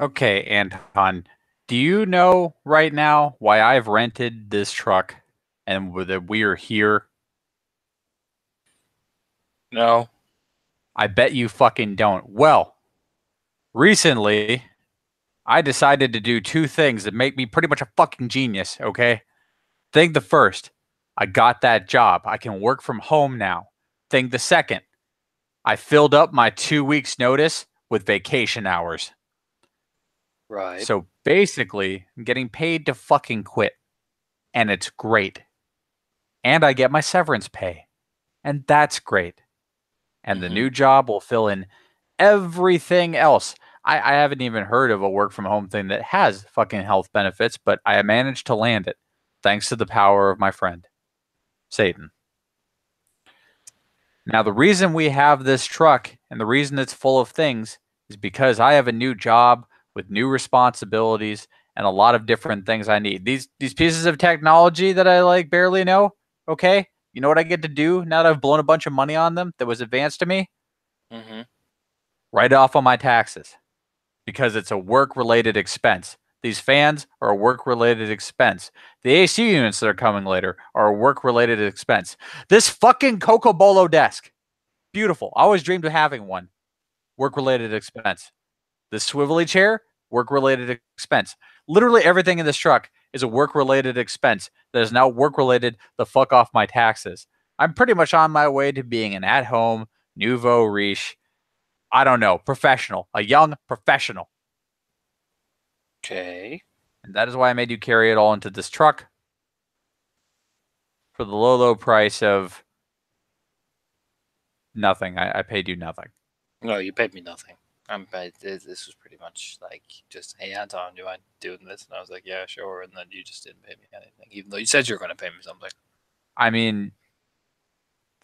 Okay, Anton, do you know right now why I've rented this truck and that we are here? No. I bet you fucking don't. Well, recently, I decided to do two things that make me pretty much a fucking genius, okay? Thing the first, I got that job. I can work from home now. Thing the second, I filled up my 2 weeks notice with vacation hours. Right. So basically, I'm getting paid to fucking quit. And it's great. And I get my severance pay. And that's great. And the Mm-hmm. new job will fill in everything else. I haven't even heard of a work from home thing that has fucking health benefits, but I managed to land it thanks to the power of my friend, Satan. Now, the reason we have this truck and the reason it's full of things is because I have a new job with new responsibilities and a lot of different things I need. These pieces of technology that I like barely know, okay? You know what I get to do now that I've blown a bunch of money on them that was advanced to me? Mm-hmm. Write it off on my taxes because it's a work-related expense. These fans are a work-related expense. The AC units that are coming later are a work-related expense. This fucking Coco Bolo desk, beautiful. I always dreamed of having one. Work-related expense. This swivelly chair, work-related expense. Literally everything in this truck is a work-related expense that is now work-related the fuck off my taxes. I'm pretty much on my way to being an at-home, nouveau riche, I don't know, professional, a young professional. Okay. And that is why I made you carry it all into this truck for the low, low price of nothing. I paid you nothing. No, you paid me nothing. This was pretty much like just, hey, Anton, do you mind doing this? And I was like, yeah, sure. And then you just didn't pay me anything, even though you said you were going to pay me something. I mean,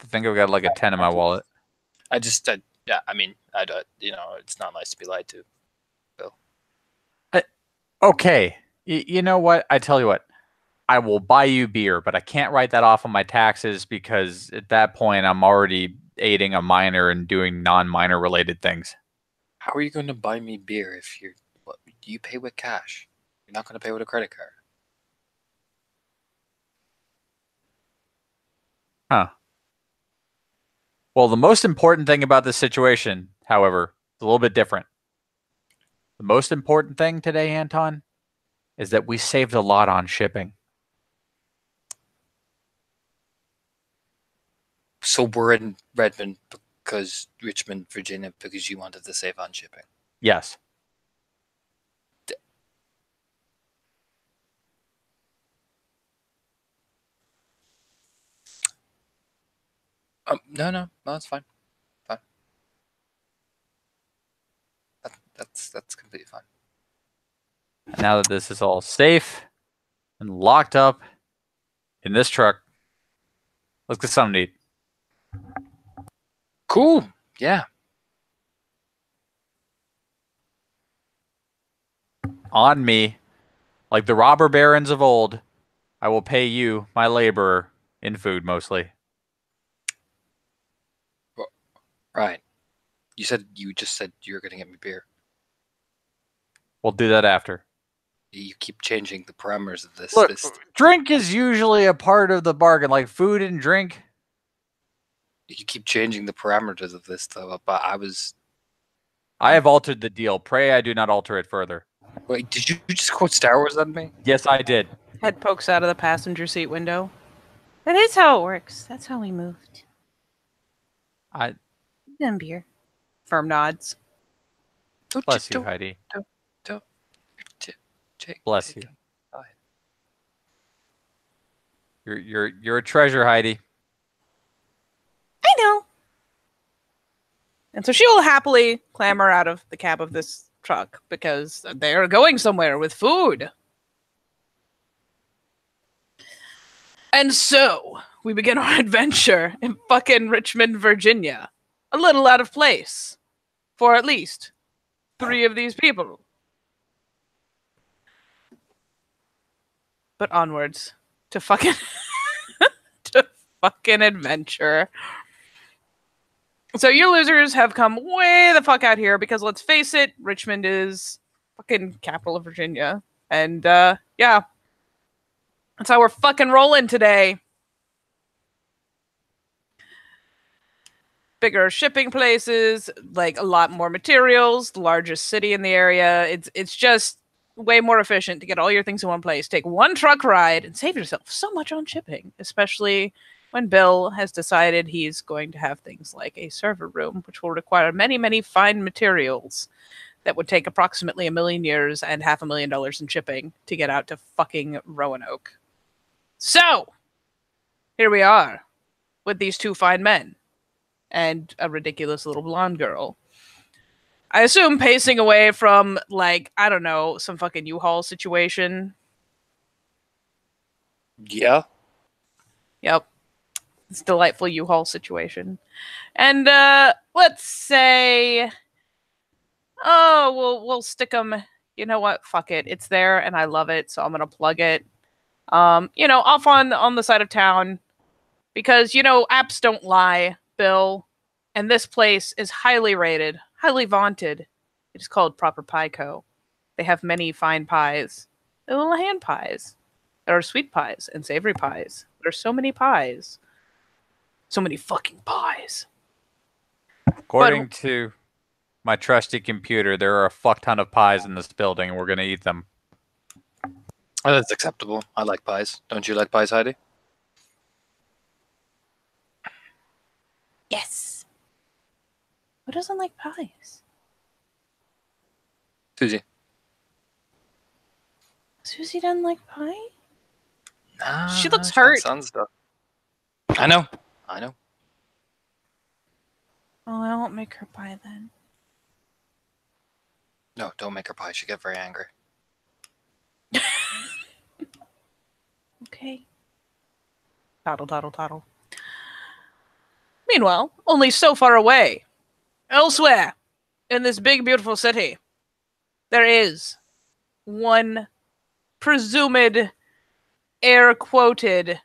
I think I've got like a 10 in my wallet. Yeah, I mean, it's not nice to be lied to, Bill. Okay. You know what? I tell you what. I will buy you beer, but I can't write that off on my taxes because at that point I'm already aiding a minor and doing non-minor related things. How are you going to buy me beer if you pay with cash? You're not going to pay with a credit card. Huh. Well, the most important thing about this situation, however, is a little bit different. The most important thing today, Anton, is that we saved a lot on shipping. So we're in Richmond, Virginia, because you wanted to save on shipping. Yes. No, it's fine. Fine. That's completely fine. Now that this is all safe and locked up in this truck, let's get something to eat. Cool. Yeah. On me, like the robber barons of old, I will pay you, my laborer, in food mostly. Right. You just said you were gonna get me beer. We'll do that after. You keep changing the parameters of this. Look, drink is usually a part of the bargain, like food and drink. You keep changing the parameters of this, though. But I have altered the deal. Pray I do not alter it further. Wait, did you just quote Star Wars on me? Yes, I did. Head pokes out of the passenger seat window. That is how it works. That's how we moved. Then beer. Firm nods. Bless you, Heidi. Bless you. You're a treasure, Heidi. I know. And so she will happily clamber out of the cab of this truck because they are going somewhere with food. And so we begin our adventure in fucking Richmond, Virginia. A little out of place for at least 3 of these people. But onwards to fucking adventure. So you losers have come way the fuck out here because let's face it, Richmond is fucking capital of Virginia. And yeah, that's how we're fucking rolling today. Bigger shipping places, like a lot more materials, the largest city in the area. It's just way more efficient to get all your things in one place. Take one truck ride and save yourself so much on shipping, especially when Bill has decided he's going to have things like a server room, which will require many, many fine materials that would take approximately 1,000,000 years and $500,000 in shipping to get out to fucking Roanoke. So, here we are with these two fine men and a ridiculous little blonde girl. I assume pacing away from, like, I don't know, some fucking U-Haul situation. Yeah. Yep. It's a delightful U-Haul situation. And let's say, we'll stick them. You know what? Fuck it. It's there and I love it, so I'm gonna plug it. Off on the side of town, because apps don't lie, Bill. And this place is highly rated, highly vaunted. It is called Proper Pie Co. They have many fine pies. They're little hand pies. There are sweet pies and savory pies. There are so many pies. So many fucking pies. According to my trusty computer, there are a fuck ton of pies in this building, and we're going to eat them. Oh, that's acceptable. I like pies. Don't you like pies, Heidi? Yes. Who doesn't like pies? Susie. Susie doesn't like pie? Nah, She looks she's got hurt. Son stuff. I know. Oh, I won't make her pie then. No, don't make her pie. She'll get very angry. Okay. Toddle. Meanwhile, only so far away, elsewhere in this big, beautiful city, there is one presumed, air-quoted,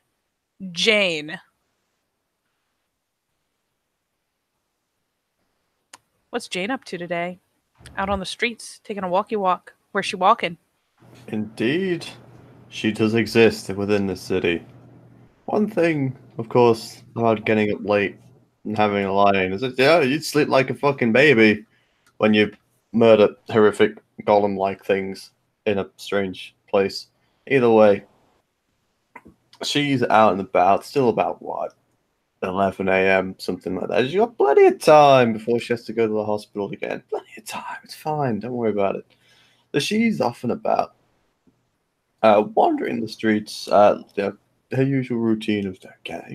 Jane. What's Jane up to today? Out on the streets, taking a walkie walk. Where's she walking? Indeed, she does exist within the city. One thing, of course, about getting up late and having a lie-in is that, yeah, you'd sleep like a fucking baby when you murder horrific golem-like things in a strange place. Either way, she's out and about, still about, what, 11 a.m., something like that. She's got plenty of time before she has to go to the hospital again. Plenty of time, it's fine, don't worry about it. So she's off and about, wandering the streets, her usual routine of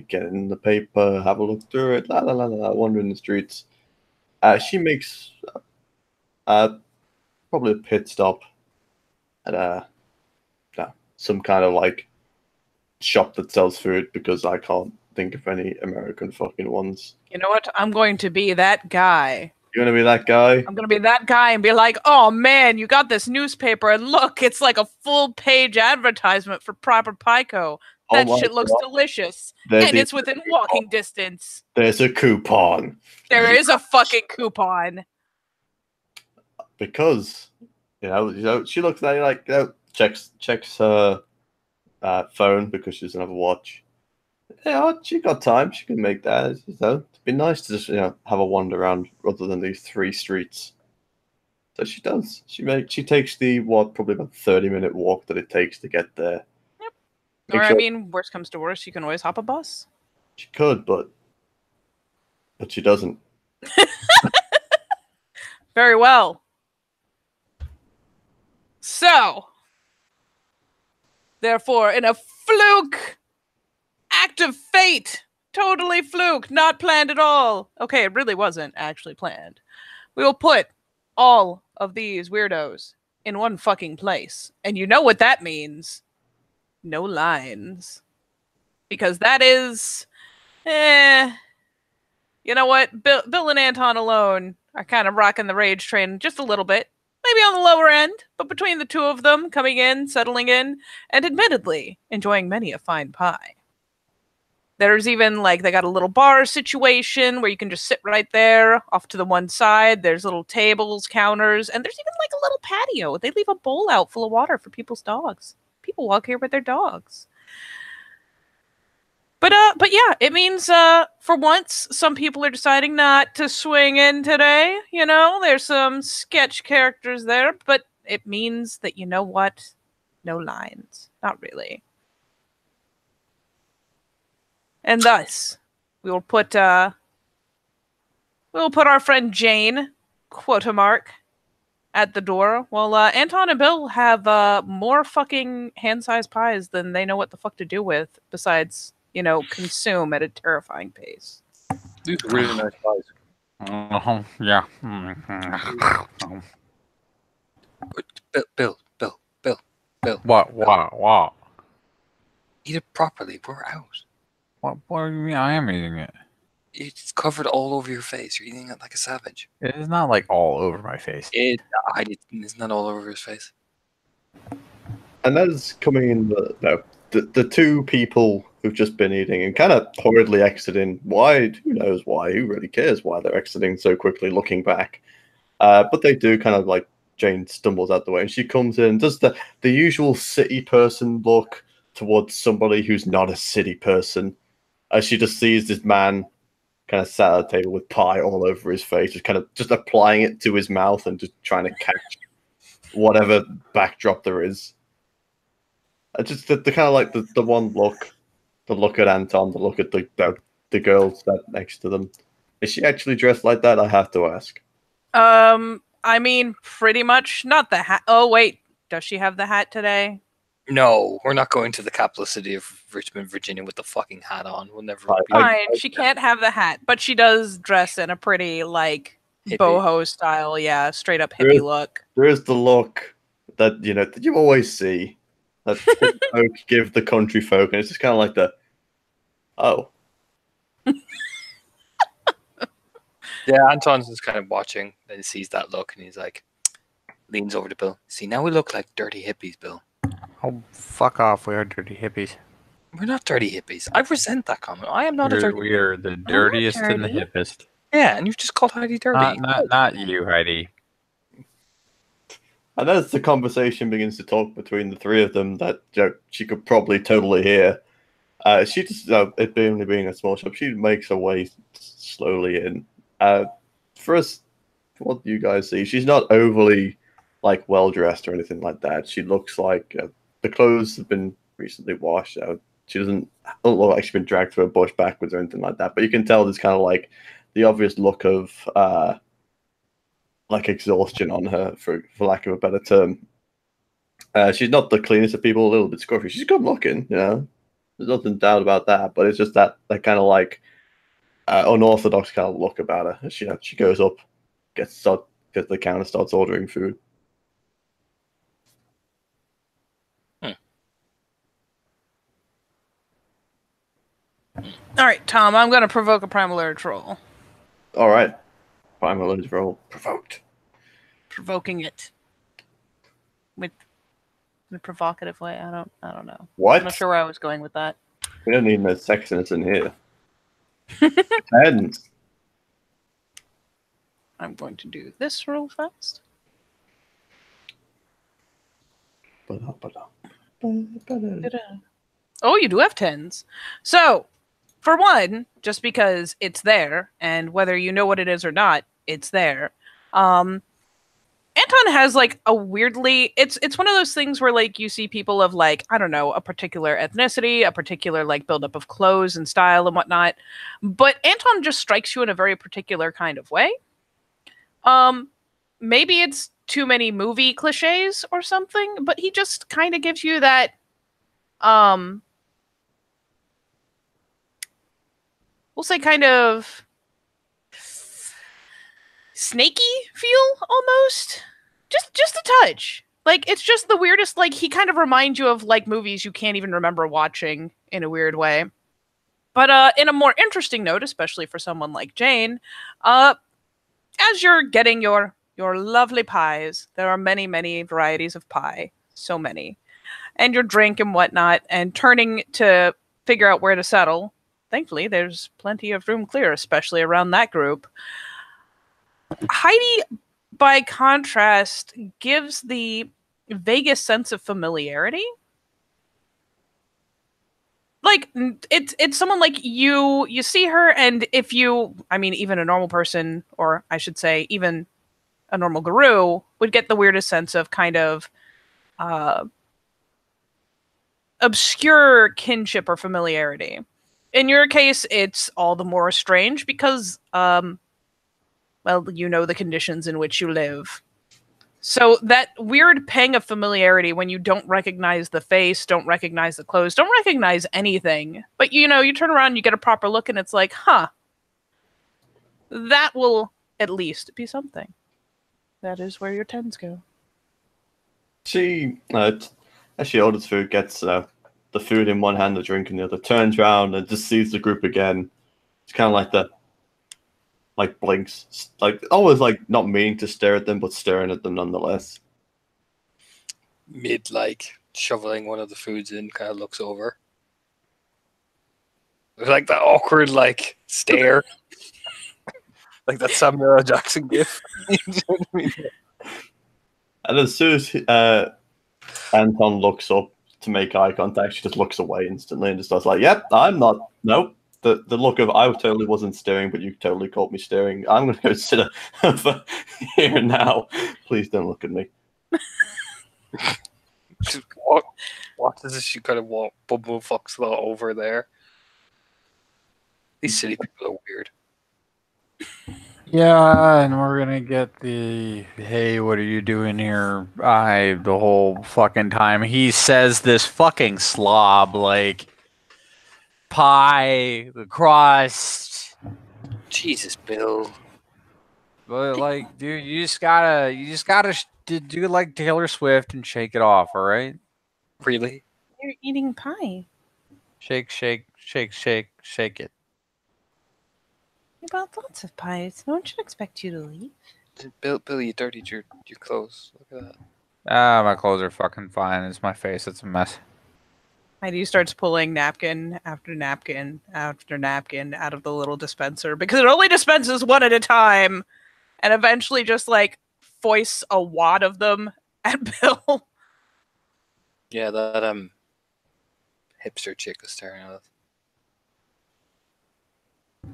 getting the paper, have a look through it, wandering the streets. She makes probably a pit stop at some kind of like shop that sells food, because I can't think of any American fucking ones. You know what? I'm going to be that guy. You want to be that guy? I'm going to be that guy and be like, oh man, you got this newspaper and look, it's like a full page advertisement for Proper Pico. That shit looks delicious. And it's within walking distance. There's a coupon. There is a fucking coupon. Because, she looks at it like, checks her phone because she doesn't have a watch. Yeah, she got time. She can make that. It'd be nice to just have a wander around rather than these 3 streets. So she does. She takes the probably about 30-minute walk that it takes to get there. Yep. Or I mean, worst comes to worst, you can always hop a bus. She could, but she doesn't. Very well. So, therefore, in a fluke act of fate, totally fluke, not planned at all. Okay, it really wasn't actually planned. We will put all of these weirdos in one fucking place. And you know what that means. No lines. Because that is... You know what? Bill and Anton alone are kind of rocking the rage train just a little bit. Maybe on the lower end, but between the two of them, coming in, settling in, and admittedly enjoying many a fine pie. There's even like they got a little bar situation where you can just sit right there off to the one side. There's little tables, counters, and there's even like a little patio. They leave a bowl out full of water for people's dogs. People walk here with their dogs. But yeah, it means for once some people are deciding not to swing in today. You know, there's some sketch characters there, but it means that, you know what? No lines. Not really. And thus, we will put our friend Jane, quota mark, at the door. While Anton and Bill have more fucking hand-sized pies than they know what the fuck to do with, besides, you know, consume at a terrifying pace. These are really nice pies. Yeah. Bill. What? Eat it properly. We're out. What do you mean? I am eating it. It's covered all over your face. You're eating it like a savage. It is not like all over my face. It's not all over his face. And that is coming in the two people who've just been eating and kind of horridly exiting. Why? Who knows why? Who really cares why they're exiting so quickly, looking back? But they do kind of like Jane stumbles out the way and she comes in, does the usual city person look towards somebody who's not a city person, as she just sees this man kind of sat at a table with pie all over his face, just applying it to his mouth and just trying to catch whatever backdrop there is. Just the kind of like the one look, the look at Anton, the look at the girl sat next to them. Is she actually dressed like that? I have to ask. I mean, pretty much not the hat. Oh wait, does she have the hat today? No, we're not going to the capital city of Richmond, Virginia with the fucking hat on. We'll never be. Fine, she can't have the hat, but she does dress in a pretty, like, hippie boho style, yeah, straight up hippie look. There is the look that, you know, that you always see, that folk give the country folk, and it's just kind of like oh. Yeah, Anton's just kind of watching, then he sees that look, and he's like, leans over to Bill. See, now we look like dirty hippies, Bill. Oh, fuck off. We are dirty hippies. We're not dirty hippies. I resent that comment. I am not a dirty. We are the dirtiest and the hippest. Yeah, and you've just called Heidi dirty. Not you, Heidi. And as the conversation begins to talk between the three of them, that she could probably totally hear, she just, it only being a small shop, she makes her way slowly in. For us, what you guys see, she's not overly like well dressed or anything like that. She looks like the clothes have been recently washed out. She doesn't look like she's been dragged through a bush backwards or anything like that. But you can tell there's kind of like the obvious look of like exhaustion on her, for lack of a better term. She's not the cleanest of people, a little bit scruffy. She's good looking, you know. There's nothing doubt about that. But it's just that kind of like unorthodox kind of look about her. She goes up, gets to the counter, starts ordering food. All right, Tom, I'm going to provoke a primal urge roll. All right. Primal urge roll provoked. Provoking it. In a provocative way. I don't know. What? I'm not sure where I was going with that. We don't need no sexiness in here. Tens. I'm going to do this real fast. Oh, you do have tens. So, for one, just because it's there, and whether you know what it is or not, it's there. Anton has like a weirdly, it's one of those things where like you see people of like, I don't know, a particular ethnicity, a particular like buildup of clothes and style and whatnot. But Anton just strikes you in a very particular kind of way. Maybe it's too many movie cliches or something, but he just kind of gives you that we'll say kind of snaky feel almost. Just a touch. Like it's just the weirdest, like he kind of reminds you of like movies you can't even remember watching in a weird way. But in a more interesting note, especially for someone like Jane, as you're getting your lovely pies, there are many, many varieties of pie. So many. And your drink and whatnot, and turning to figure out where to settle, thankfully, there's plenty of room clear, especially around that group. Heidi, by contrast, gives the vaguest sense of familiarity. Like it's someone like you see her, and if you, I mean, even a normal person, or I should say even a normal guru, would get the weirdest sense of kind of obscure kinship or familiarity. In your case, it's all the more strange because well, you know the conditions in which you live. So that weird pang of familiarity when you don't recognize the face, don't recognize the clothes, don't recognize anything. But you know, you turn around, you get a proper look, and it's like, huh, that will at least be something. That is where your tens go. She, as she orders food, gets the food in one hand, the drink in the other, turns around and just sees the group again. It's kind of like blinks, like always, like not meaning to stare at them, but staring at them nonetheless. Mid, like, shoveling one of the foods in, kind of looks over. Like that awkward, like, stare. Like that Samuel L. Jackson gif. You know what I mean? And as soon as Anton looks up to make eye contact, she just looks away instantly and just starts like, "Yep, I'm not. Nope." The look of I totally wasn't staring, but you totally caught me staring. I'm gonna go sit over here now. Please don't look at me. Just what does she kind of walk bumble fucks lot over there? These city people are weird. Yeah, and we're gonna get the hey, what are you doing here? The whole fucking time he says this fucking slob like pie, the crust. Jesus, Bill. But like, dude, do like Taylor Swift and shake it off, all right? Really? You're eating pie. Shake, shake, shake, shake, shake it. You bought lots of pies. No one should expect you to leave. Bill, you dirtied your clothes. Look at that. Ah, my clothes are fucking fine. It's my face. It's a mess. Heidi starts pulling napkin after napkin after napkin out of the little dispenser because it only dispenses one at a time, and eventually just like foists a wad of them at Bill. Yeah, that hipster chick was staring at us.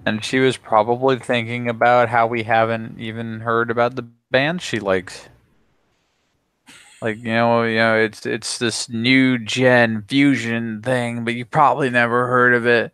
And she was probably thinking about how we haven't even heard about the band she likes. Like, it's this new gen fusion thing, but you probably never heard of it.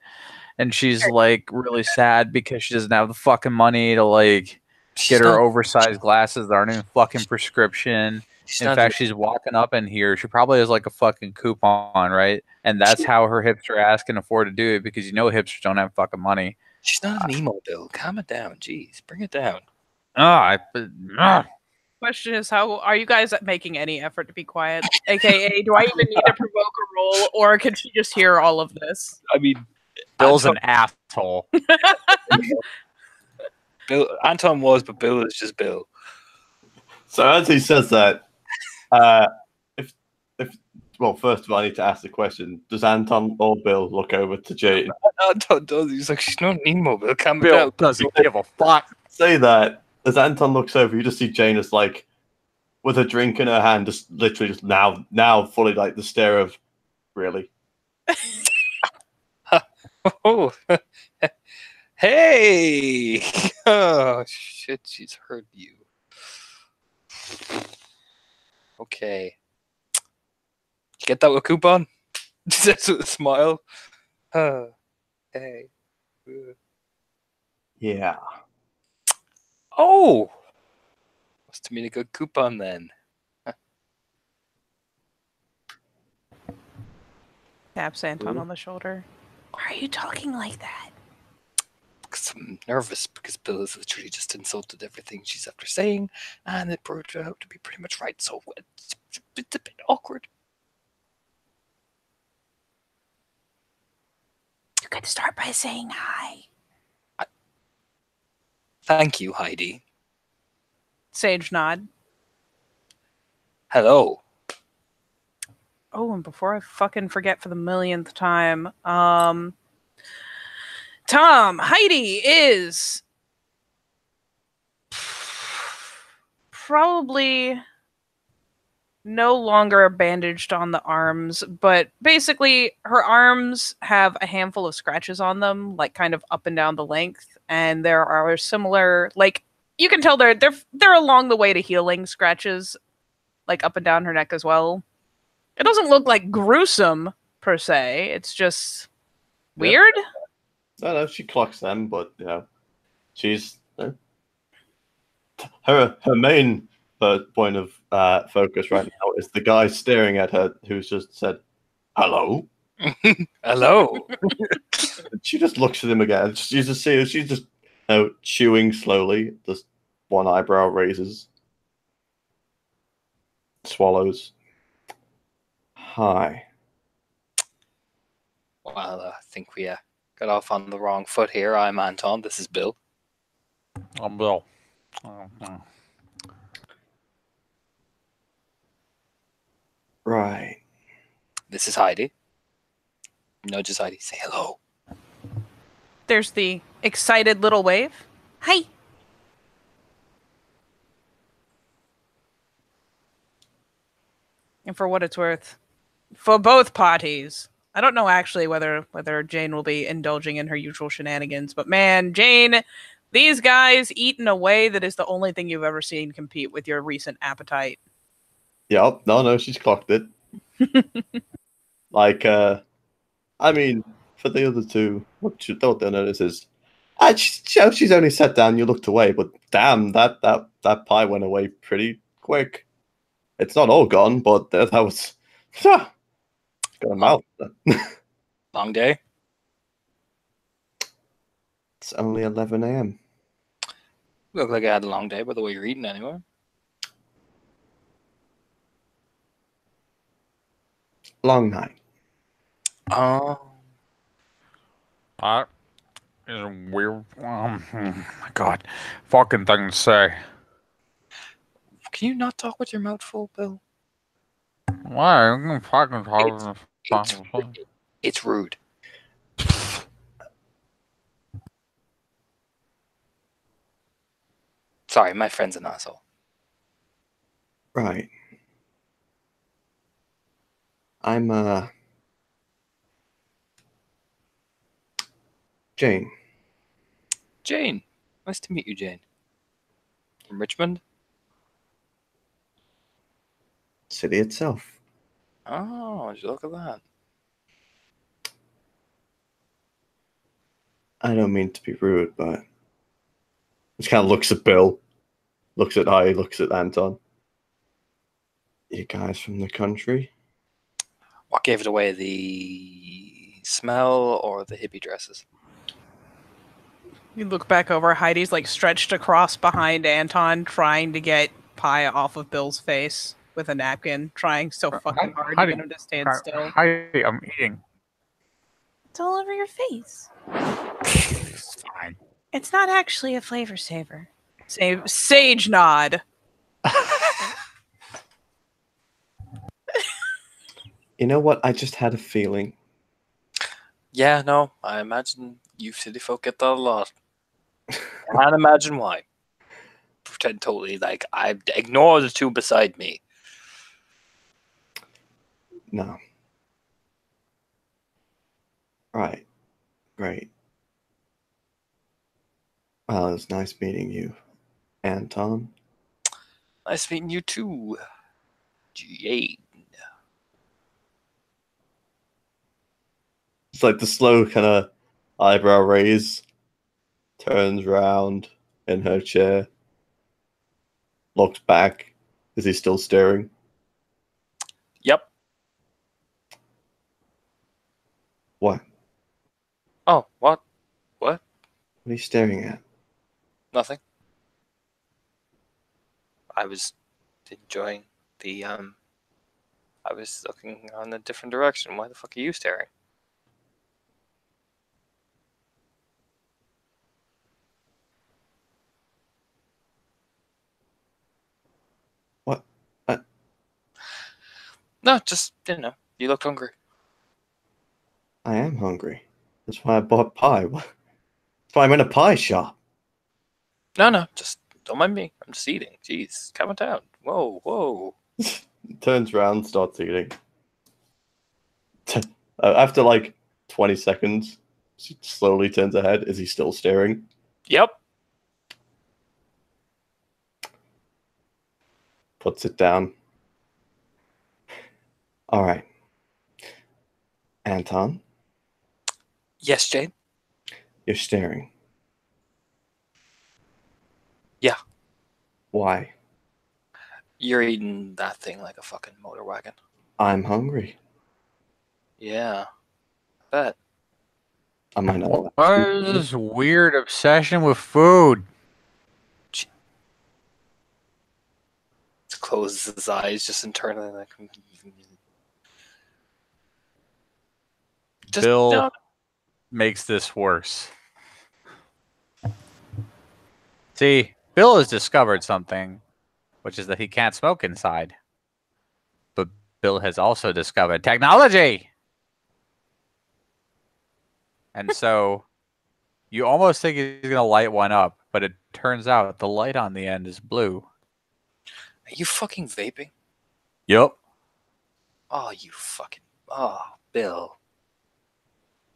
And she's like really sad because she doesn't have the fucking money to like get her oversized glasses that aren't even fucking prescription. In fact, she's walking up in here. She probably has like a fucking coupon, right? And that's how her hipster ass can afford to do it because hipsters don't have fucking money. She's not an emo, Bill. Calm it down. Jeez, bring it down. Question is, how are you guys making any effort to be quiet? AKA, do I even need to provoke a roll, or can she just hear all of this? I mean, Bill's an asshole. Anton was, but Bill is just Bill. So as he says that, well, first of all, I need to ask the question: does Anton or Bill look over to Jade? Anton does. He's like, she's not an emo, Bill. Calm Bill down. doesn't give a fuck. Say that as Anton looks over, you just see Jane just like with a drink in her hand, just literally just now fully like the stare of really. Oh, hey! Oh shit, she's heard you. Okay. Did you get that with a coupon? That's with a smile. Hey. Yeah. Oh! Must have been a good coupon then. Taps Anton on the shoulder. Why are you talking like that? Because I'm nervous because Bill has literally just insulted everything she's after saying, and it proved out to be pretty much right, so it's a bit awkward. You could start by saying hi. Thank you, Heidi. Sage nod. Hello. Oh, and before I fucking forget for the millionth time, Tom, Heidi is probably no longer bandaged on the arms, but basically her arms have a handful of scratches on them, like kind of up and down the length, and there are similar, like you can tell they're along the way to healing scratches, like up and down her neck as well. It doesn't look like gruesome per se. It's just weird. No, she clocks them, but she's her main point of focus right now is the guy staring at her who's just said hello. Hello. She just looks at him again. You just see her, she's just chewing slowly. Just one eyebrow raises, swallows. Hi. Well, I think we got off on the wrong foot here. I'm Anton. This is Bill. I'm Bill. Right. This is Heidi. No, just Heidi. Say hello. There's the excited little wave. Hi. And for what it's worth, for both parties, I don't know actually whether Jane will be indulging in her usual shenanigans, but man, Jane, these guys eat in a way that is the only thing you've ever seen compete with your recent appetite. Yep. No, she's clocked it. Like, I mean, for the other two, what they'll notice is, she's only sat down. You looked away, but damn, that pie went away pretty quick. It's not all gone, but that was got a mouth. Long day. It's only 11 a.m. Look like I had a long day by the way you're eating anyway. Long night. Oh. That is a weird. Oh my god, fucking thing to say. Can you not talk with your mouth full, Bill? Why? I'm gonna fucking talk. It's rude. Sorry, my friend's an asshole. Right. I'm Jane. Jane. Nice to meet you, Jane. From Richmond? City itself. Oh, would you look at that? I don't mean to be rude, but just kind of looks at Bill, looks at I, looks at Anton. You guys from the country? What gave it away? The smell or the hippie dresses? You look back over, Heidi's like stretched across behind Anton, trying to get pie off of Bill's face with a napkin, trying so fucking hard to get him to stand still. Hi, I'm eating. It's all over your face. It's fine. It's not actually a flavor saver. Sage nod. You know what? I just had a feeling. Yeah, no, I imagine you city folk get that a lot. Can't imagine why. Pretend totally like I ignore the two beside me. No. Right. Great. Well, it was nice meeting you, Anton. Nice meeting you too, Jane. It's like the slow kind of eyebrow raise, turns round in her chair, looks back. Is he still staring? Yep. What? Oh, what? What? What are you staring at? Nothing. I was enjoying the I was looking on a different direction. Why the fuck are you staring? What? No, just you looked hungry. I am hungry. That's why I bought pie. What? But I'm in a pie shop. No, just don't mind me. I'm just eating. Jeez, calm it down. Whoa. Turns around, starts eating. After like 20 seconds, she slowly turns her head. Is he still staring? Yep. Puts it down. All right. Anton, Yes, Jane. you're staring. Yeah. Why? You're eating that thing like a fucking motor wagon. I'm hungry. Yeah. Bet. I might not. What is this weird obsession with food? Closes his eyes just internally like. Just, Bill no. makes this worse. See, Bill has discovered something, which is that he can't smoke inside. But Bill has also discovered technology. And so you almost think he's going to light one up, but it turns out the light on the end is blue. Are you fucking vaping? Yup. Oh, Bill.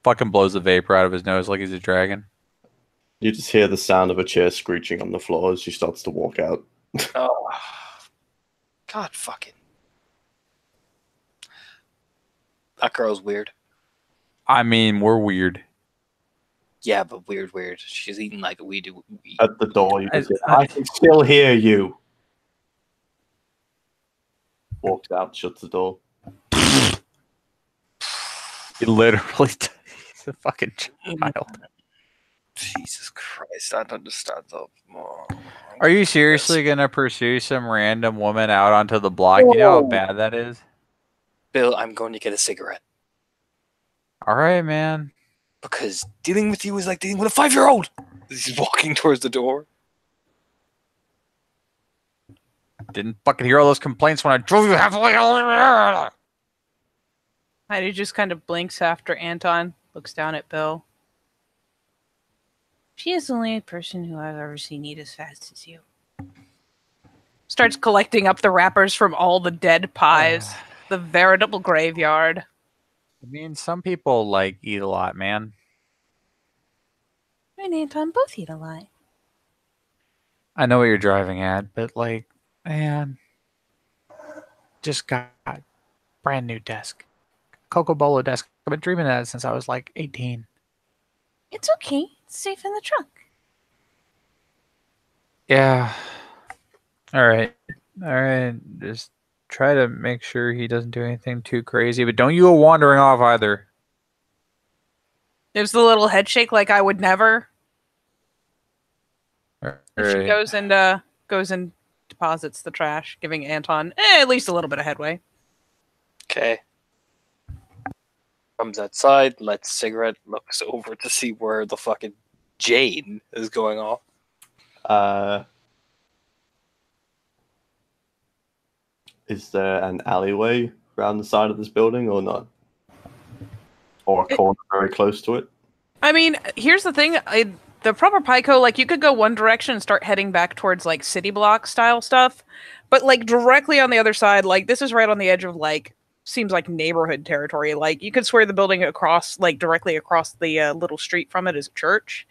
Fucking blows the vapor out of his nose like he's a dragon. You just hear the sound of a chair screeching on the floor as she starts to walk out. Oh. God fucking. That girl's weird. I mean, we're weird. Yeah, but weird. She's eating like we do. At the door, you just hear, I can still hear you. Walks out, shuts the door. He literally he's a fucking child. Jesus Christ, I don't understand that more. Are you seriously going to pursue some random woman out onto the block? You know how bad that is? Bill, I'm going to get a cigarette. All right, man. Because dealing with you is like dealing with a 5-year-old. He's walking towards the door. Didn't fucking hear all those complaints when I drove you halfway. Heidi just kind of blinks after Anton, looks down at Bill. She is the only person who I've ever seen eat as fast as you. Starts collecting up the wrappers from all the dead pies. The veritable graveyard. I mean, some people like eat a lot, man. Me and Anton both eat a lot. I know what you're driving at, but like, man, just got a brand new desk, Coco Bolo desk. I've been dreaming of that since I was like 18. It's okay. It's safe in the trunk. Yeah. All right. Just try to make sure he doesn't do anything too crazy, but don't you go wandering off either. There's the little head shake like I would never. All She right. goes and deposits the trash, giving Anton at least a little bit of headway. Okay. Comes outside, lights a cigarette, looks over to see where the fucking Jane is going off. Is there an alleyway around the side of this building or not? Or a corner very close to it? I mean, here's the thing. The proper Pico, like, you could go one direction and start heading back towards, like, city block style stuff. But, like, directly on the other side, like, this is right on the edge of, like, seems like neighborhood territory. Like, you could swear the building across, like, directly across the little street from it is a church.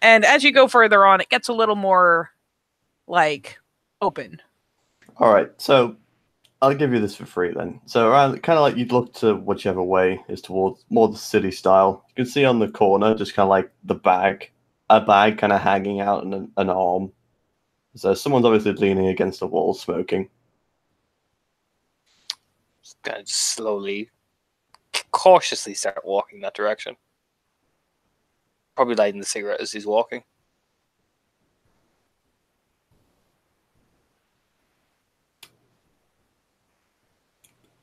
And as you go further on, it gets a little more, like, open. All right, so I'll give you this for free then. So around, kind of like you'd look to whichever way is towards more the city style. You can see on the corner just kind of like a bag kind of hanging out and an arm. So someone's obviously leaning against the wall smoking. Just kind of just slowly, cautiously start walking that direction. Probably lighting the cigarette as he's walking.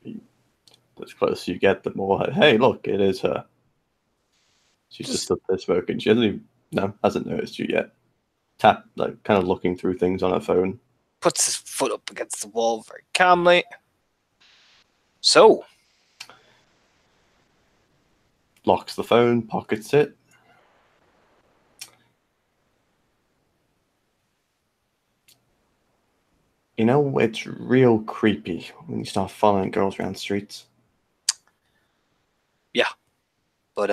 The closer you get, the more, hey, look, it is her. She's just up there smoking. She hasn't noticed you yet. Like, kind of looking through things on her phone. Puts his foot up against the wall very calmly. So, Locks the phone, pockets it. You know, it's real creepy when you start following girls around streets. But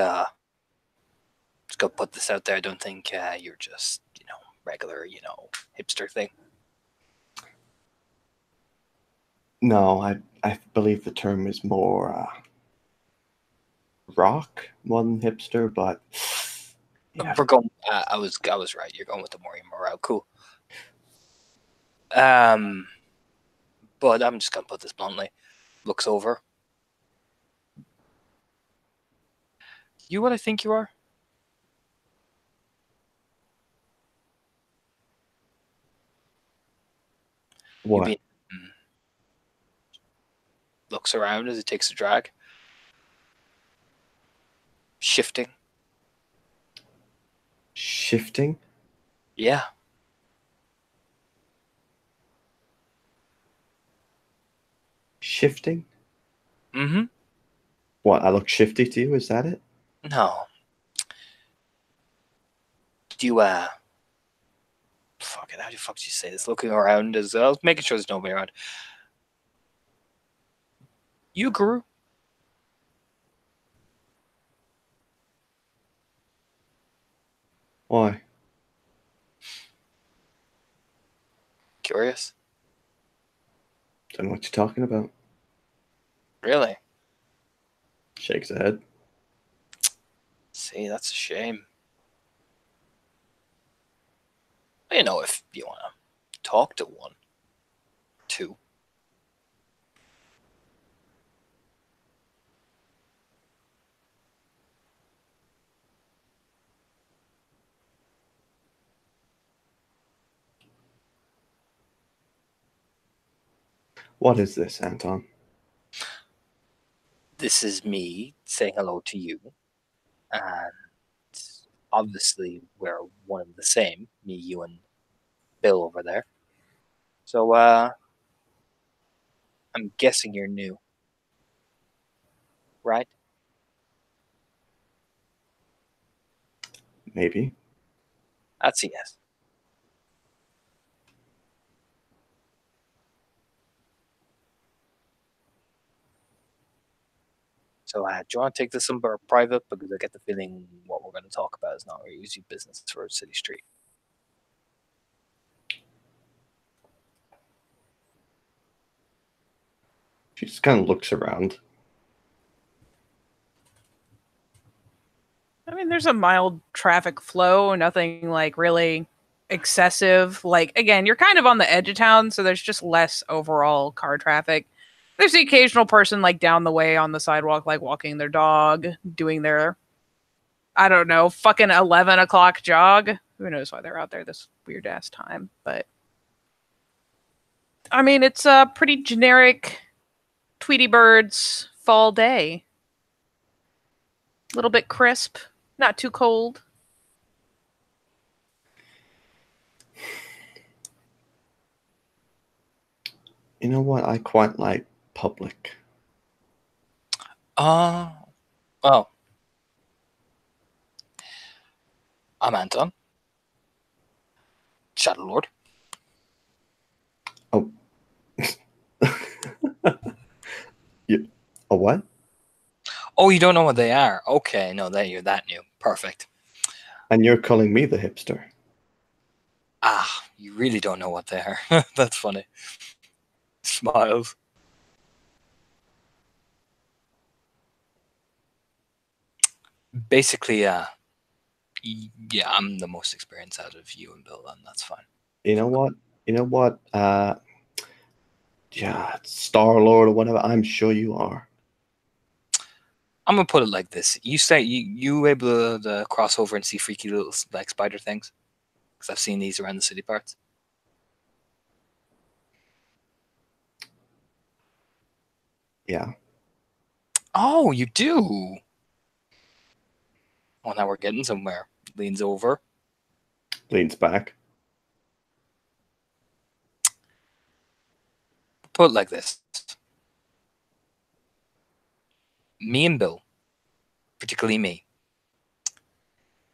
just go put this out there. I don't think you're just regular hipster thing. No, I believe the term is more rock more than hipster, but yeah. We're going. I was right. You're going with the Maureen Morale. Cool. But I'm just gonna put this bluntly. Looks over. You what I think you are? What? You mean looks around as it takes a drag. Shifting. Shifting? Yeah. Shifting? Mm-hmm. What, I look shifty to you? Is that it? No. Do you fuck it, how the fuck did you say this? Looking around as I was making sure there's nobody around. You grew. Why? Curious? Don't know what you're talking about. Really? Shakes her head. See, that's a shame. If you want to talk to one, two. What is this, Anton? This is me saying hello to you. And obviously, we're one and the same. Me, you, and Bill over there. So, I'm guessing you're new. Right? Maybe. That's a yes. So, do you want to take this somewhere private? Because I get the feeling what we're going to talk about is not really easy business for a city street. She just kind of looks around. I mean, there's a mild traffic flow, nothing like really excessive. Like, again, you're kind of on the edge of town, so there's just less overall car traffic. There's the occasional person like down the way on the sidewalk, like walking their dog, doing their, I don't know, fucking 11 o'clock jog. Who knows why they're out there this weird ass time. But I mean, it's a pretty generic Tweety Birds fall day. A little bit crisp, not too cold. You know what? I quite like public. Oh. I'm Anton. Shadow Lord. Oh. A what? Oh, you don't know what they are? Okay, no, you're that new. Perfect. And you're calling me the hipster. Ah, you really don't know what they are. That's funny. Smiles. Basically, yeah, I'm the most experienced out of you and Bill, and that's fine. You know what? Yeah, Star-Lord or whatever. I'm sure you are. I'm gonna put it like this: you say you able to cross over and see freaky little like spider things? Because I've seen these around the city parts. Yeah. Oh, you do. Well, now we're getting somewhere. Leans over. Leans back. Put it like this: me and Bill, particularly me,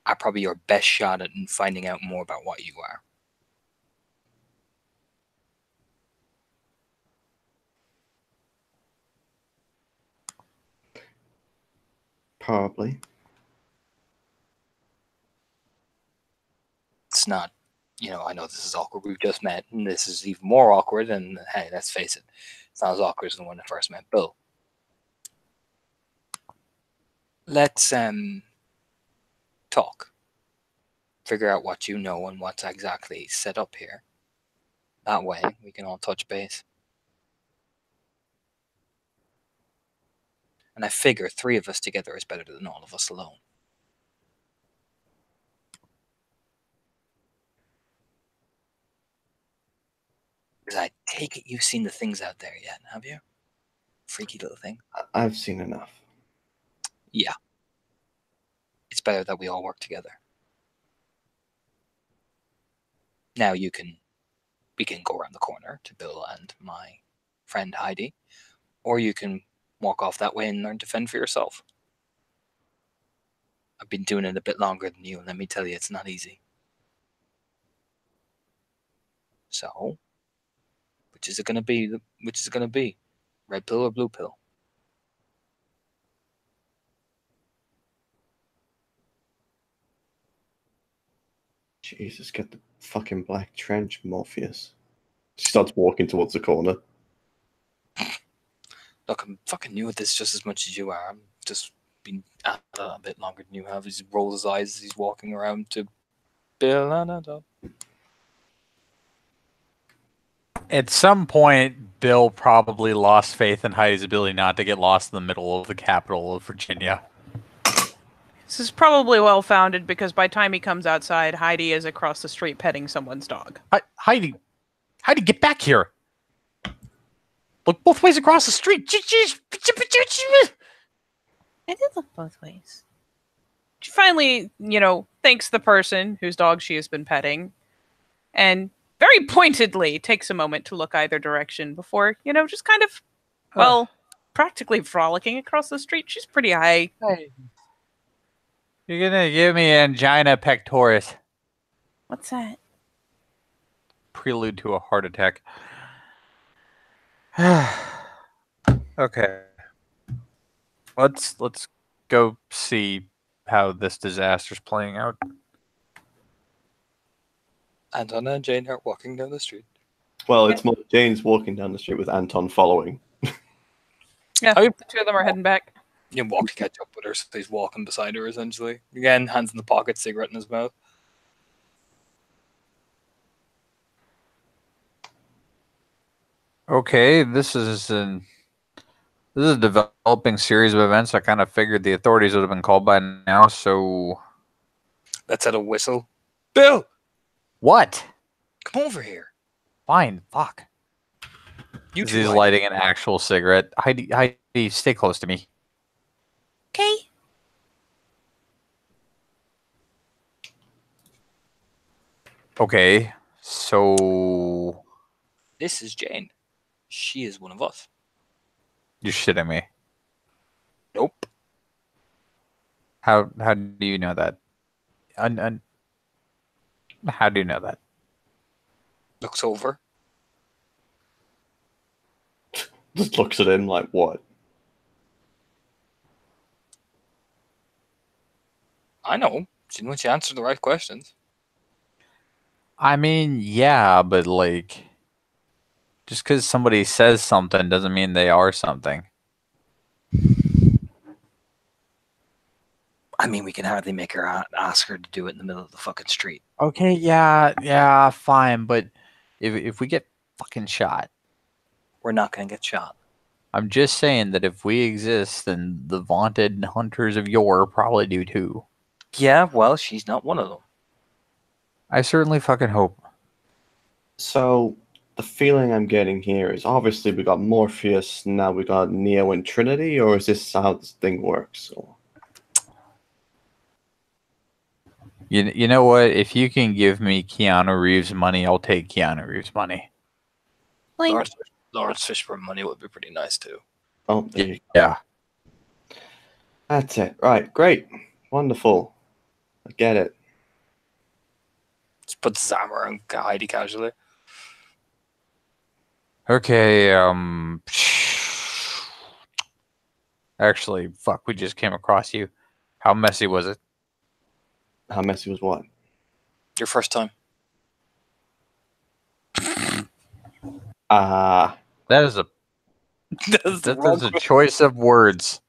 are probably your best shot at finding out more about what you are. Probably. It's not, I know this is awkward. We've just met, and this is even more awkward. And hey, let's face it, it's not as awkward as when I first met Bill. Let's talk. Figure out what you know and what's exactly set up here. That way, we can all touch base. And I figure 3 of us together is better than all of us alone. Because I take it you've seen the things out there yet, have you? Freaky little thing. I've seen enough. Yeah. It's better that we all work together. Now we can go around the corner to Bill and my friend Heidi, or you can walk off that way and learn to fend for yourself. I've been doing it a bit longer than you, and let me tell you, it's not easy. So, which is it going to be? Which is it going to be? Red pill or blue pill? Jesus, get the fucking black trench, Morpheus. She starts walking towards the corner. Look, I'm fucking new at this just as much as you are. I'm just been at it a bit longer than you have. He rolls his eyes as he's walking around to Bill. At some point, Bill probably lost faith in Heidi's ability not to get lost in the middle of the capital of Virginia. This is probably well founded because by the time he comes outside, Heidi is across the street petting someone's dog. Heidi, get back here! Look both ways across the street. I did look both ways. She finally, thanks the person whose dog she has been petting, and very pointedly takes a moment to look either direction before, just kind of, practically frolicking across the street. She's pretty high. Hey. You're gonna give me angina pectoris. What's that? Prelude to a heart attack. Okay. Let's go see how this disaster's playing out. Anton and Jane are walking down the street. Well, it's more Jane's walking down the street with Anton following. Yeah, the 2 of them are heading back. You walk to catch up with her, so he's walking beside her, essentially. Again, hands in the pocket, cigarette in his mouth. Okay, this is a developing series of events. I kind of figured the authorities would have been called by now, so... Let's add a whistle. Bill! What? Come over here. Fine, fuck. He's lighting an actual cigarette. Heidi, stay close to me. Okay. Okay, so... This is Jane. She is one of us. You're shitting me. Nope. How do you know that? How do you know that? Looks over. Just looks at him like, what? I know. She didn't want you to answer the right questions. I mean, yeah, but like... Just because somebody says something doesn't mean they are something. I mean, we can hardly make her ask her to do it in the middle of the fucking street. Okay, yeah, fine, but if we get fucking shot... We're not going to get shot. I'm just saying that if we exist, then the vaunted hunters of yore probably do too. Yeah, well, she's not one of them. I certainly fucking hope. So, the feeling I'm getting here is obviously we got Morpheus, now we got Neo and Trinity, or is this how this thing works? Or... You know what? If you can give me Keanu Reeves money, I'll take Keanu Reeves money. Lawrence Fishburne money would be pretty nice too. Oh, there you go. Yeah. That's it. Right, great. Wonderful. I get it. Just put his arm around Heidi casually. Okay, Actually, fuck, we just came across you. How messy was it? How messy was what? Your first time. Ah, That is a That's the that wrong is a question. choice of words.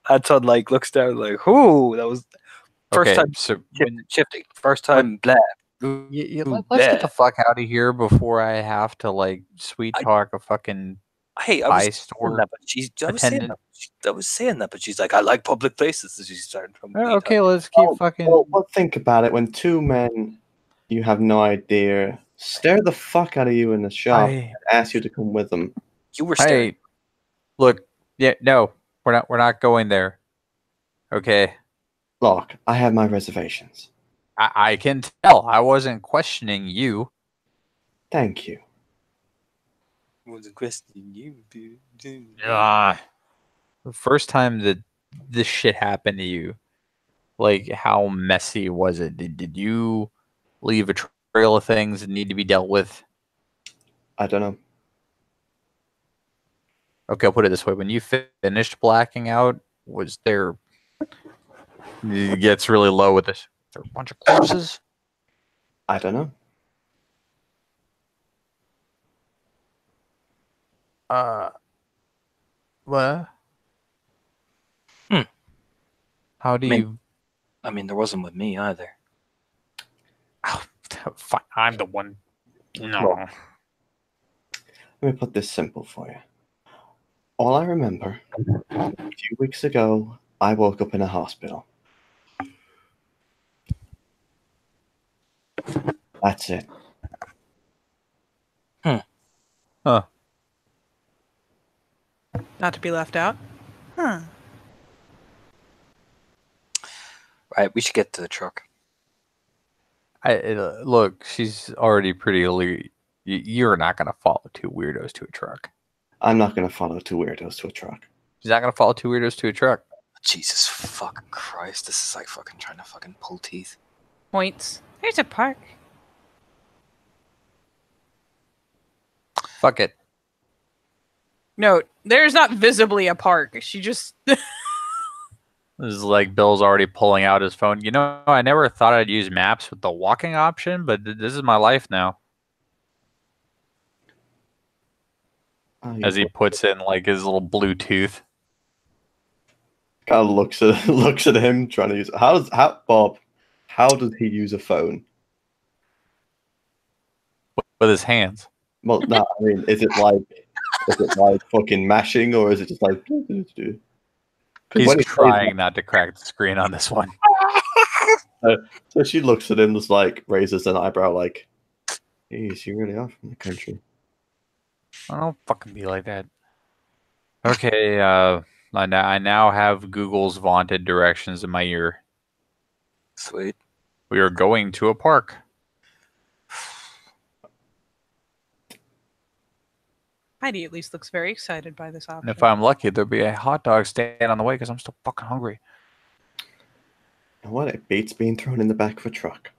Anton like looks down like, "Whoo, that was first Okay, time so when shifting. First time blah. let's get the fuck out of here before I have to like sweet talk a fucking Hey, I pie was saying store that, but I was saying attendant. that. I was saying that, but she's like, I like public places. So she's starting from me. Okay, let's keep fucking. well, think about it. When two men, you have no idea, stare the fuck out of you in the shop and ask you to come with them. You were staring. Hey, look, yeah, no, we're not going there. Okay, Look, I have my reservations. I can tell. I wasn't questioning you. Thank you. Was a question you, dude. The first time that this shit happened to you, like how messy was it? Did you leave a trail of things that need to be dealt with? I don't know. Okay, I'll put it this way: when you finished blacking out, was there? It gets really low with this. There a bunch of corpses. I don't know. What? How do I mean- you? I mean, there wasn't with me either. Oh, fine, I'm the one. No. Well, let me put this simple for you. All I remember, a few weeks ago, I woke up in a hospital. That's it. Huh. Not to be left out. Huh. Right, we should get to the truck. Look, she's already pretty elite. You're not gonna follow two weirdos to a truck. I'm not going to follow two weirdos to a truck. She's not gonna follow two weirdos to a truck. Jesus fucking Christ, this is like fucking trying to fucking pull teeth. Points. There's a park. Fuck it. Note, there's not visibly a park. She just This is like Bill's already pulling out his phone. You know, I never thought I'd use maps with the walking option, but this is my life now. As he puts in like his little Bluetooth. Kind of looks at him trying to use. Bob? How does he use a phone? With his hands. Well, no, I mean, is it like fucking mashing, or is it just like? 'Cause He's when he trying not to crack the screen on this one. So she looks at him, just like raises an eyebrow, like, "Geez, you really are from the country." I don't fucking be like that. Okay, I now have Google's vaunted directions in my ear. Sweet. We are going to a park. Heidi at least looks very excited by this option. And if I'm lucky, there'll be a hot dog stand on the way because I'm still fucking hungry. And what? It beats being thrown in the back of a truck.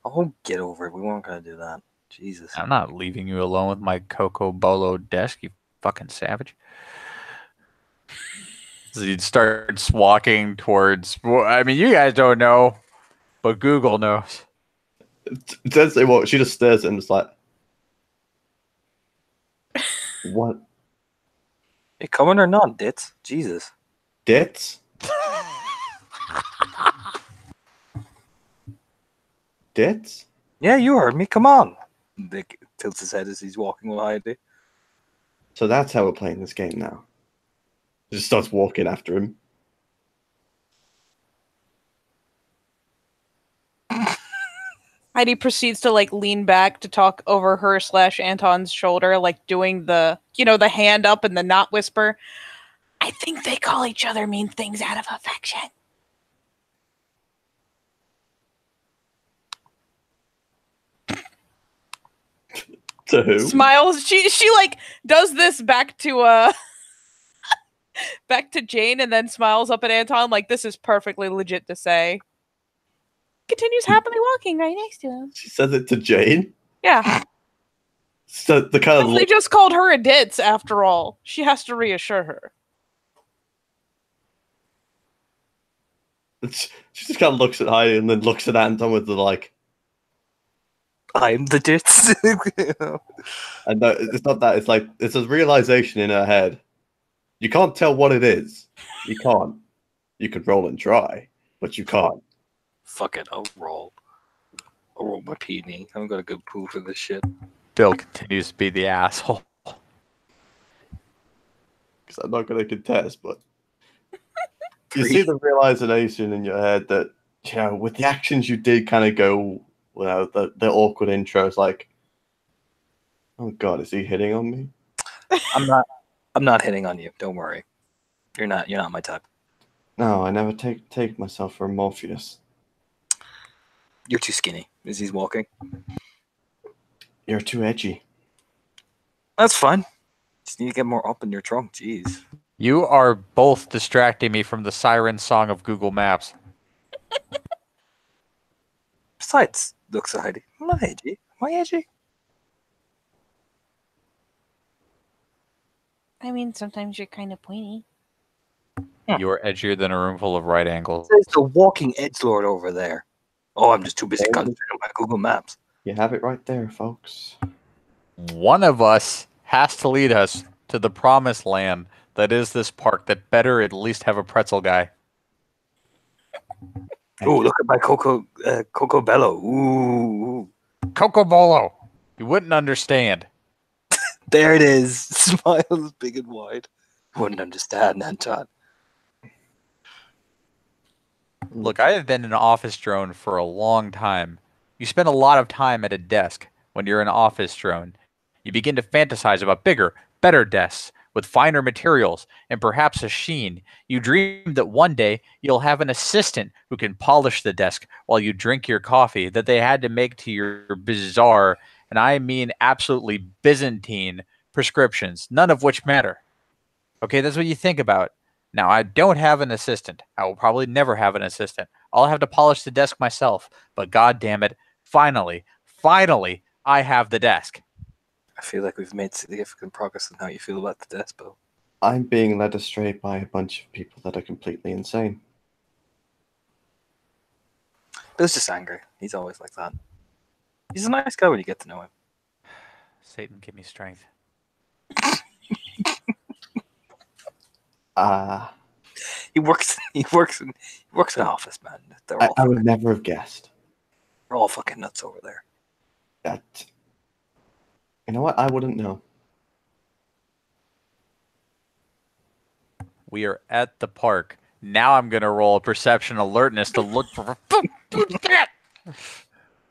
Oh, get over it. We weren't gonna do that. Jesus. I'm not leaving you alone with my Coco Bolo desk, you fucking savage. So he starts walking towards. Well, I mean, you guys don't know, but Google knows. It says say what? She just stares at him, just like, "What? Hey, coming or not, Dits? Jesus. Dits? Dits? Yeah, you heard me. Come on. Dick tilts his head as he's walking with Heidi. So that's how we're playing this game now." Just starts walking after him. Heidi proceeds to like lean back to talk over her / Anton's shoulder, like doing the, the hand up and the not whisper. I think they call each other mean things out of affection. To who? Smiles. She like does this back to back to Jane and then smiles up at Anton like this is perfectly legit to say. Continues happily walking right next to him. She says it to Jane. Yeah. So the kind of They just called her a ditz after all. She has to reassure her. She just kind of looks at Heidi and then looks at Anton with the like. I'm the ditz. And no, it's not that. It's like it's a realization in her head. You can't tell what it is. You can't. You could roll and try, but you can't. Fuck it, I'll roll. I'll roll my peony. I'm gonna go poo for this shit. Bill continues to be the asshole. Because I'm not going to contest, but you see the realization in your head that, you know, with the actions you did kind of go, the awkward intros, like, oh God, is he hitting on me? I'm not hitting on you. Don't worry. You're not my type. No, I never take myself for Morpheus. You're too skinny. As he's walking. You're too edgy. That's fine. Just need to get more up in your trunk. Jeez. You are both distracting me from the siren song of Google Maps. Besides, looks at Heidi. I'm not edgy. Am I edgy? I mean, sometimes you're kind of pointy. You are edgier than a room full of right angles. There's the walking edgelord over there. Oh, I'm just too busy concentrating on my Google Maps. You have it right there, folks. One of us has to lead us to the promised land that is this park that better at least have a pretzel guy. Oh, look at my Coco Bello. Ooh. Coco Bolo. You wouldn't understand. There it is. Smiles big and wide. Wouldn't understand, Anton. Look, I have been an office drone for a long time. You spend a lot of time at a desk when you're an office drone. You begin to fantasize about bigger, better desks with finer materials and perhaps a sheen. You dream that one day you'll have an assistant who can polish the desk while you drink your coffee that they had to make to your bizarre, and I mean absolutely Byzantine, prescriptions, none of which matter. Okay, that's what you think about. Now, I don't have an assistant. I will probably never have an assistant. I'll have to polish the desk myself. But god damn it, finally, I have the desk. I feel like we've made significant progress in how you feel about the desk, Bill. I'm being led astray by a bunch of people that are completely insane. Bill's just angry. He's always like that. He's a nice guy when you get to know him. Satan, give me strength. He works in an office, man. I would never have guessed. They're all fucking nuts over there. That. You know what? I wouldn't know. We are at the park. Now I'm going to roll a perception alertness to look for food cat.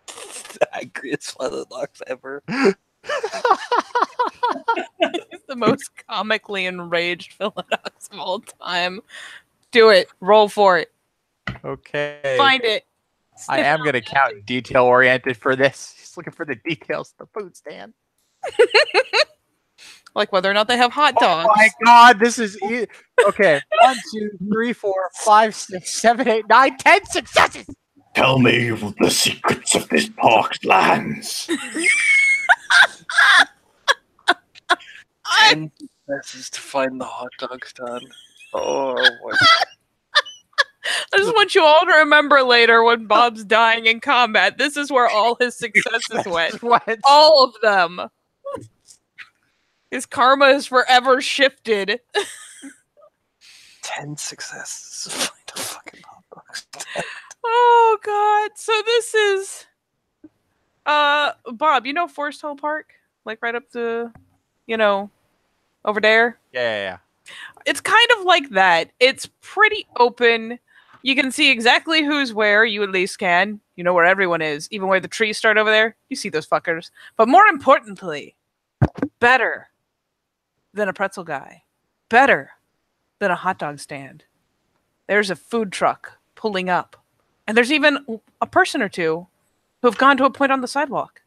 The angriest Flutterlocks ever. He's the most comically enraged Philodox of all time. Do it. Roll for it. Okay. Find it. I am going to count detail oriented for this. He's looking for the details of the food stand. Like whether or not they have hot dogs. Oh my god, this is okay. 1, 2, 3, 4, 5, 6, 7, 8, 9, 10 successes. Tell me the secrets of this park's lands. 10 successes to find the hot dog stand. Oh boy. I just want you all to remember later when Bob's dying in combat. This is where all his successes went. What? All of them. His karma is forever shifted. 10 successes to find a fucking hot dog stand. Oh god. So this is Bob, you know Forest Hill Park? Like right up the over there? Yeah. It's kind of like that. It's pretty open. You can see exactly who's where. You at least can. You know where everyone is. Even where the trees start over there. You see those fuckers. But more importantly, better than a pretzel guy. Better than a hot dog stand. There's a food truck pulling up. And there's even a person or two who have gone to a point on the sidewalk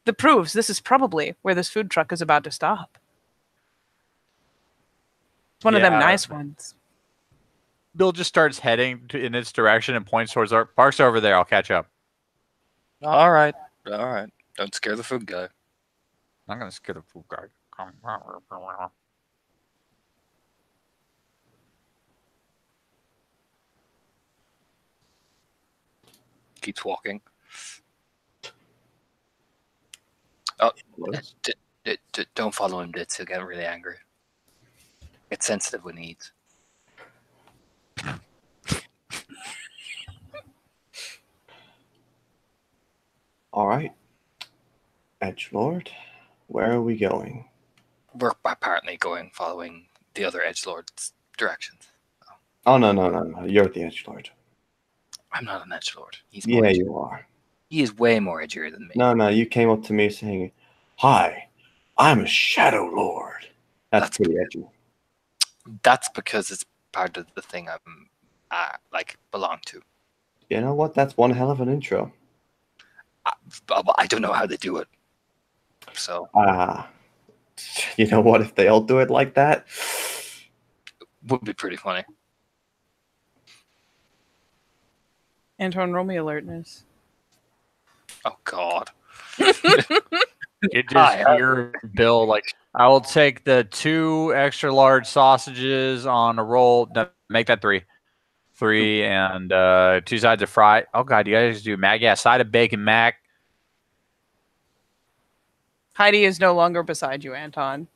that proves this is probably where this food truck is about to stop. It's one of them nice ones. Bill just starts heading in its direction and points towards our park's over there. I'll catch up. All right. Don't scare the food guy. I'm gonna scare the food guy. Keeps walking. Oh, Close. don't follow him, Ditz. He'll get really angry. Get sensitive when he eats. All right, Edgelord, where are we going? We're apparently following the other edgelord's directions. Oh no, you're the Edgelord. I'm not an edgelord. He's more Yeah, edgy. you are. He is way more edgier than me. No, you came up to me saying, "Hi, I'm a Shadow Lord." That's pretty edgy. That's because it's part of the thing I'm belong to. You know what? That's one hell of an intro. I don't know how they do it. So You know what? If they all do it like that, would be pretty funny. Anton, roll me alertness. Oh God. You just hear Bill like, I will take the 2 extra large sausages on a roll. No, make that 3. 3 and 2 sides of fry. Oh God, you guys do mac? Yeah, side of bacon mac. Heidi is no longer beside you, Anton.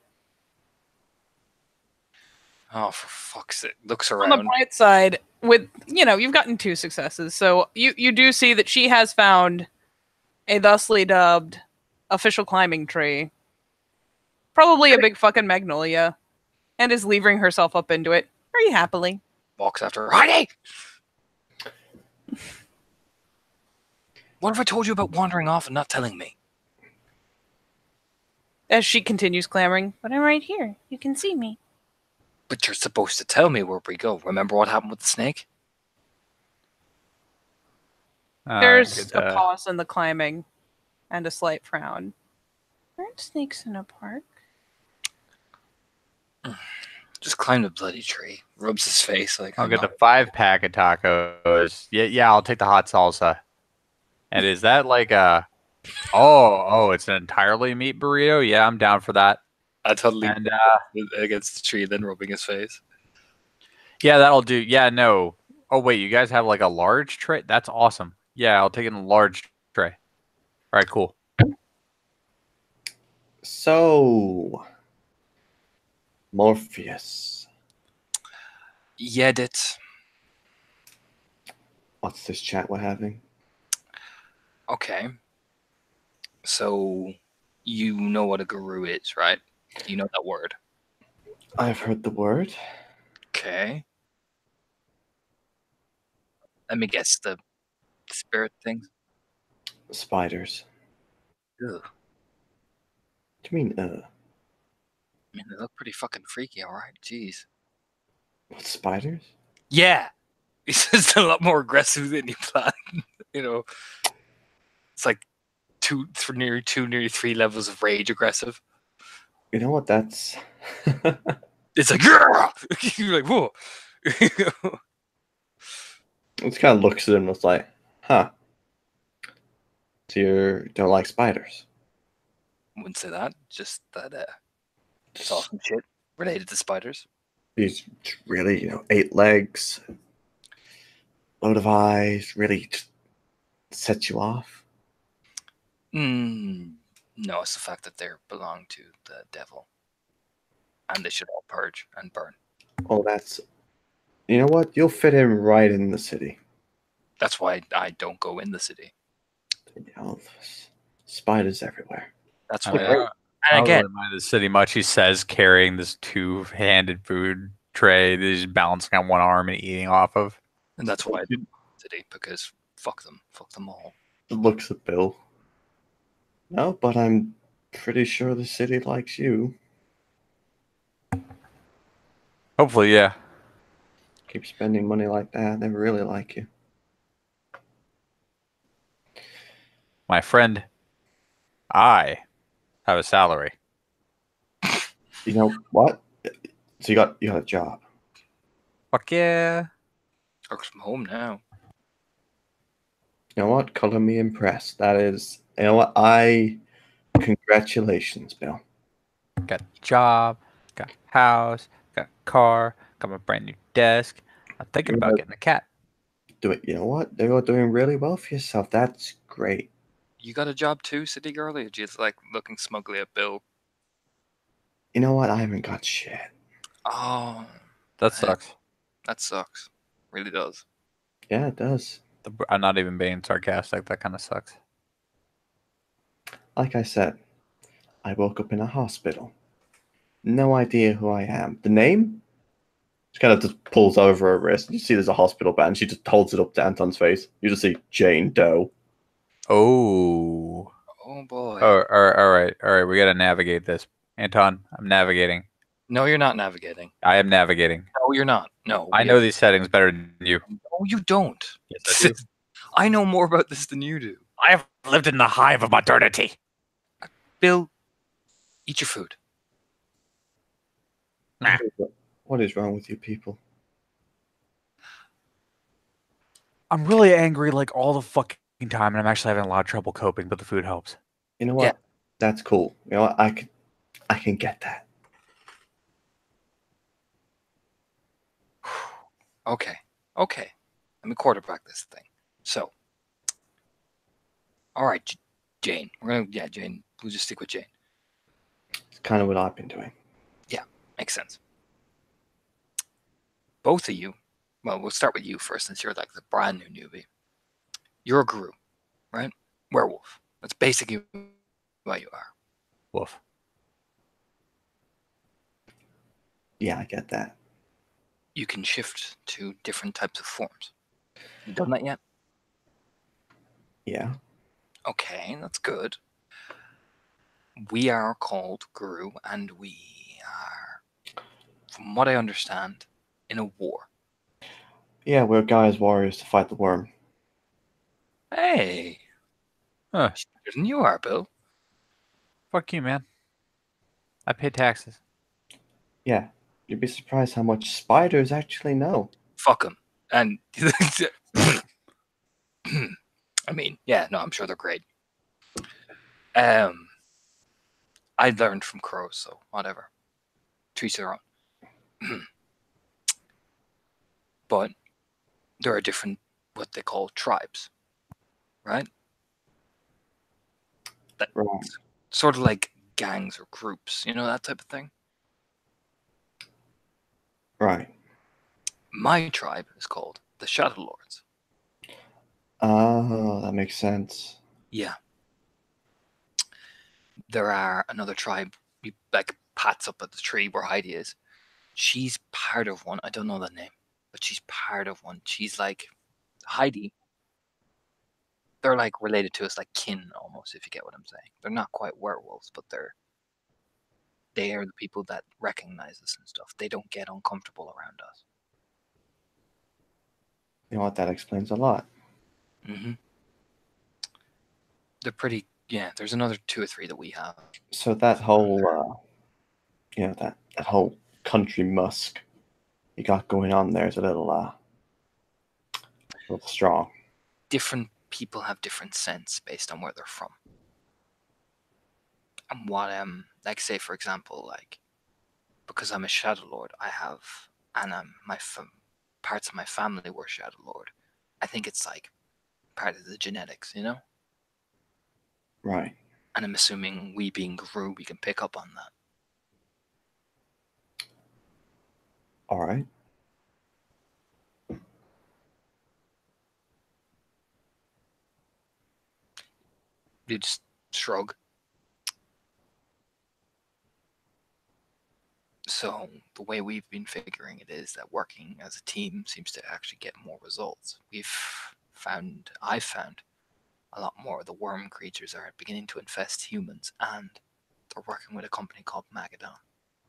Oh, for fuck's sake! Looks On the around. bright side, you've gotten 2 successes, so you do see that she has found a thusly dubbed official climbing tree, probably a big fucking magnolia, and is levering herself up into it very happily. Walks after her. Heidi! What have I told you about wandering off and not telling me? As she continues clamoring, but I'm right here. You can see me. But you're supposed to tell me where we go. Remember what happened with the snake? There's a pause in the climbing and a slight frown. Aren't snakes in a park? Just climb the bloody tree. Rubs his face like. I'll get the 5-pack of tacos. Yeah, I'll take the hot salsa. And is that like a? Oh, it's an entirely meat burrito. Yeah, I'm down for that. I totally And against the tree, then rubbing his face. yeah, that'll do. Yeah, no. Oh wait, you guys have like a large tray? That's awesome. Yeah, I'll take it in a large tray. All right, cool. so Morpheus. Yeah, Ditz. What's this chat we're having? Okay. So, you know what a guru is, right? You know that word. I've heard the word. Okay. Let me guess. The spirit things? Spiders. Ugh. What do you mean, I mean, they look pretty fucking freaky, alright? Jeez. What, spiders? Yeah! It's just a lot more aggressive than you planned. You know? It's like nearly 3 levels of rage aggressive. You know what? That's. It's like, yeah! You're like, whoa! It kind of looks at him and it's like, huh. So you don't like spiders? Wouldn't say that. Just that it's awesome shit related to spiders. These really, 8 legs, load of eyes, really set you off. No, it's the fact that they belong to the devil. And they should all purge and burn. Oh, that's. You know what? You'll fit in right in the city. That's why I don't go in the city. Spiders everywhere. That's I why. mean, And I don't again, really mind the city much. He says carrying this 2-handed food tray that he's balancing on one arm and eating off of. and that's why I don't go in the city, because fuck them all. It looks at Bill. No, but I'm pretty sure the city likes you. Hopefully, yeah. Keep spending money like that, they really like you. My friend, I have a salary. You know what? So you got a job. Fuck yeah. Works from home now. You know what? Color me impressed. That is. You know what? Congratulations, Bill. Got a job, got a house, got a car, got my brand new desk. I'm thinking about getting a cat. doing. You know what? You're doing really well for yourself. That's great. You got a job too, city girl? Or just like looking smugly at Bill? You know what? I haven't got shit. Oh, That sucks. that sucks. Really does. Yeah, it does. I'm not even being sarcastic. That kind of sucks. Like I said, I woke up in a hospital. No idea who I am. The name? She kind of just pulls over her wrist. You see there's a hospital band. She just holds it up to Anton's face. You just see Jane Doe. Oh. Oh boy. Oh, all right. We got to navigate this. Anton, I'm navigating. No, you're not navigating. I am navigating. No, you're not. No. I know these settings better than you. No, you don't. Yes, I do. I know more about this than you do. I have lived in the hive of modernity. Bill, eat your food. Nah. What is wrong with you people? I'm really angry like all the fucking time, and I'm actually having a lot of trouble coping, but the food helps. You know what? Yeah. That's cool. You know what? I can get that. Okay. Okay. Let me quarterback this thing. So, all right, Jane. Jane. We'll just stick with Jane. It's kind of what I've been doing. Makes sense. Both of you. Well, we'll start with you first, since you're like the brand new newbie. You're a guru, right? Werewolf. That's basically what you are. Wolf. Yeah, I get that. You can shift to different types of forms. You done that yet? Yeah. Okay, that's good. We are called Guru, and we are, from what I understand, in a war. Yeah, we're guys warriors to fight the worm. Hey, Huh. better than you are, Bill. Fuck you, man. I pay taxes. Yeah. You'd be surprised how much spiders actually know. Fuck them. And I mean, yeah, no, I'm sure they're great. I learned from crows, so whatever. To each their own. But there are different, what they call tribes, right? That Right. sort of like gangs or groups, you know, that type of thing. Right. My tribe is called the Shadow Lords. Oh, that makes sense. Yeah. There are another tribe, like Pat's up at the tree where Heidi is. She's part of one. I don't know the name, but she's part of one. She's like Heidi. They're like related to us, like kin almost, if you get what I'm saying. They're not quite werewolves, but they are the people that recognize us and stuff. They don't get uncomfortable around us. You know what? That explains a lot. Mm-hmm. They're pretty. Yeah, there's another 2 or 3 that we have. So that whole, that whole country musk you got going on there is a little strong. Different people have different scents based on where they're from. And what like say for example, like because I'm a Shadow Lord, I have and parts of my family were Shadow Lord. I think it's like part of the genetics, you know? Right. And I'm assuming we being Guru, we can pick up on that. All right. You just shrug. So the way we've been figuring it is that working as a team seems to actually get more results. I've found a lot more of the worm creatures are beginning to infest humans, and they're working with a company called Magadon.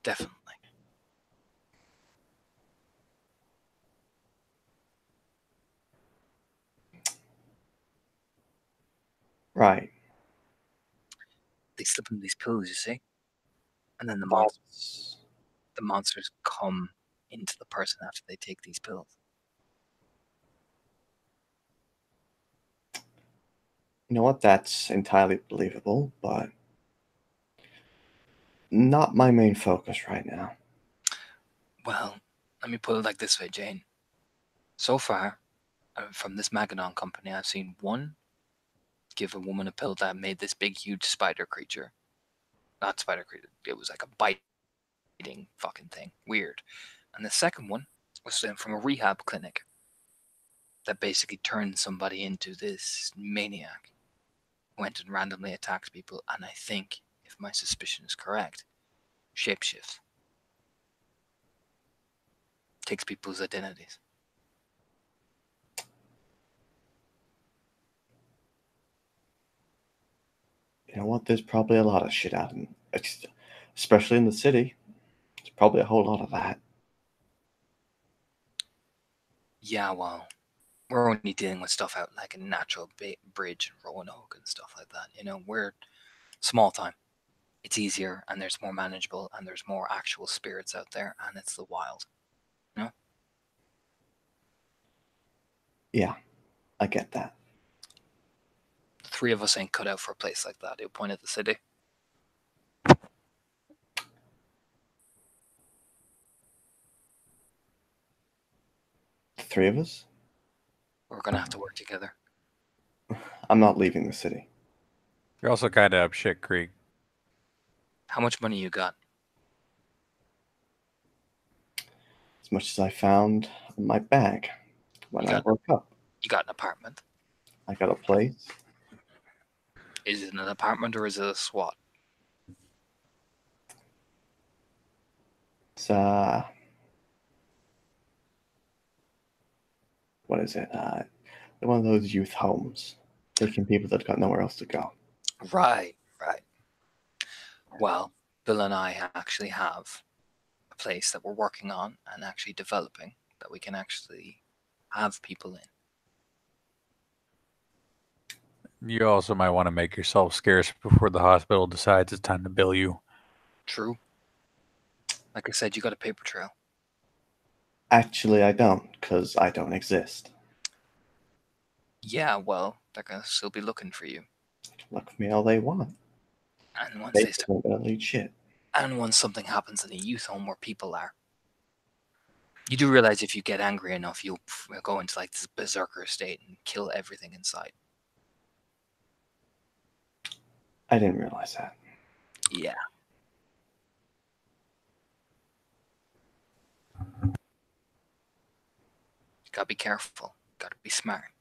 Definitely. Right. They slip in these pills, you see, and then the monsters come into the person after they take these pills. You know what? That's entirely believable, but not my main focus right now. Well, let me put it like this way, Jane. So far, from this Magadon company, I've seen one give a woman a pill that made this big, huge spider creature. Not spider creature. It was like a biting fucking thing. Weird. And the second one was from a rehab clinic that basically turned somebody into this maniac. Went and randomly attacked people, and I think, if my suspicion is correct, shapeshifts. Takes people's identities. You know what? There's probably a lot of shit out in, especially in the city. There's probably a whole lot of that. Yeah, well, we're only dealing with stuff out like a natural bridge, Roanoke and stuff like that. You know, we're small time. It's easier, and there's more manageable, and there's more actual spirits out there, and it's the wild. You know? Yeah, I get that. The three of us ain't cut out for a place like that. He'll point at the city. The three of us? We're gonna have to work together. I'm not leaving the city. You're also kind of up shit creek. How much money you got? As much as I found in my bag when I woke up. You got an apartment. I got a place. Is it an apartment or is it a SWAT? It's what is it? One of those youth homes, taking people that got nowhere else to go. Right. Well, Bill and I actually have a place that we're working on and actually developing that we can actually have people in. You also might want to make yourself scarce before the hospital decides it's time to bill you. True. Like I said, you got a paper trail. Actually, I don't, because I don't exist. Yeah, well, they're gonna still be looking for you. Look for me all they want. And once They they start, ain't gonna lead shit. and once something happens in a youth home where people are, you do realize if you get angry enough, you'll go into like this berserker state and kill everything inside. I didn't realize that. Yeah. You gotta be careful. Gotta be smart.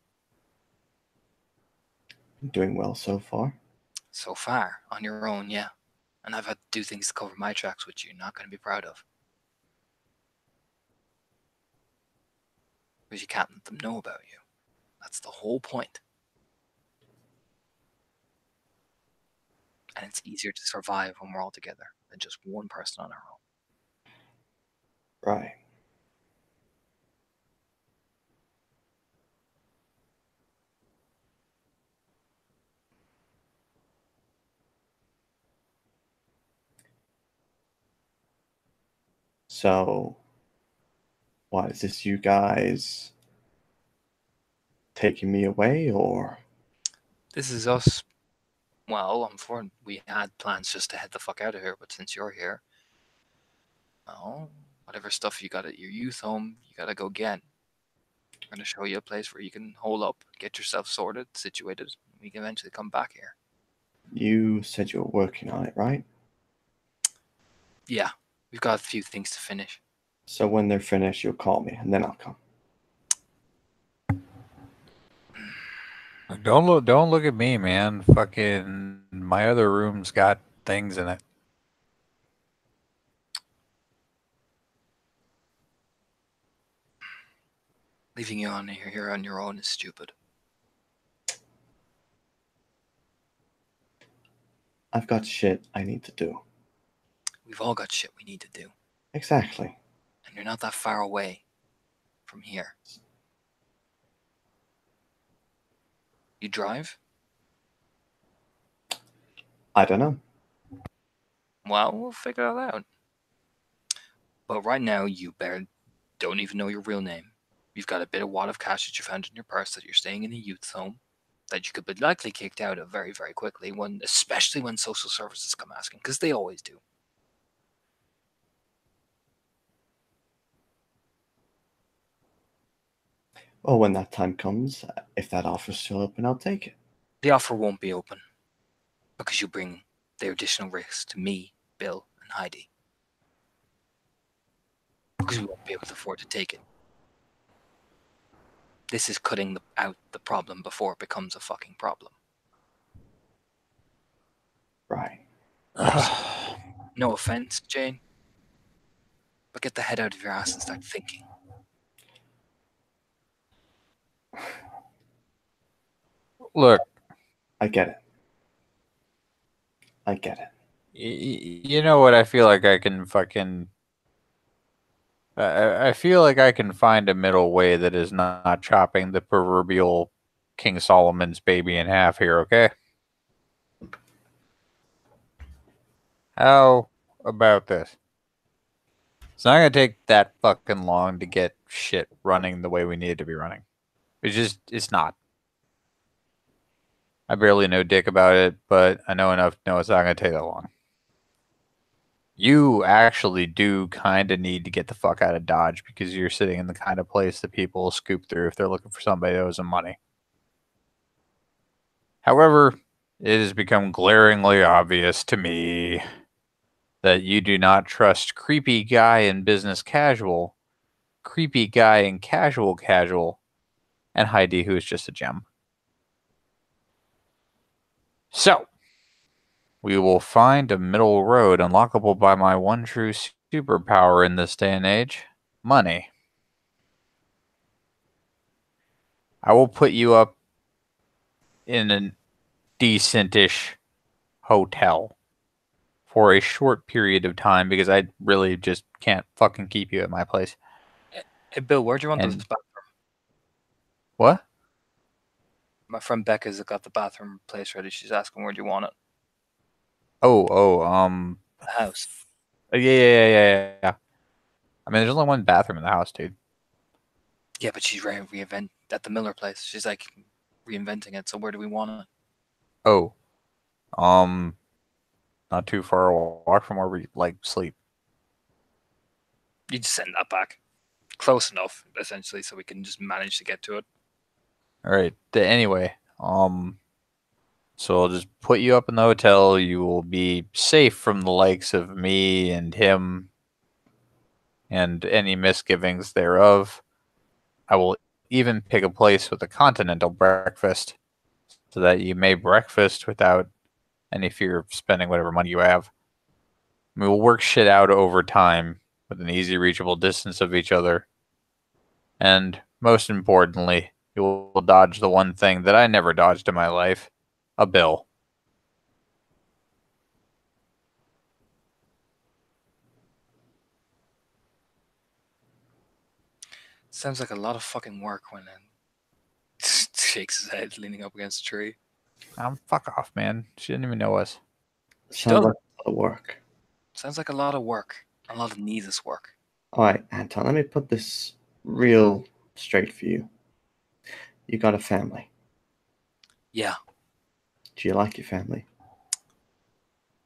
I'm doing well so far. So far, on your own, yeah. And I've had to do things to cover my tracks, which you're not going to be proud of. Because you can't let them know about you. That's the whole point. And it's easier to survive when we're all together than just one person on our own. Right. So, what is this? You guys taking me away, or This is us. Well, we had plans just to head the fuck out of here, but since you're here, well, whatever stuff you got at your youth home, you gotta go get. We're gonna show you a place where you can hole up, get yourself sorted, situated. We can eventually come back here. you said you were working on it, right? Yeah, we've got a few things to finish. So when they're finished, you'll call me, and then I'll come. Don't look at me, man. Fucking my other room's got things in it. Leaving you on here on your own is stupid. I've got shit I need to do. We've all got shit we need to do. Exactly. And you're not that far away from here. You drive? I don't know. Well, we'll figure it out. But right now, you don't even know your real name. You've got a bit of wad of cash that you found in your purse that you're staying in a youth home that you could be likely kicked out of very, very quickly, especially when social services come asking, because they always do. Well, when that time comes, if that offer's still open, I'll take it. The offer won't be open because you bring the additional risks to me, Bill, and Heidi. Because we won't be able to afford to take it. This is cutting out the problem before it becomes a fucking problem. Right. No offense, Jane, but get the head out of your ass and start thinking. Look, I get it. I get it. you know what? I feel like I can fucking. I feel like I can find a middle way that is not chopping the proverbial King Solomon's baby in half here, okay? How about this? It's not gonna take that fucking long to get shit running the way we need it to be running. It's not. I barely know dick about it, but I know enough to know it's not gonna take that long. You actually do kind of need to get the fuck out of Dodge because you're sitting in the kind of place that people will scoop through if they're looking for somebody that owes them money. However, it has become glaringly obvious to me that you do not trust creepy guy in business casual, creepy guy in casual, and Heidi, who is just a gem. So, we will find a middle road unlockable by my one true superpower in this day and age, money. I will put you up in a decentish hotel for a short period of time because I really just can't fucking keep you at my place. Hey, Bill, where do you want And- this bathroom? What? My friend Becca's got the bathroom place ready. She's asking where do you want it? The house. Yeah. I mean, there's only one bathroom in the house, dude. Yeah, but she's reinvent at the Miller place. She's like reinventing it. So where do we want it? Oh, not too far a walk from where we sleep. You just send that back. Close enough, essentially, so we can just manage to get to it. All right. Anyway, so I'll just put you up in the hotel. You will be safe from the likes of me and him and any misgivings thereof. I will even pick a place with a continental breakfast so that you may breakfast without any fear of spending whatever money you have. We will work shit out over time with an easy reachable distance of each other. And most importantly, you will dodge the one thing that I never dodged in my life, a bill. Sounds like a lot of fucking work when it shakes his head, leaning up against a tree. Fuck off, man. She didn't even know us. She Sounds does. like a lot of work. Sounds like a lot of work. A lot of needless work. All right, Anton, let me put this real straight for you. You got a family. Yeah, Do you like your family?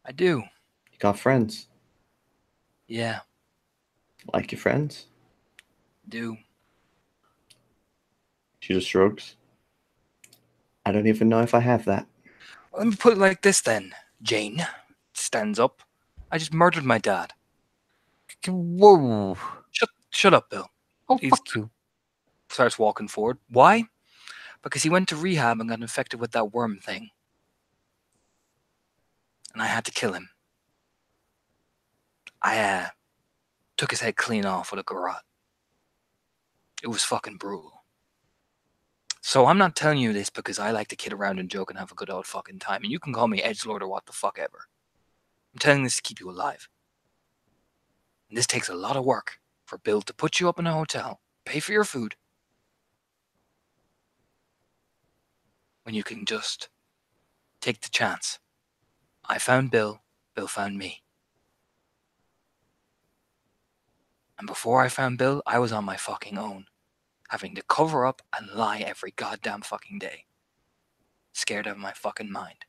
I do. You got friends. Yeah, Like your friends? do. She just shrugs. I don't even know if I have that. Let me put it like this then. Jane stands up. I just murdered my dad. Whoa. Shut up, Bill. Oh, He's- fuck you. Starts walking forward. Why? Because he went to rehab and got infected with that worm thing. And I had to kill him. I took his head clean off with a garrote. It was fucking brutal. So I'm not telling you this because I like to kid around and joke and have a good old fucking time. And you can call me edgelord or what the fuck ever. I'm telling this to keep you alive. And this takes a lot of work for Bill to put you up in a hotel, pay for your food, when you can just take the chance. I found Bill, Bill found me. And before I found Bill, I was on my fucking own, having to cover up and lie every goddamn fucking day. Scared out of my fucking mind.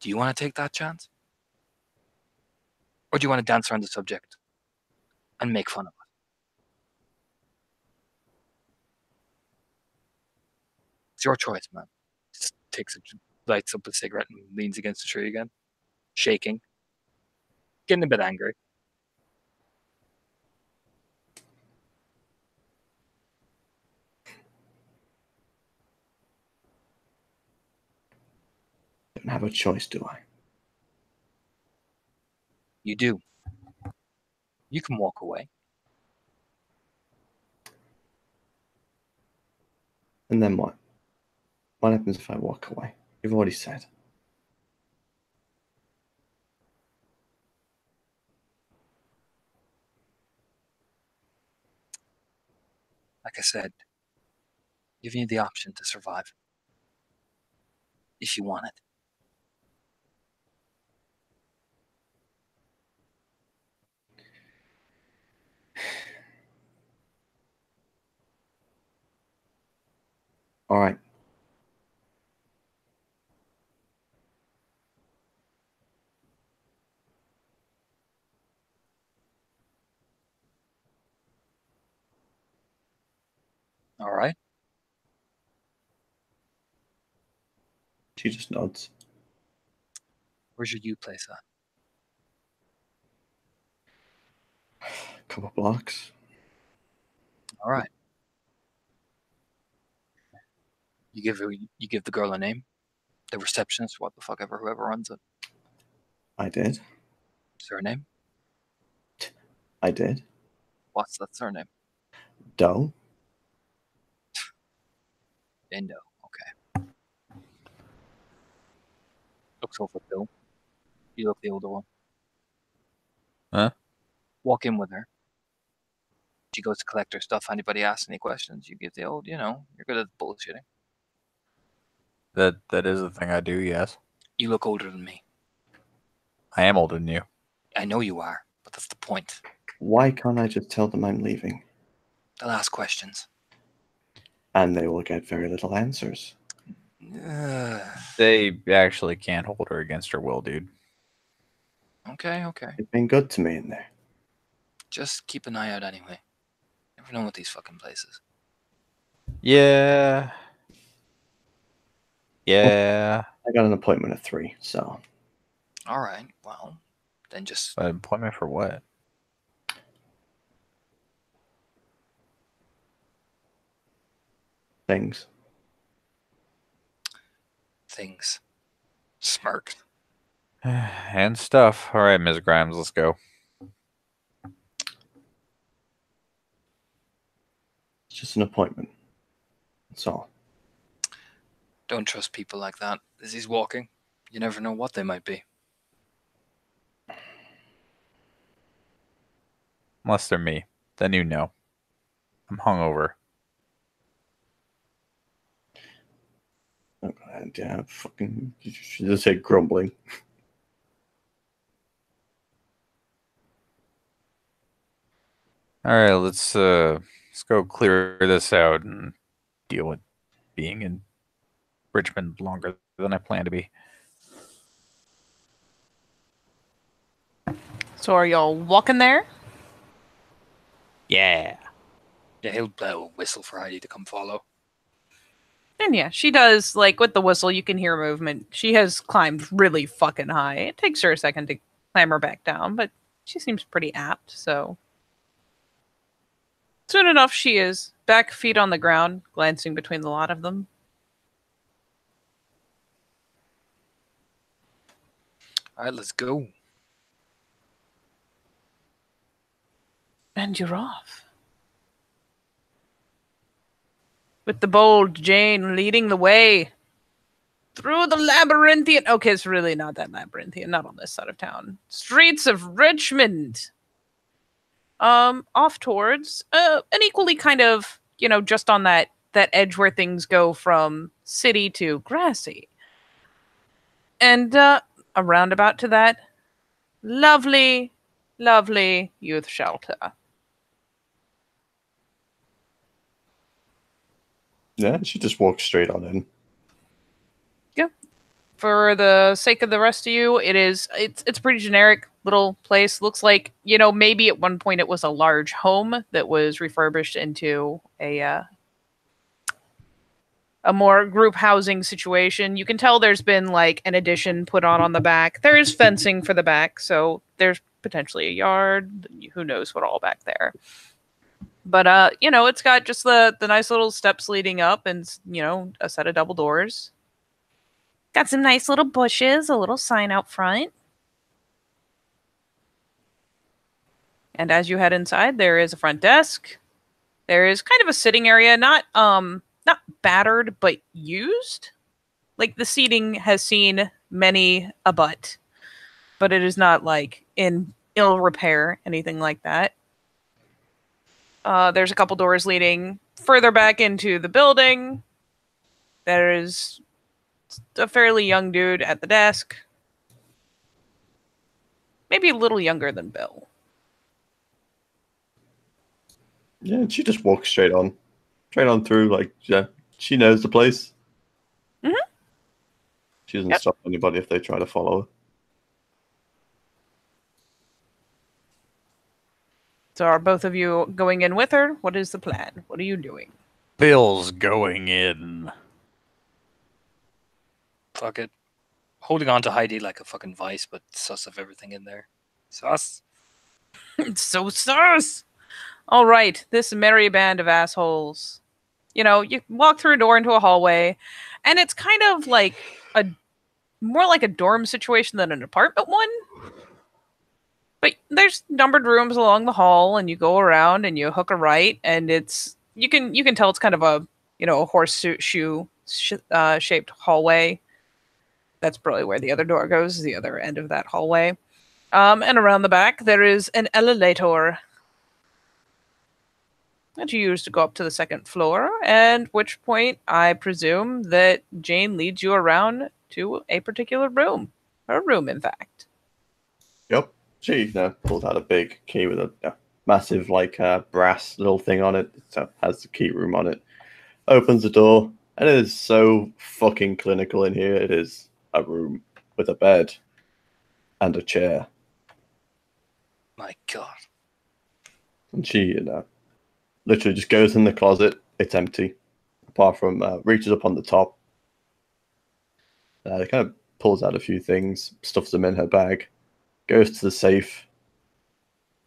Do you want to take that chance? Or do you want to dance around the subject and make fun of it? It's your choice, man. Just lights up a cigarette and leans against the tree again, shaking, getting a bit angry. Don't have a choice, do I? You do. You can walk away. And then what? What happens if I walk away? You've already said. Like I said, giving you the option to survive. If you want it. All right. All right. She just nods. Where's your U place at? Couple blocks. All right. You give the girl a name, the receptionist, what the fuck ever, whoever runs it. I did. Surname? I did. What's that surname? Doe. Indo. Okay. Looks over at Bill. You look the older one. Huh? Walk in with her. She goes to collect her stuff. Anybody asks any questions, you give the old, you're good at bullshitting. That is the thing I do, yes. You look older than me. I am older than you. I know you are, but that's the point. Why can't I just tell them I'm leaving? They'll ask questions. And they will get very little answers. They actually can't hold her against her will, dude. Okay. They've been good to me in there. Just keep an eye out anyway. Never know what these fucking places. Yeah. Yeah. I got an appointment at 3, so. All right. Well, then just An appointment for what? Things. things. Smirked. And stuff. All right, Ms. Grimes, let's go. It's just an appointment. That's all. Don't trust people like that. As he's walking, you never know what they might be. Unless they're me. Then you know. I'm hungover. Oh, God, yeah, fucking. You should just say grumbling. All right, let's go clear this out and deal with being in Richmond longer than I plan to be. So are y'all walking there? Yeah. Yeah, he'll blow a whistle for Heidi to come follow. And yeah, she does, like, with the whistle, you can hear movement. She has climbed really fucking high. It takes her a second to clamber back down, but she seems pretty apt, so. Soon enough, she is back, feet on the ground, glancing between the lot of them. All right, let's go. And you're off. With the bold Jane leading the way through the labyrinthian. Okay, it's really not that labyrinthian, not on this side of town. Streets of Richmond. Off towards an equally kind of, just on that edge where things go from city to grassy. And a roundabout to that lovely, lovely youth shelter. Yeah, she just walks straight on in. Yeah. For the sake of the rest of you, it's pretty generic little place. Looks like, maybe at one point it was a large home that was refurbished into a a more group housing situation. You can tell there's been like an addition put on the back. There is fencing for the back, so there's potentially a yard. Who knows what all back there. But it's got just the nice little steps leading up and a set of double doors. Got some nice little bushes, a little sign out front. And as you head inside, there is a front desk. There is kind of a sitting area, not battered, but used. Like the seating has seen many a butt, but it is not like in ill repair, anything like that. There's a couple doors leading further back into the building. There is a fairly young dude at the desk. Maybe a little younger than Bill. Yeah, and she just walks straight on through. Like, yeah, she knows the place. Mm-hmm. She doesn't stop anybody if they try to follow her. So are both of you going in with her? What is the plan? What are you doing? Bill's going in. Fuck it. Holding on to Heidi like a fucking vice, but sus of everything in there. Sus. It's so sus! All right, this merry band of assholes. You walk through a door into a hallway, and it's kind of like more like a dorm situation than an apartment one. But there's numbered rooms along the hall, and you go around and you hook a right, and you can tell it's kind of a horseshoe shaped hallway. That's probably where the other door goes, the other end of that hallway. And around the back there is an elevator that you use to go up to the second floor, and which point I presume that Jane leads you around to a particular room. Her room, in fact. Yep. She pulls out a big key with a massive brass little thing on it. So has the key room on it. Opens the door, and it is so fucking clinical in here. It is a room with a bed and a chair. My God. And she, literally just goes in the closet. It's empty, apart from reaches up on the top. Kind of pulls out a few things, stuffs them in her bag, goes to the safe,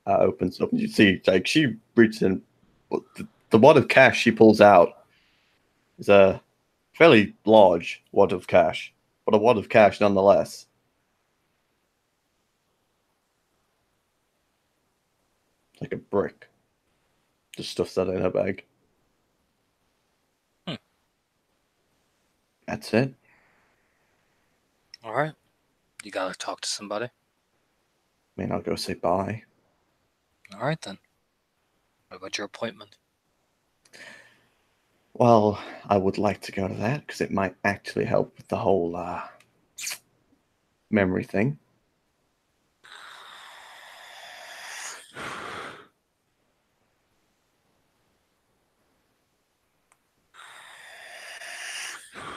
opens up, and you see, like, she reaches in. The wad of cash she pulls out is a fairly large wad of cash, but a wad of cash nonetheless. Like a brick. Just stuffs that in her bag. That's it. All right. You gotta talk to somebody. I mean, I'll go say bye. All right, then. What about your appointment? Well, I would like to go to that because it might actually help with the whole memory thing.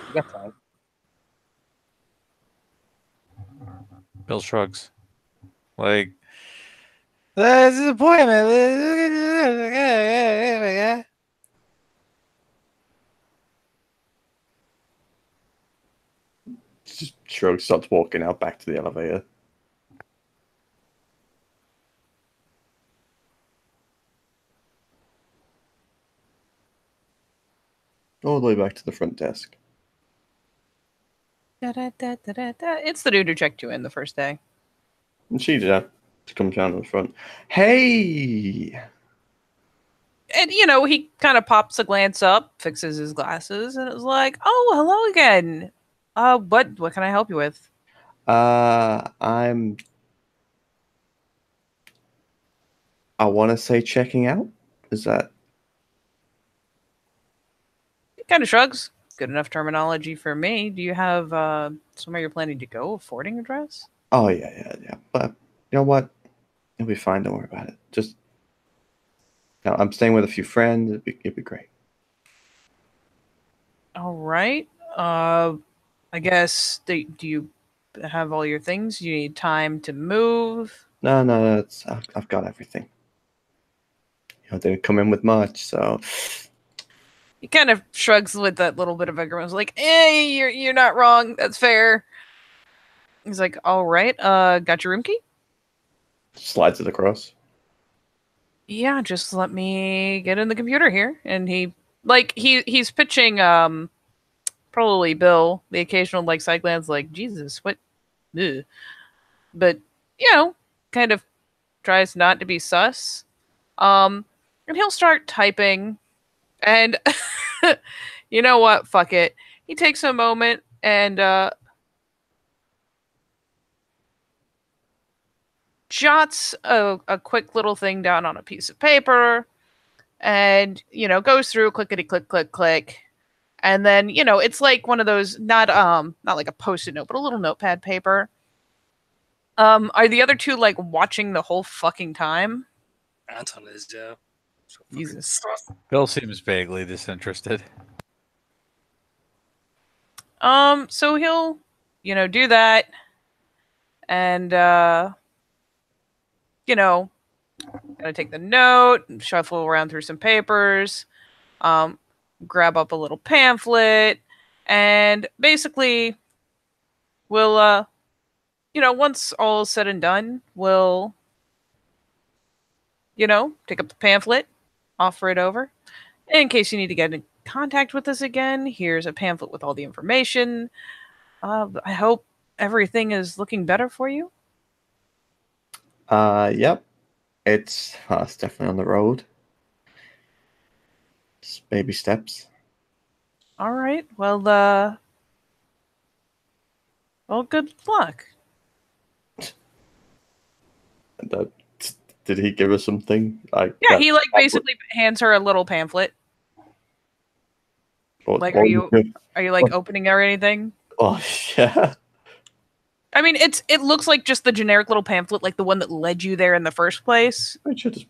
You got time. Bill shrugs. Like, that's his appointment. Just shrugs, starts walking out back to the elevator. All the way back to the front desk. It's the dude who checked you in the first day. And she comes down to the front. Hey! And, he kind of pops a glance up, fixes his glasses, and is like, oh, hello again. What can I help you with? I want to say checking out. Is that? He kind of shrugs. Good enough terminology for me. Do you have somewhere you're planning to go? A forwarding address? Oh, yeah. But you know what? It'll be fine. Don't worry about it. Just, I'm staying with a few friends. It'd be great. All right. I guess, do you have all your things? You need time to move? No. I've got everything. Didn't come in with much, so He kind of shrugs with that little bit of a grimace, like, you're not wrong. That's fair. He's like, all right, got your room key? Slides it across. Yeah, just let me get in the computer here. And he's pitching probably Bill the occasional like side glance, like, Jesus, what? Ugh. But kind of tries not to be sus. And he'll start typing, and you know what? Fuck it. He takes a moment and jots a quick little thing down on a piece of paper, and goes through clickety click click click, and then it's like one of those not like a post-it note, but a little notepad paper. Are the other two like watching the whole fucking time? Anton is, yeah. So Jesus. Bill seems vaguely disinterested. So he'll, do that, and gonna take the note, and shuffle around through some papers, grab up a little pamphlet, and basically, we'll, once all is said and done, we'll, take up the pamphlet, offer it over. In case you need to get in contact with us again, here's a pamphlet with all the information. I hope everything is looking better for you. Yep. It's definitely on the road. Just baby steps. All right. Well, good luck. Did he give us something? Yeah, he like basically hands her a little pamphlet. Like, are you like opening or anything? Oh yeah. I mean, it looks like just the generic little pamphlet, like the one that led you there in the first place. I should just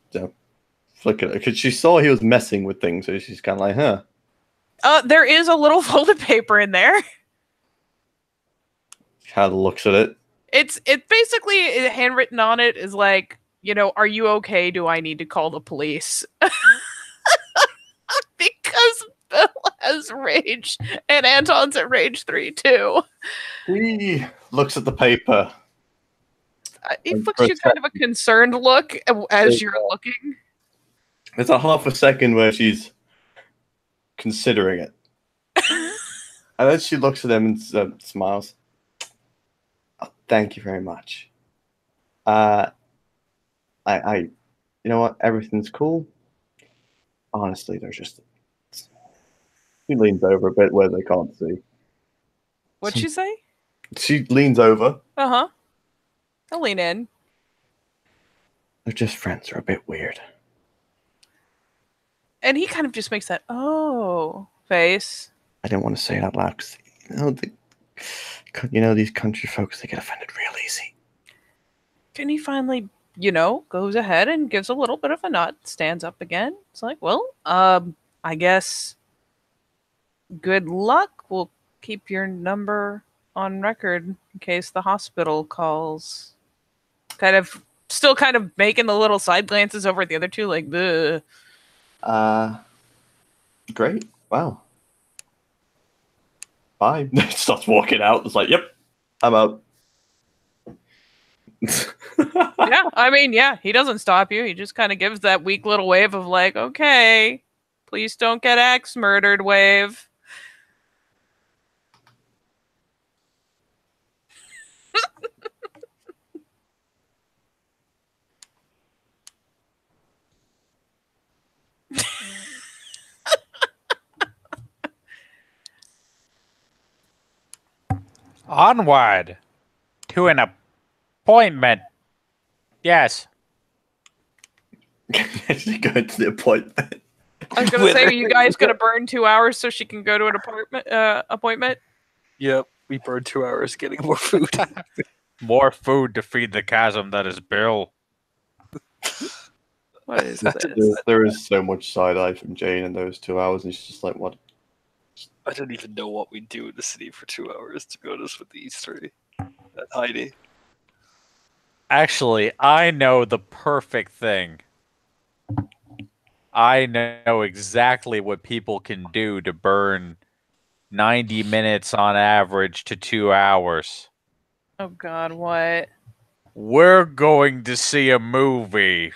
flick it because she saw he was messing with things, so she's kind of like, huh. There is a little folded paper in there. Kind of looks at it. It's basically handwritten on it is like, are you okay? Do I need to call the police? Because Bill has rage, and Anton's at rage 3 too. He looks at the paper. He flicks you kind of a concerned look as you're looking. There's a half a second where she's considering it. And then she looks at him and smiles. Oh, thank you very much. You know what? Everything's cool. Honestly, there's just... She leans over a bit where they can't see. What'd she say? She leans over. Uh-huh. I'll lean in. They're just friends. They're a bit weird. And he kind of just makes that, oh, face. I didn't want to say it out loud because, these country folks, they get offended real easy. And he finally, goes ahead and gives a little bit of a nod, stands up again. It's like, well, I guess good luck. We'll keep your number on record in case the hospital calls. Still kind of making the little side glances over at the other two, like, ugh. Great. Wow. Bye. Starts walking out. It's like, yep, I'm out. Yeah, I mean, yeah, he doesn't stop you. He just kind of gives that weak little wave of like, okay, please don't get axe murdered wave. Onward to an appointment. Yes. She go to the appointment. I was gonna say, are you guys gonna burn 2 hours so she can go to an appointment? Yep, we burned 2 hours getting more food. More food to feed the chasm that is Bill. What is this? There is so much side eye from Jane in those 2 hours, and she's just like, what? I don't even know what we do in the city for 2 hours, to be honest, with these three. And Heidi. Actually, I know the perfect thing. I know exactly what people can do to burn 90 minutes on average to 2 hours. Oh God, what? We're going to see a movie.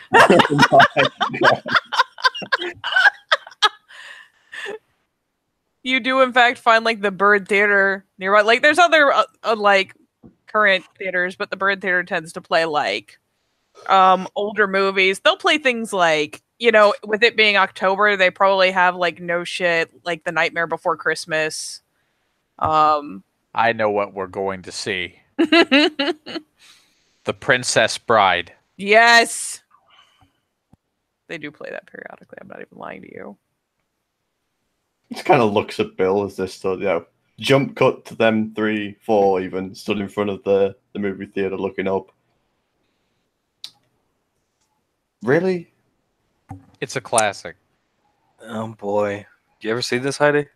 You do in fact find like the Bird Theater nearby. Like there's other like current theaters, but the Bird Theater tends to play like older movies. They'll play things like, you know, with it being October, they probably have like no shit like The Nightmare Before Christmas. I know what we're going to see. The Princess Bride. Yes. They do play that periodically. I'm not even lying to you. Just kind of looks at Bill as this, jump cut to them 3, 4 even stood in front of the movie theater looking up. Really? It's a classic. Oh boy. Do you ever see this, Heidi?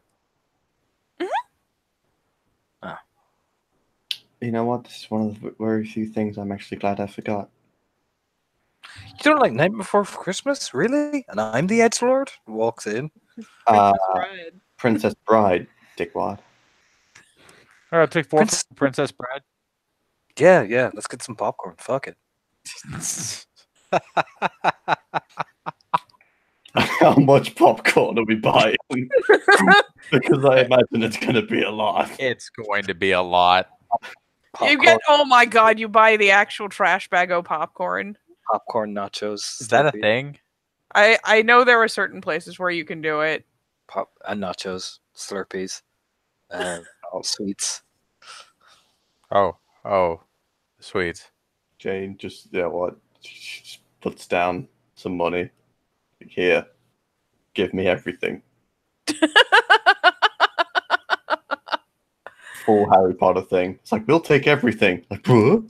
You know what? This is one of the very few things I'm actually glad I forgot. You don't like Night Before Christmas? Really? And I'm the edgelord who walks in? Princess Bride. Princess Bride, dickwad. All right, take 4 for Princess Bride. Yeah. Let's get some popcorn. Fuck it. How much popcorn are we buying? Because I imagine it's going to be a lot. It's going to be a lot. You get, oh my God, you buy the actual trash bag of popcorn. Popcorn nachos. Is that a Slurpee, thing? I know there are certain places where you can do it. and nachos, Slurpees, all sweets. Oh, sweet. Jane just, she just puts down some money. Here, give me everything. Full Harry Potter thing. It's like, we'll take everything. Like, what?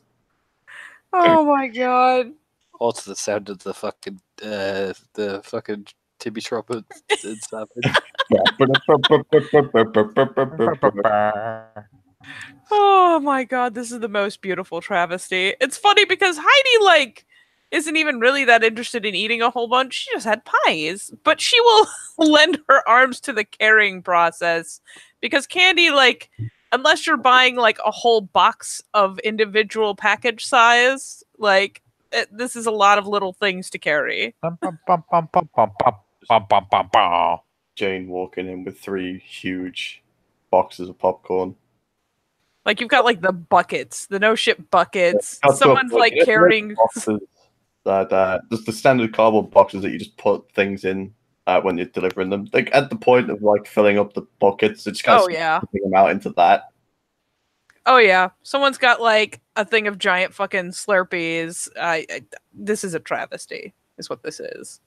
Oh my God. Also, the sound of the fucking Timmy trumpet and Savage. Oh my God, this is the most beautiful travesty. It's funny because Heidi, like, isn't even really that interested in eating a whole bunch. She just had pies. But she will lend her arms to the carrying process because candy, like, unless you're buying, like, a whole box of individual package size, like, this is a lot of little things to carry. Jane walking in with 3 huge boxes of popcorn. Like, you've got, like, the buckets, the no shit buckets. Got to a Someone's, point, like, you know, carrying... boxes that just the standard cardboard boxes that you just put things in when you're delivering them. Like at the point of like filling up the buckets, it's kind of putting them out into that. Oh yeah, someone's got like a thing of giant fucking Slurpees. This is a travesty, is what this is.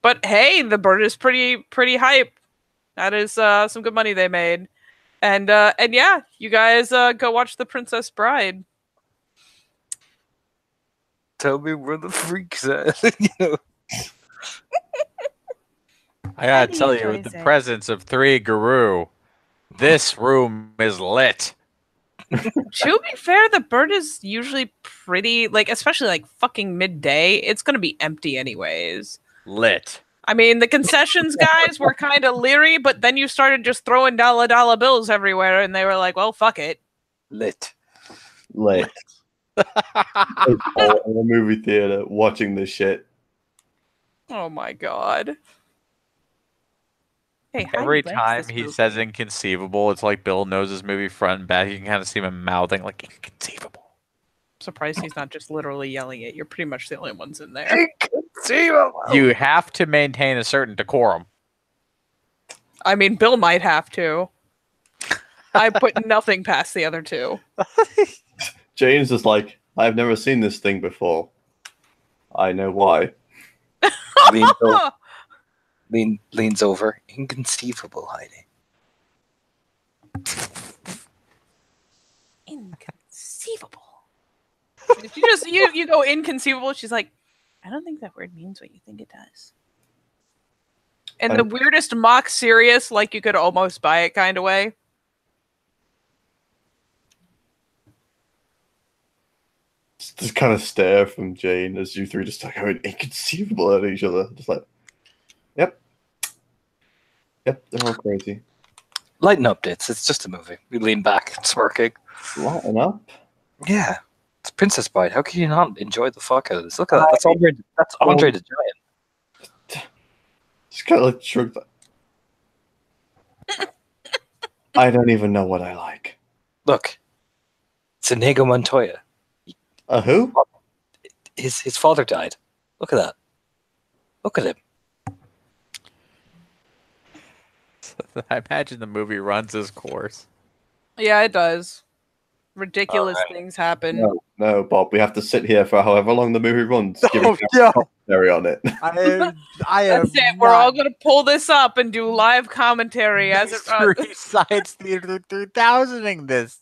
But hey, the bird is pretty hype. That is some good money they made, and yeah, you guys go watch The Princess Bride. Tell me where the freaks at. I gotta tell you, with the presence of 3 guru, this room is lit. To be fair, the bird is usually pretty, like, especially like fucking midday, it's gonna be empty anyways. Lit. I mean, the concessions guys were kind of leery, but then you started just throwing dollar bills everywhere, and they were like, well, fuck it. Lit. All in the movie theater watching this shit. Oh my God. Hey, every time he says inconceivable, it's like Bill knows his movie front and back. You can kind of see him mouthing like inconceivable. I'm surprised he's not just literally yelling it. You're pretty much the only ones in there. Inconceivable. You have to maintain a certain decorum. I mean, Bill might have to. I put nothing past the other two. James is like, I've never seen this thing before. I know why. Leans over. Inconceivable, Heidi. Inconceivable. She just you go inconceivable. She's like, I don't think that word means what you think it does. And the weirdest mock serious, like you could almost buy it kind of way. Just kind of stare from Jane as you 3 just like going inconceivable at each other. Just like, Yep. Yep, they're all crazy. Lighten up, Bits. It's just a movie. We lean back, smirking. Lighten up. Yeah. It's Princess Bride. How can you not enjoy the fuck out of this? Look at that. That's Andre. That's Andre the Giant. Just kind of like shrug. I don't even know what I like. Look. It's Inigo Montoya. Who? His father died. Look at that. Look at him. I imagine the movie runs its course. Yeah, it does. Ridiculous Alright. things happen. No, Bob. We have to sit here for however long the movie runs. giving no. commentary on it. I am That's it. We're all gonna pull this up and do live commentary as it runs. Mystery Science Theater 3000ing this.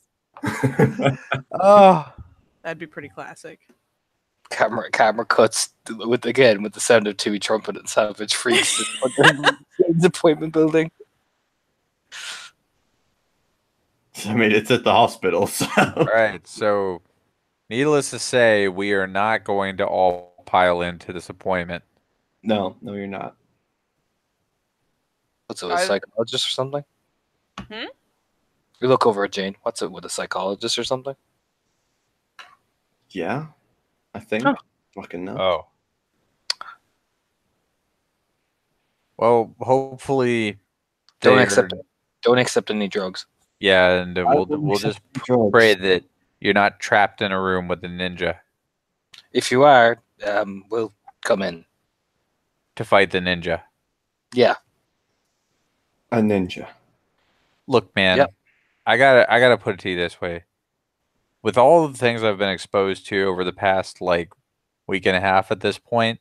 Oh, That'd be pretty classic. Camera cuts with the sound of Timmy Trumpet and Savage Freaks in the appointment building. I mean, it's at the hospital, so. all right. So, needless to say, we are not going to all pile into this appointment. No, you're not. What's it, with a psychologist or something? Hmm? We look over at Jane. What's it, with a psychologist or something? Yeah, I think. Oh. Fucking no. Oh. Well, hopefully, Don't they're- accept any drugs. Yeah, and I we'll wouldn't just accept drugs. pray that you're not trapped in a room with a ninja If you are, we'll come in. to fight the ninja. Yeah. A ninja. Look, man, Yep. I gotta put it to you this way. With all the things I've been exposed to over the past like week and a half at this point,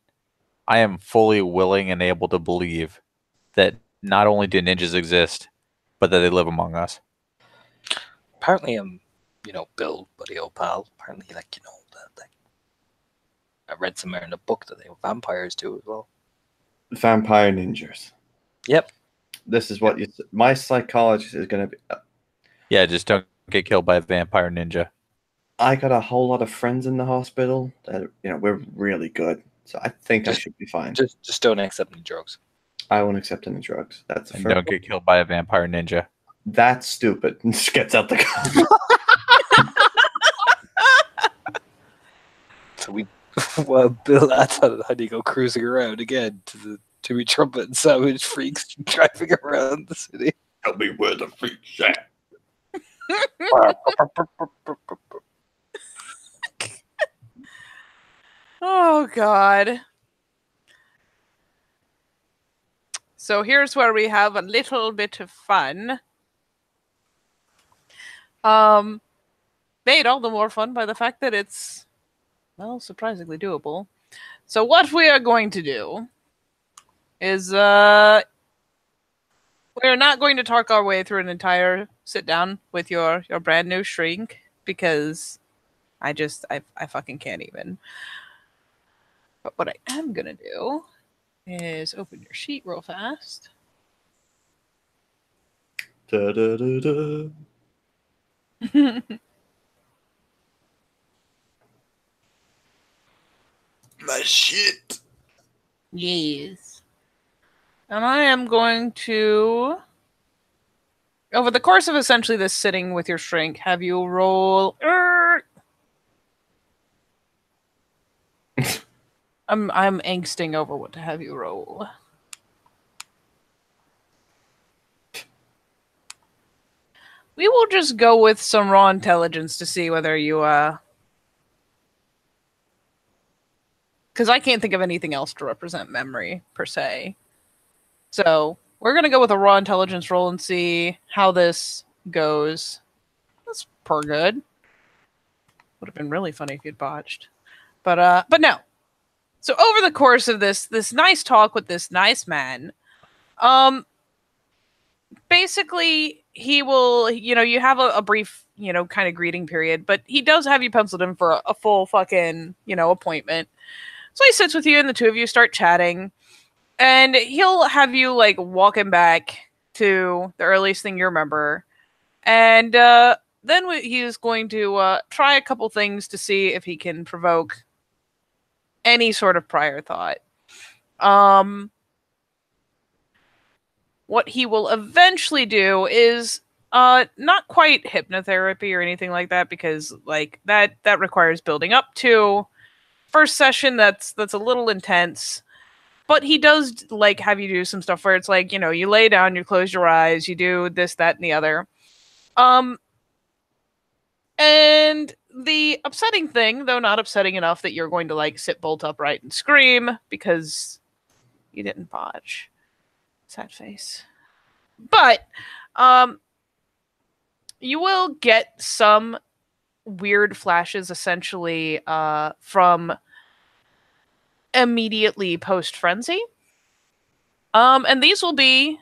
I am fully willing and able to believe that not only do ninjas exist, but that they live among us. Apparently, Bill, buddy old pal. Apparently, that I read somewhere in a book that they were vampires too as well. Vampire ninjas. Yep. This is what my psychologist is going to be. Yeah, just don't get killed by a vampire ninja. I got a whole lot of friends in the hospital that we're really good, so I think I should be fine. Just don't accept any drugs. I won't accept any drugs. That's the And first don't get killed by a vampire ninja. That's stupid. Just gets out the car. So Bill had to go cruising around again to the Timmy Trumpet and Savage Freaks driving around the city. Tell me where the freak's at. Oh God. So here's where we have a little bit of fun. Made all the more fun by the fact that it's, well, surprisingly doable. So what we are going to do is we're not going to talk our way through an entire sit down with your brand new shrink, because I fucking can't even. But what I am gonna do is open your sheet real fast. Da, da, da, da. My shit. Yes. And I am going to, over the course of essentially this sitting with your shrink, have you roll. I'm angsting over what to have you roll. We will just go with some raw intelligence to see whether you because I can't think of anything else to represent memory per se. So we're gonna go with a raw intelligence roll and see how this goes. That's per good. Would have been really funny if you'd botched, but no. So over the course of this nice talk with this nice man, basically he will, you have a brief, kind of greeting period, but he does have you penciled in for a full fucking, appointment. So he sits with you and the two of you start chatting, and he'll have you like walking back to the earliest thing you remember. And then he's going to try a couple things to see if he can provoke any sort of prior thought. what he will eventually do is not quite hypnotherapy or anything like that, because like that requires building up to. First session, that's a little intense. But he does like have you do some stuff where it's like, you lay down, you close your eyes, you do this, that, and the other. And the upsetting thing, though not upsetting enough that you're going to like sit bolt upright and scream because you didn't bodge. Sad face. But you will get some weird flashes essentially from immediately post frenzy. And these will be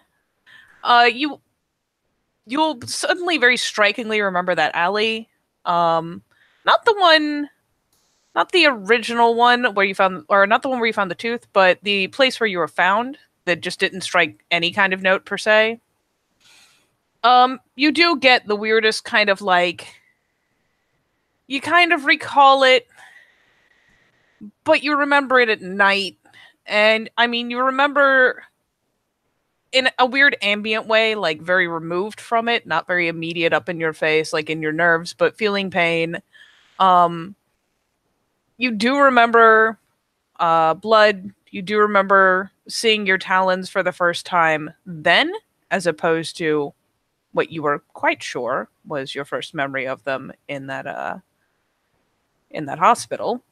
you'll suddenly very strikingly remember that alley. Not the original one where you found, or not the one where you found the tooth, but the place where you were found that just didn't strike any kind of note per se. You do get the weirdest kind of like, you kind of recall it, but you remember it at night. And I mean, you remember in a weird ambient way, like very removed from it, not very immediate up in your face, like in your nerves, but feeling pain. You do remember blood. You do remember seeing your talons for the first time then, as opposed to what you were quite sure was your first memory of them in that hospital.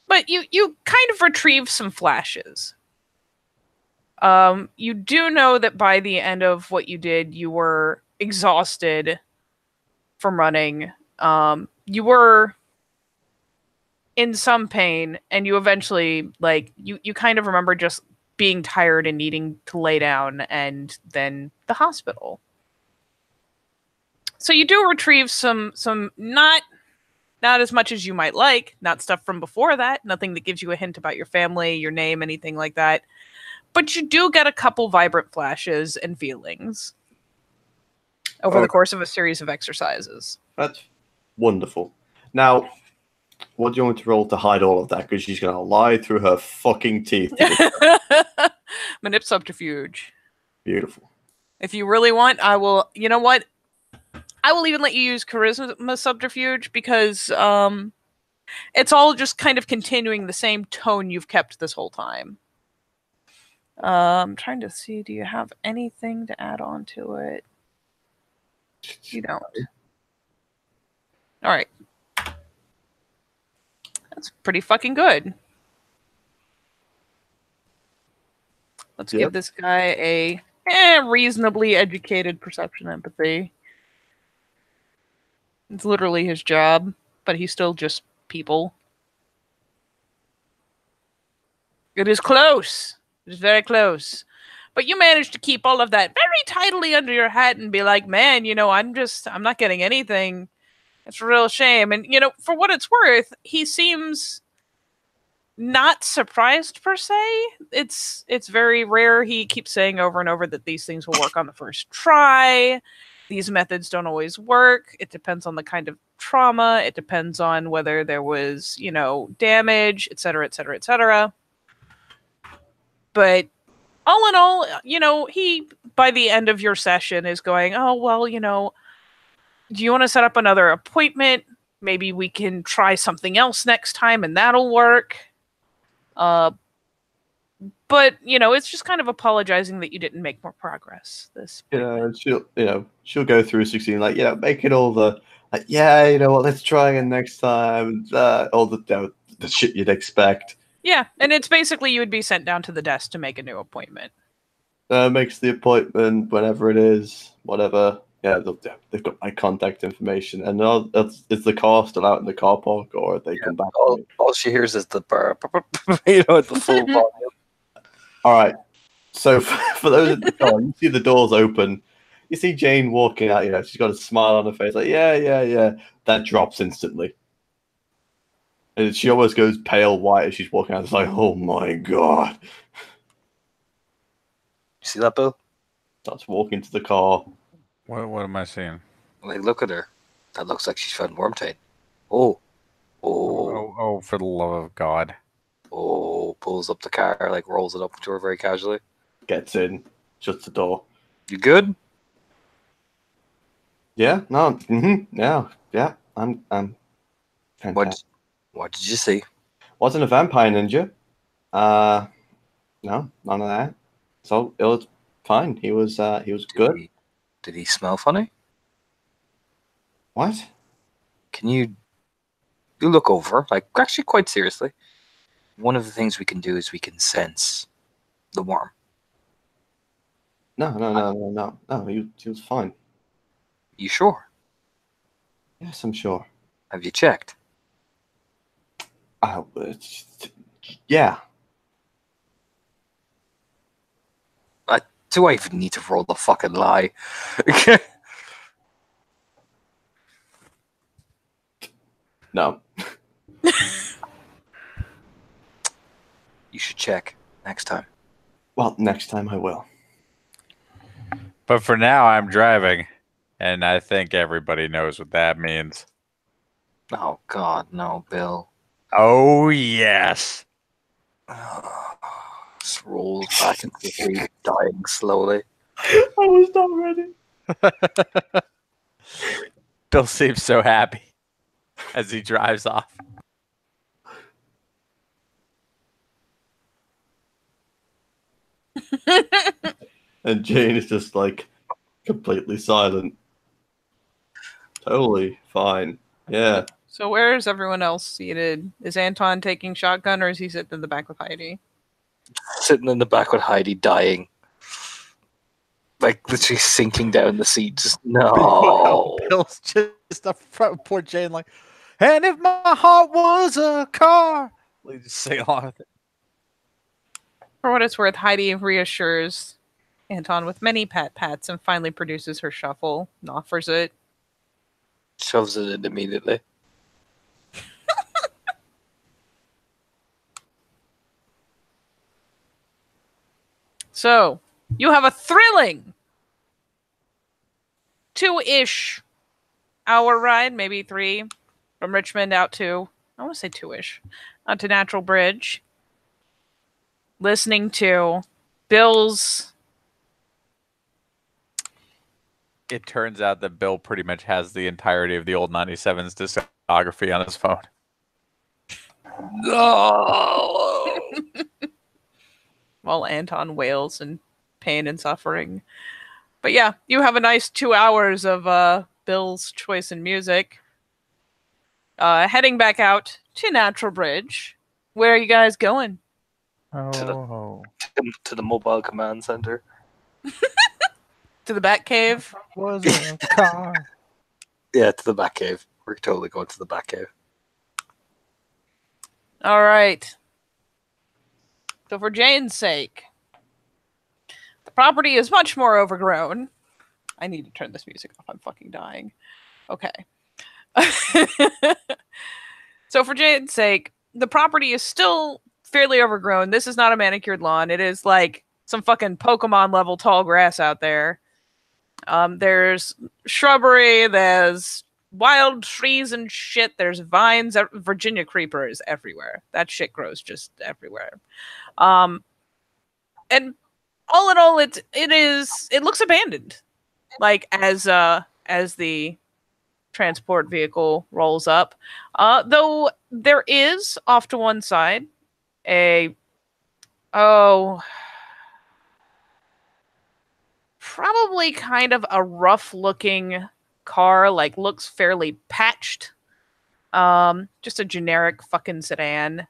But you kind of retrieve some flashes. You do know that by the end of what you did, you were exhausted from running. You were in some pain, and you eventually, like, you kind of remember just being tired and needing to lay down, and then the hospital. So you do retrieve some not as much as you might like, not stuff from before that, nothing that gives you a hint about your family, your name, anything like that. But you do get a couple vibrant flashes and feelings over the course of a series of exercises. That's wonderful. Now, what do you want me to roll to hide all of that? Because she's going to lie through her fucking teeth. Manip subterfuge. Beautiful. If you really want, I will. You know what? I will even let you use charisma subterfuge, because it's all just kind of continuing the same tone you've kept this whole time. I'm trying to see, do you have anything to add on to it? You don't. All right. That's pretty fucking good. Let's give this guy a reasonably educated perception empathy. It's literally his job, but he's still just people. It is close. It is very close. But you managed to keep all of that very tidily under your hat and be like, man, I'm not getting anything. It's a real shame. And, for what it's worth, he seems not surprised per se. It's very rare. He keeps saying over and over that these things will work on the first try. These methods don't always work. It depends on the kind of trauma. It depends on whether there was, damage, et cetera, et cetera, et cetera. But all in all, he, by the end of your session, is going, oh, well, do you want to set up another appointment? Maybe we can try something else next time and that'll work. But, it's just kind of apologizing that you didn't make more progress. She'll go through 16, like, making all the, like, let's try again next time. All the shit you'd expect. Yeah, and it's basically you would be sent down to the desk to make a new appointment. Makes the appointment whenever it is, whatever. Yeah, they've got my contact information. And is the car still out in the car park, or they come back? All she hears is the burr, the full volume. All right. So for those in the car, you see the doors open. You see Jane walking out. She's got a smile on her face, like, yeah. That drops instantly. And she almost goes pale white as she's walking out. It's like, oh my god. You see that, Bill? Starts walking to the car. What am I seeing? Like, look at her. That looks like she's found Wormtail. Oh, for the love of God. Oh, pulls up the car, like rolls it up to her very casually. gets in, shuts the door. You good? Yeah, no, yeah. I'm fantastic. What did you see? Wasn't a vampire ninja. No, none of that. So it was fine. He was good. Did he smell funny? What? Can you look over, like, actually quite seriously? One of the things we can do is we can sense the worm. No. He was fine. You sure? Yes, I'm sure. Have you checked? Yeah. Do I even need to roll the fucking lie? No. You should check next time. Well, next time I will. But for now, I'm driving, and I think everybody knows what that means. Oh God, no, Bill. Oh, yes. Just rolls back into the seat, dying slowly. I was not ready. Bill seems so happy as he drives off. And Jane is just like completely silent. Totally fine. Yeah. So where is everyone else seated? Is Anton taking shotgun, or is he sitting in the back with Heidi? Sitting in the back with Heidi, dying. Like, literally sinking down the seat. Just, no. Bill's just up front with poor Jane, like, and if my heart was a car. We just sing along with it. For what it's worth, Heidi reassures Anton with many pats and finally produces her shuffle and offers it. Shoves it in immediately. So, you have a thrilling 2-ish hour ride, maybe 3, from Richmond out to, I want to say 2-ish, out to Natural Bridge, listening to Bill's... It turns out that Bill pretty much has the entirety of the old 97's discography on his phone. No. while Anton wails in pain and suffering. But yeah, you have a nice 2 hours of Bill's choice in music. Heading back out to Natural Bridge. Where are you guys going? Oh. To the mobile command center. To the Batcave? Was a car. Yeah, to the Batcave. We're totally going to the Batcave. All right. So for Jane's sake, the property is much more overgrown. I need to turn this music off. I'm fucking dying. Okay. So for Jane's sake, the property is still fairly overgrown. This is not a manicured lawn. It is like some fucking Pokemon level tall grass out there. There's shrubbery, there's wild trees and shit, there's vines, Virginia creepers everywhere. That shit grows just everywhere. And all in all, it looks abandoned. Like as the transport vehicle rolls up. Though there is off to one side probably kind of a rough looking car, like looks fairly patched. Just a generic fucking sedan,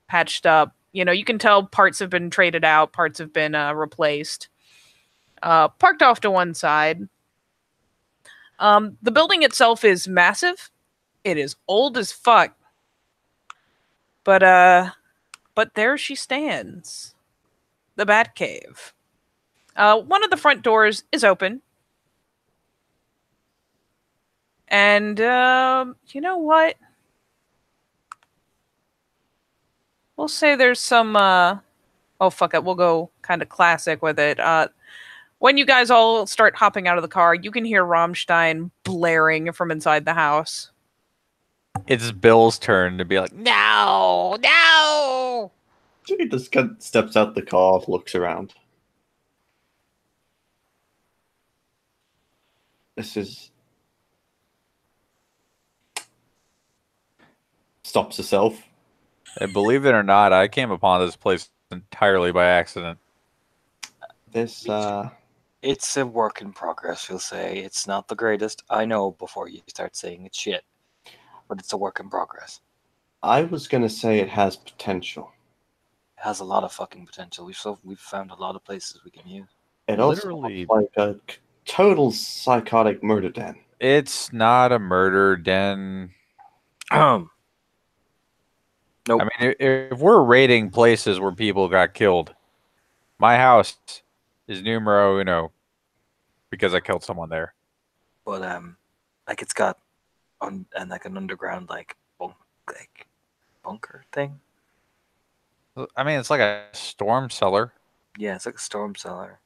patched up. You know, you can tell parts have been traded out, parts have been replaced. Parked off to one side. The building itself is massive. It is old as fuck. But there she stands. The Batcave. One of the front doors is open. And, you know what? We'll say there's some, oh, fuck it. We'll go kind of classic with it. When you guys all start hopping out of the car, you can hear Rammstein blaring from inside the house. It's Bill's turn to be like, no. He just kind of steps out the car, looks around. This is stops herself. And believe it or not, I came upon this place entirely by accident. This It's a work in progress, you'll say. It's not the greatest. I know before you start saying it's shit. But it's a work in progress. I was gonna say it has potential. It has a lot of fucking potential. We've found a lot of places we can use. It also Literally, looks like a total psychotic murder den. it's not a murder den. Nope. I mean, if we're raiding places where people got killed, my house is numero uno because I killed someone there. But like it's got and like an underground like bunker thing. I mean, it's like a storm cellar. Yeah, it's like a storm cellar.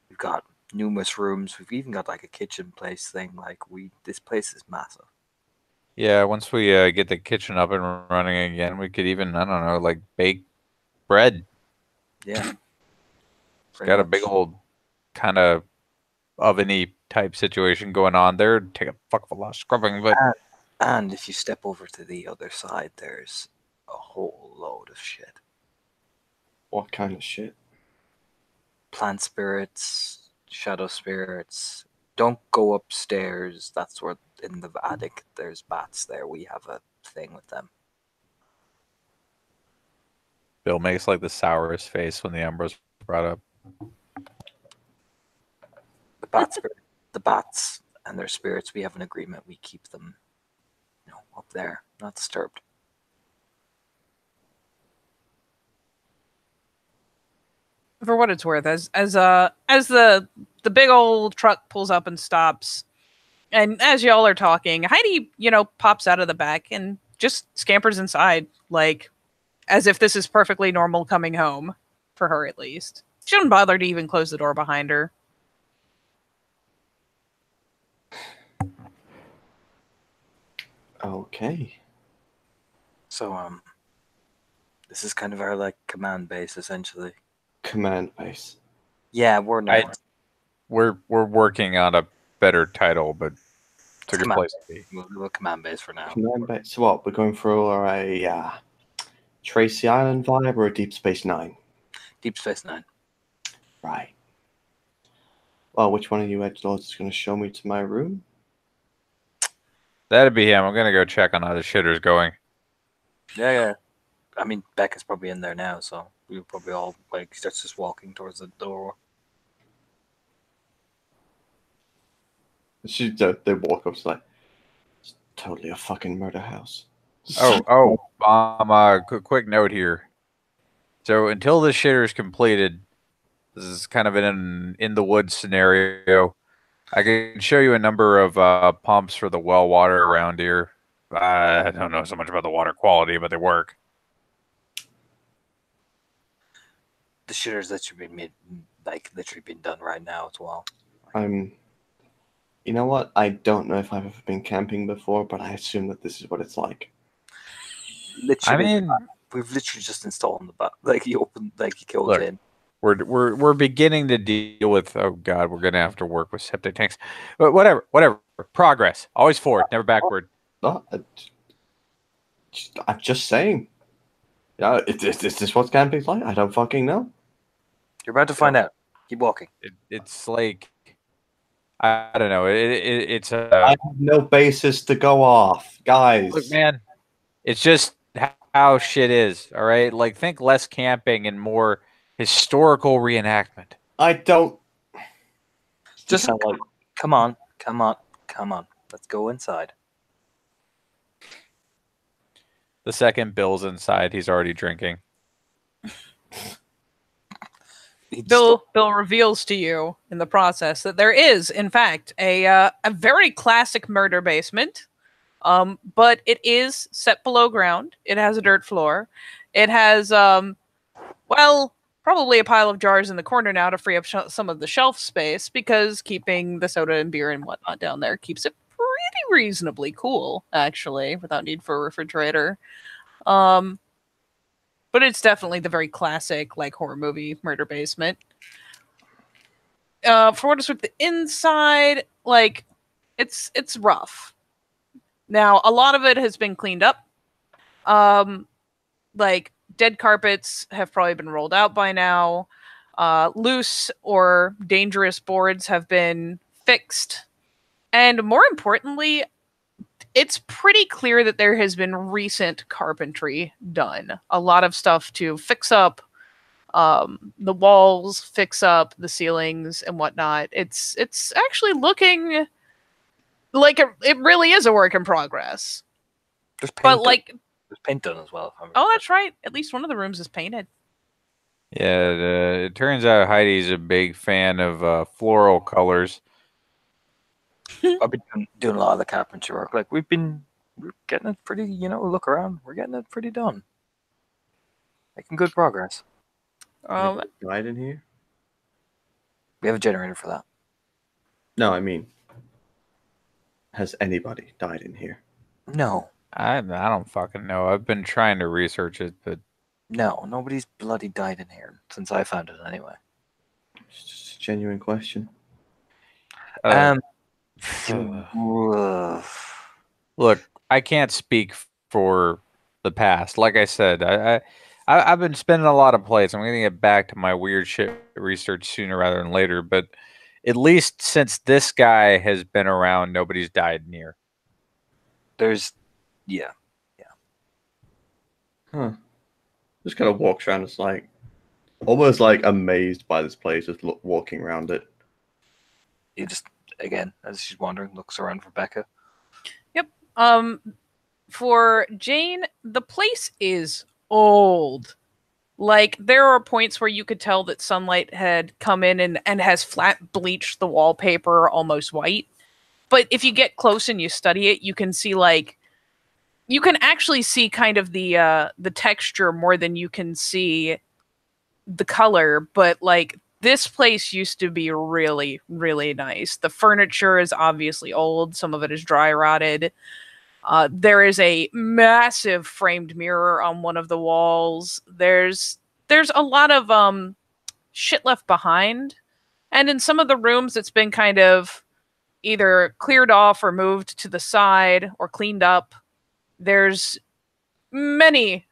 We've got numerous rooms. We've even got like a kitchen place thing. Like this place is massive. Yeah, once we get the kitchen up and running again, we could even, I don't know, like bake bread. Yeah. It's got a big old kind of oveny type situation going on there. Take a fuck of a lot of scrubbing, but And if you step over to the other side, there's a whole load of shit. What kind of shit? Plant spirits, shadow spirits. Don't go upstairs. That's where in the attic there's bats there. We have a thing with them. Bill makes like the sourest face when the Embra's brought up. The bats and their spirits, we have an agreement. We keep them, up there, not disturbed. For what it's worth, as the big old truck pulls up and stops, and as y'all are talking, Heidi, pops out of the back and just scampers inside, like as if this is perfectly normal coming home for her, at least. She doesn't bother to even close the door behind her. Okay. So this is kind of our like command base essentially. Command base. Yeah, we're not. We're working on a better title, but it's a good Command place to be. We'll do a command base for now. Command base. So what? We're going for a Tracy Island vibe or a Deep Space Nine? Deep Space Nine. Right. Well, which one of you edgelords is going to show me to my room? That'd be him. I'm gonna go check on how the shitter's going. Yeah. I mean, Becca's probably in there now, so we'll probably all starts just walking towards the door. They walk up, it's like, it's totally a fucking murder house. Quick note here. So until this shitter is completed, this is kind of an in the woods scenario. I can show you a number of pumps for the well water around here. I don't know so much about the water quality, but they work. The shitter's literally been done right now as well. You know what? I don't know if I've ever been camping before, but I assume that this is what it's like. Literally, we've literally just installed the you killed in. We're beginning to deal with. Oh God, we're gonna have to work with septic tanks, but whatever. Progress, always forward, never backward. I'm just saying. Yeah, is this what camping's like? I don't fucking know. You're about to find out. Keep walking. It's like I don't know. It's I have no basis to go off, guys. Look, man, it's just how shit is. All right, like think less camping and more historical reenactment. I don't. Just come on. Let's go inside. The second Bill's inside, he's already drinking. Bill reveals to you in the process that there is, in fact, a very classic murder basement, but it is set below ground. It has a dirt floor. It has, probably a pile of jars in the corner now to free up some of the shelf space, because keeping the soda and beer and whatnot down there keeps it pretty reasonably cool, actually, without need for a refrigerator. But it's definitely the very classic, horror movie murder basement. For what it's worth, the inside, it's rough. Now, a lot of it has been cleaned up. Like dead carpets have probably been rolled out by now. Loose or dangerous boards have been fixed. And more importantly, it's pretty clear that there has been recent carpentry done. A lot of stuff to fix up the walls, fix up the ceilings and whatnot. It's actually looking like it really is a work in progress. There's paint. But like, there's paint done as well. oh, that's right. At least one of the rooms is painted. Yeah, it turns out Heidi's a big fan of floral colors. I've been doing a lot of the carpentry work. Like we're getting it pretty. Look around. We're getting it pretty done. Making good progress. Died in here? We have a generator for that. No, I mean, has anybody died in here? No, I don't fucking know. I've been trying to research it, but no, nobody's bloody died in here since I found it anyway. It's just a genuine question. Look, I can't speak for the past. Like I said, I've been spending a lot of plays. I'm going to get back to my weird shit research sooner rather than later. But at least since this guy has been around, nobody's died near. Yeah. Huh. Just kind of walks around. It's like almost like amazed by this place, just walking around it. You just again, as she's wandering, looks around for Becca. Yep. For Jane, the place is old. Like, there are points where you could tell that sunlight had come in and has flat bleached the wallpaper almost white. But if you get close and you study it, you can see, like, you can actually see kind of the texture more than you can see the color. But, like, this place used to be really, really nice. The furniture is obviously old. Some of it is dry rotted. There is a massive framed mirror on one of the walls. There's a lot of shit left behind. And in some of the rooms, it's been kind of either cleared off or moved to the side or cleaned up. There's a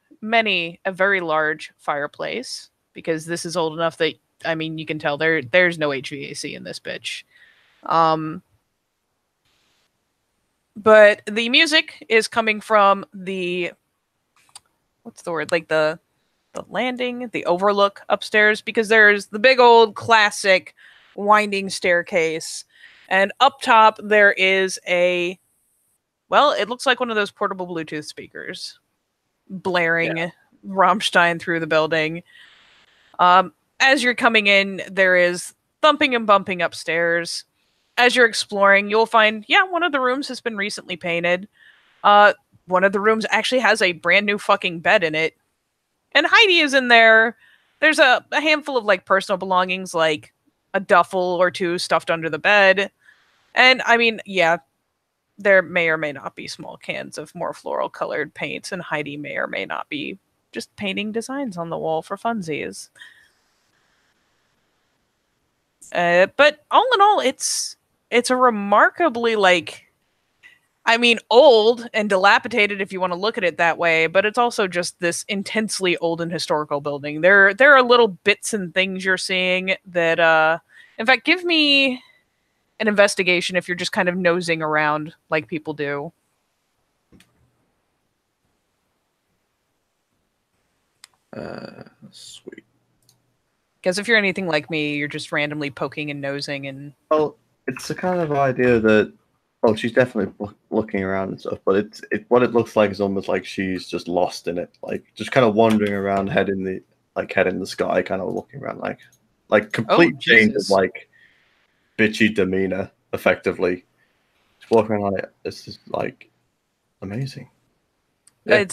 very large fireplace, because this is old enough that, I mean, you can tell there's no HVAC in this bitch. But the music is coming from what's the word? Like the landing, the overlook upstairs, because there's the big old classic winding staircase. And up top there is it looks like one of those portable Bluetooth speakers blaring Rammstein through the building. As you're coming in, there is thumping and bumping upstairs. As you're exploring, you'll find, one of the rooms has been recently painted. One of the rooms actually has a brand new fucking bed in it. And Heidi is in there. There's a handful of, like, personal belongings, like a duffel or two stuffed under the bed. And, I mean, there may or may not be small cans of more floral colored paints, and Heidi may or may not be just painting designs on the wall for funsies. But all in all, it's a remarkably, old and dilapidated if you want to look at it that way, but it's also just this intensely old and historical building. There are little bits and things you're seeing that, in fact, give me an investigation if you're just kind of nosing around like people do. Sweet. Because if you're anything like me, you're just randomly poking and nosing and... Well, it's the kind of idea that, she's definitely looking around and stuff, but what it looks like is almost like she's just lost in it, like just kind of wandering around, head in the sky, kind of looking around, like complete change of like bitchy demeanor, effectively. Just walking around like this is like amazing. Yeah.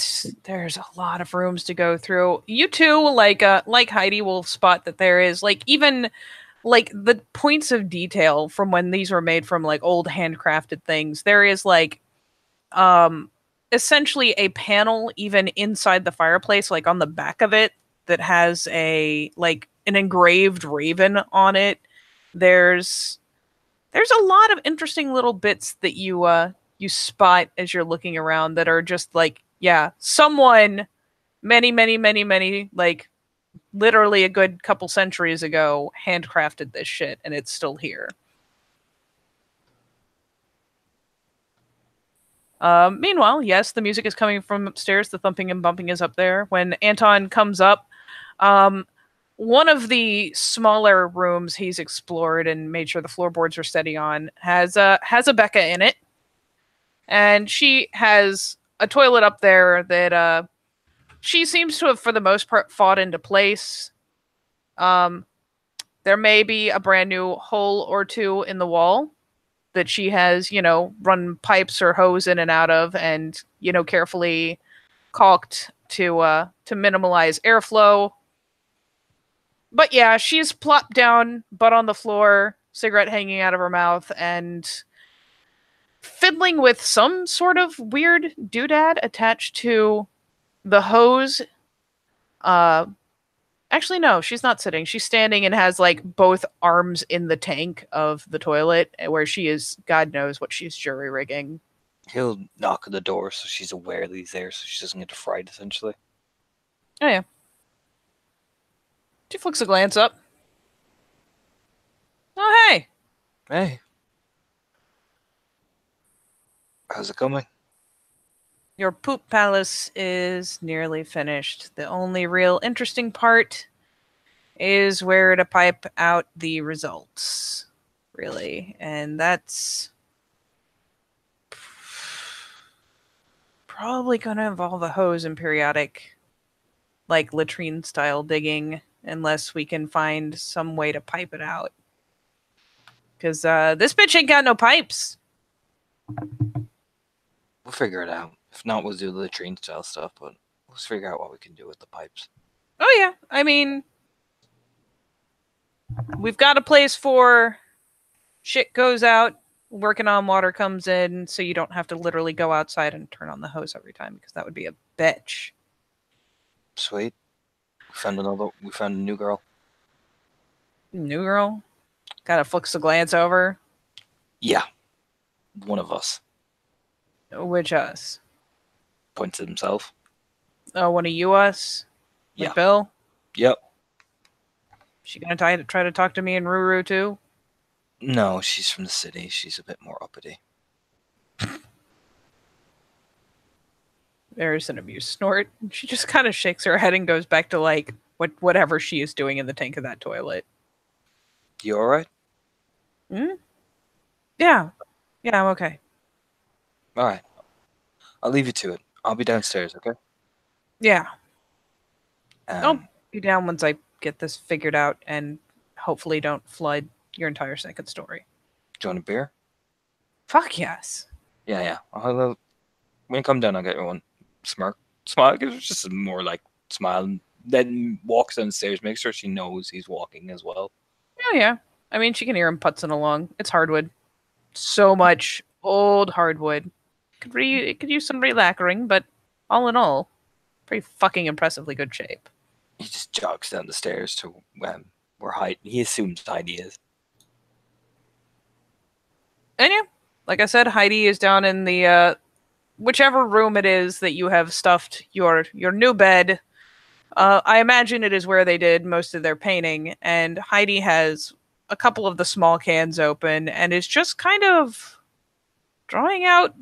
There's a lot of rooms to go through. You too, like Heidi, will spot that there is even the points of detail from when these were made from old handcrafted things. There is essentially a panel even inside the fireplace, on the back of it, that has an engraved raven on it. There's there's a lot of interesting little bits that you spot as you're looking around that are just like, yeah, someone many, like literally a good couple centuries ago handcrafted this shit and it's still here. Meanwhile, yes, the music is coming from upstairs. The thumping and bumping is up there. When Anton comes up, one of the smaller rooms he's explored and made sure the floorboards are steady on has a Becca in it, and she has a toilet up there that she seems to have, for the most part, fought into place. There may be a brand new hole or two in the wall that she has, run pipes or hose in and out of, and carefully caulked to minimize airflow. But yeah, she's plopped down, butt on the floor, cigarette hanging out of her mouth, and fiddling with some sort of weird doodad attached to the hose. Actually, no, she's not sitting. She's standing and has like both arms in the tank of the toilet where she is, God knows what she's jury rigging. He'll knock at the door so she's aware that he's there so she doesn't get fried, essentially. Oh, yeah. She flicks a glance up. Oh, hey. Hey. How's it coming? Your poop palace is nearly finished. The only real interesting part is where to pipe out the results, really. And that's probably going to involve a hose and periodic, like, latrine-style digging, unless we can find some way to pipe it out. Because this bitch ain't got no pipes. We'll figure it out. If not, we'll do the latrine-style stuff, but let's figure out what we can do with the pipes. Oh, yeah. I mean, we've got a place for shit goes out, working on water comes in, so you don't have to literally go outside and turn on the hose every time, because that would be a bitch. Sweet. We found a new girl. New girl? Kind of flicks a glance over. Yeah. One of us. Which us? Points at himself. Oh, one of you us? Like Yeah. Bill? Yep. She gonna try to talk to me and Ruru too? No, she's from the city. She's a bit more uppity. There's an amused snort. She just kind of shakes her head and goes back to like whatever she is doing in the tank of that toilet. You alright? Yeah. Yeah, I'm okay. Alright. I'll leave you to it. I'll be downstairs, okay? Yeah. I'll Um, be down once I get this figured out and hopefully don't flood your entire second story. do you want a beer? Fuck yes. Yeah. When you come down, I'll get you one. Smirk. Smile. Give her just more like smile. And then walks downstairs. Make sure she knows he's walking as well. Oh yeah. I mean, she can hear him putzing along. It's hardwood. So much old hardwood. It could use some relacquering, but all in all, pretty fucking impressively good shape. He just jogs down the stairs to where he assumes Heidi is. And yeah, like I said, Heidi is down in the whichever room it is that you have stuffed your new bed. I imagine it is where they did most of their painting, and Heidi has a couple of the small cans open and is just kind of drawing out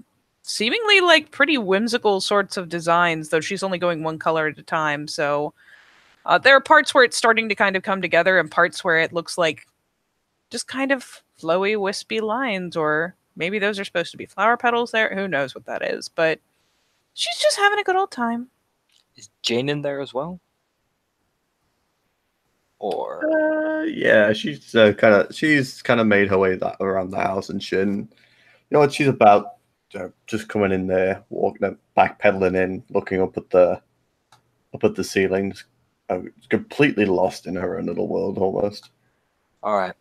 seemingly like pretty whimsical sorts of designs, though she's only going one color at a time. So there are parts where it's starting to kind of come together and parts where it looks like just kind of flowy, wispy lines, or maybe those are supposed to be flower petals there. Who knows what that is, but she's just having a good old time. Is Jane in there as well? Or Yeah, she's kind of made her way around the house and shit. And you know what she's about? Just coming in there, walking, backpedaling in, looking up at the ceilings, completely lost in her own little world almost. all right,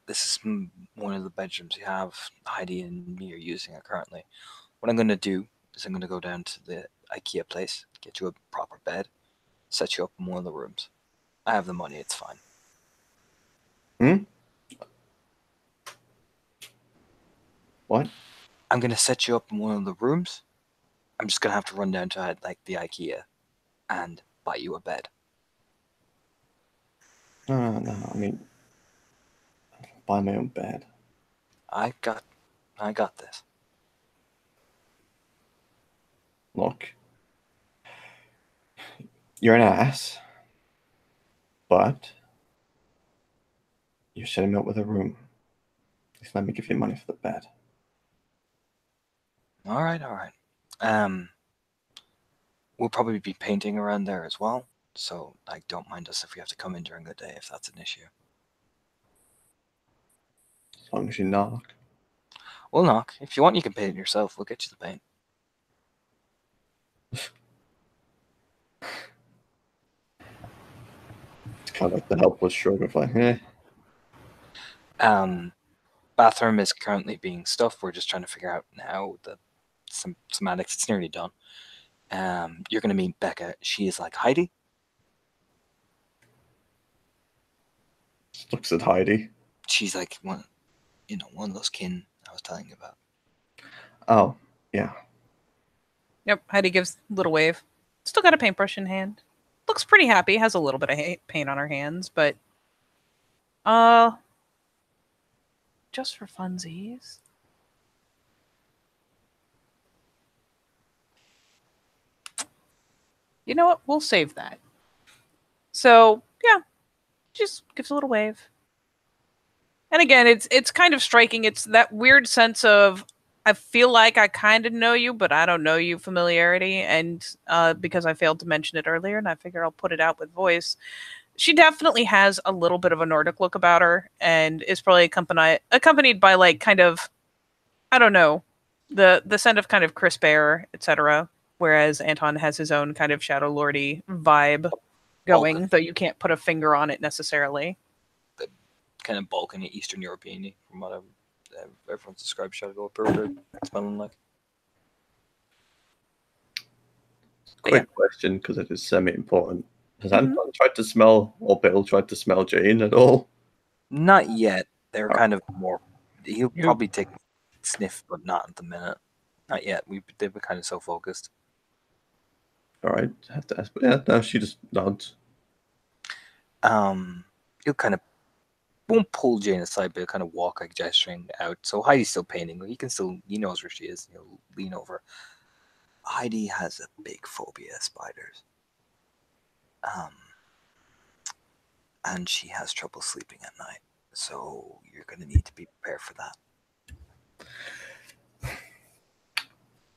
this is one of the bedrooms you have. Heidi and me are using it currently. What I'm gonna do is I'm gonna go down to the IKEA place, get you a proper bed, set you up in one of the rooms. I have the money. It's fine. What? I'm gonna set you up in one of the rooms. I'm just gonna have to run down to like the IKEA and buy you a bed. No. I mean, buy my own bed. I got this. Look, you're an ass, but you're setting me up with a room. Just let me give you money for the bed. All right, all right. Um, we'll probably be painting around there as well. So, like, don't mind us if we have to come in during the day if that's an issue. As long as you knock. We'll knock. If you want, you can paint it yourself. We'll get you the paint. It's kind of like the helpless shrug of like, eh. Bathroom is currently being stuffed. We're just trying to figure out now the semantics. It's nearly done. You're gonna meet Becca. She is like Heidi. Just looks at Heidi. She's like one of those kin I was telling you about. Oh, yeah. Yep, Heidi gives a little wave. Still got a paintbrush in hand. Looks pretty happy. Has a little bit of paint on her hands, but just for funsies. You know what? We'll save that. So yeah, just gives a little wave. And again, it's kind of striking. It's that weird sense of I feel like I kind of know you, but I don't know you familiarity. And because I failed to mention it earlier, and I figure I'll put it out with voice. She definitely has a little bit of a Nordic look about her, and is probably accompanied by like kind of, I don't know, the scent of kind of crisp air, etc. Whereas Anton has his own kind of shadow lordy vibe going, though you can't put a finger on it necessarily. The kind of Balkan Eastern European from what everyone's described Shadow Burger smelling like. Quick question, because it is semi-important. Has Mhm. Anton tried to smell, or Bill tried to smell Jane at all? Not yet. They're Oh. kind of more. He'll You- probably take a sniff, but not at the minute. Not yet. They were kind of so focused. All right, I have to ask. But yeah, no, she just nods. He'll kind of won't pull Jane aside, but he'll kind of walk like gesturing out. So Heidi's still painting. He knows where she is. He'll lean over. Heidi has a big phobia of spiders. And she has trouble sleeping at night. So you're gonna need to be prepared for that.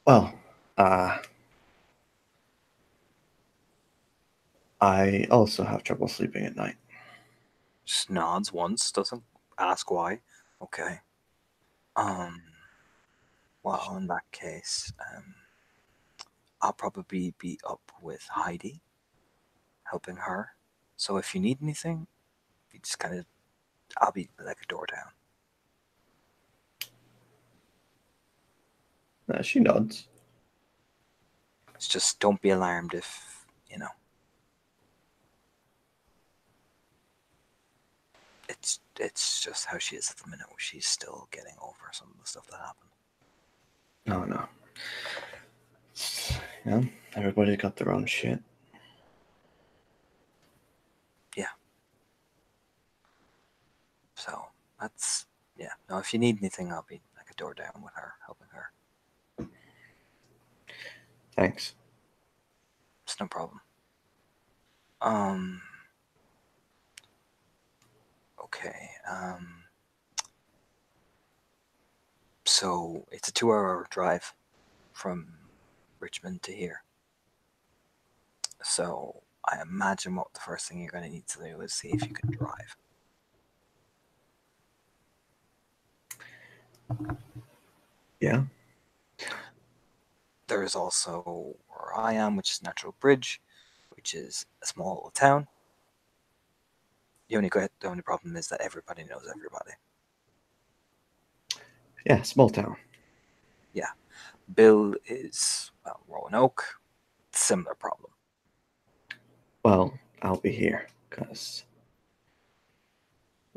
Well, I also have trouble sleeping at night. Just nods once, doesn't ask why. Okay. Well, in that case, I'll probably be up with Heidi, helping her. So if you need anything, you just kind of, I'll be like a door down. She nods. It's just don't be alarmed if, It's just how she is at the minute. She's still getting over some of the stuff that happened. No. Yeah, everybody got their own shit. Yeah. So that's No, if you need anything, I'll be like a door down with her, helping her. Thanks. It's no problem. Okay. So it's a 2-hour drive from Richmond to here. So I imagine what the first thing you're going to need to do is see if you can drive. Yeah. There is also where I am, which is Natural Bridge, which is a small little town. The only problem is that everybody knows everybody. Yeah, small town. Yeah. Bill is Roanoke. Similar problem. Well, I'll be here, because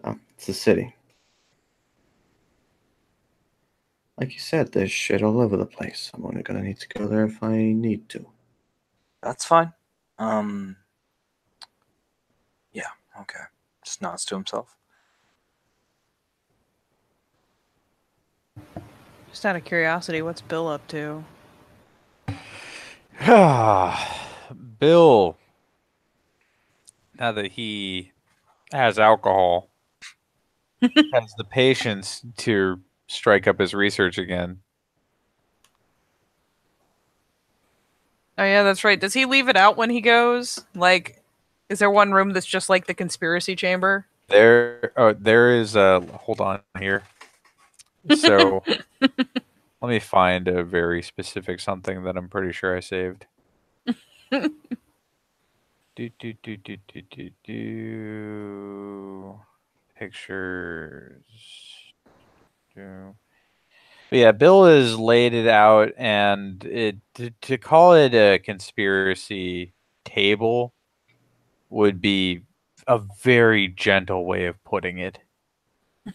it's a city. Like you said, there's shit all over the place. I'm only gonna need to go there if I need to. That's fine. Yeah, okay. Just nods to himself. Just out of curiosity, what's Bill up to? Bill, now that he has alcohol, has the patience to strike up his research again. Oh yeah, that's right. Does he leave it out when he goes? Like, is there one room that's just like the conspiracy chamber? There is a. Hold on here. So let me find a very specific something that I'm pretty sure I saved. Do. Pictures. But yeah, Bill has laid it out, and to call it a conspiracy table would be a very gentle way of putting it.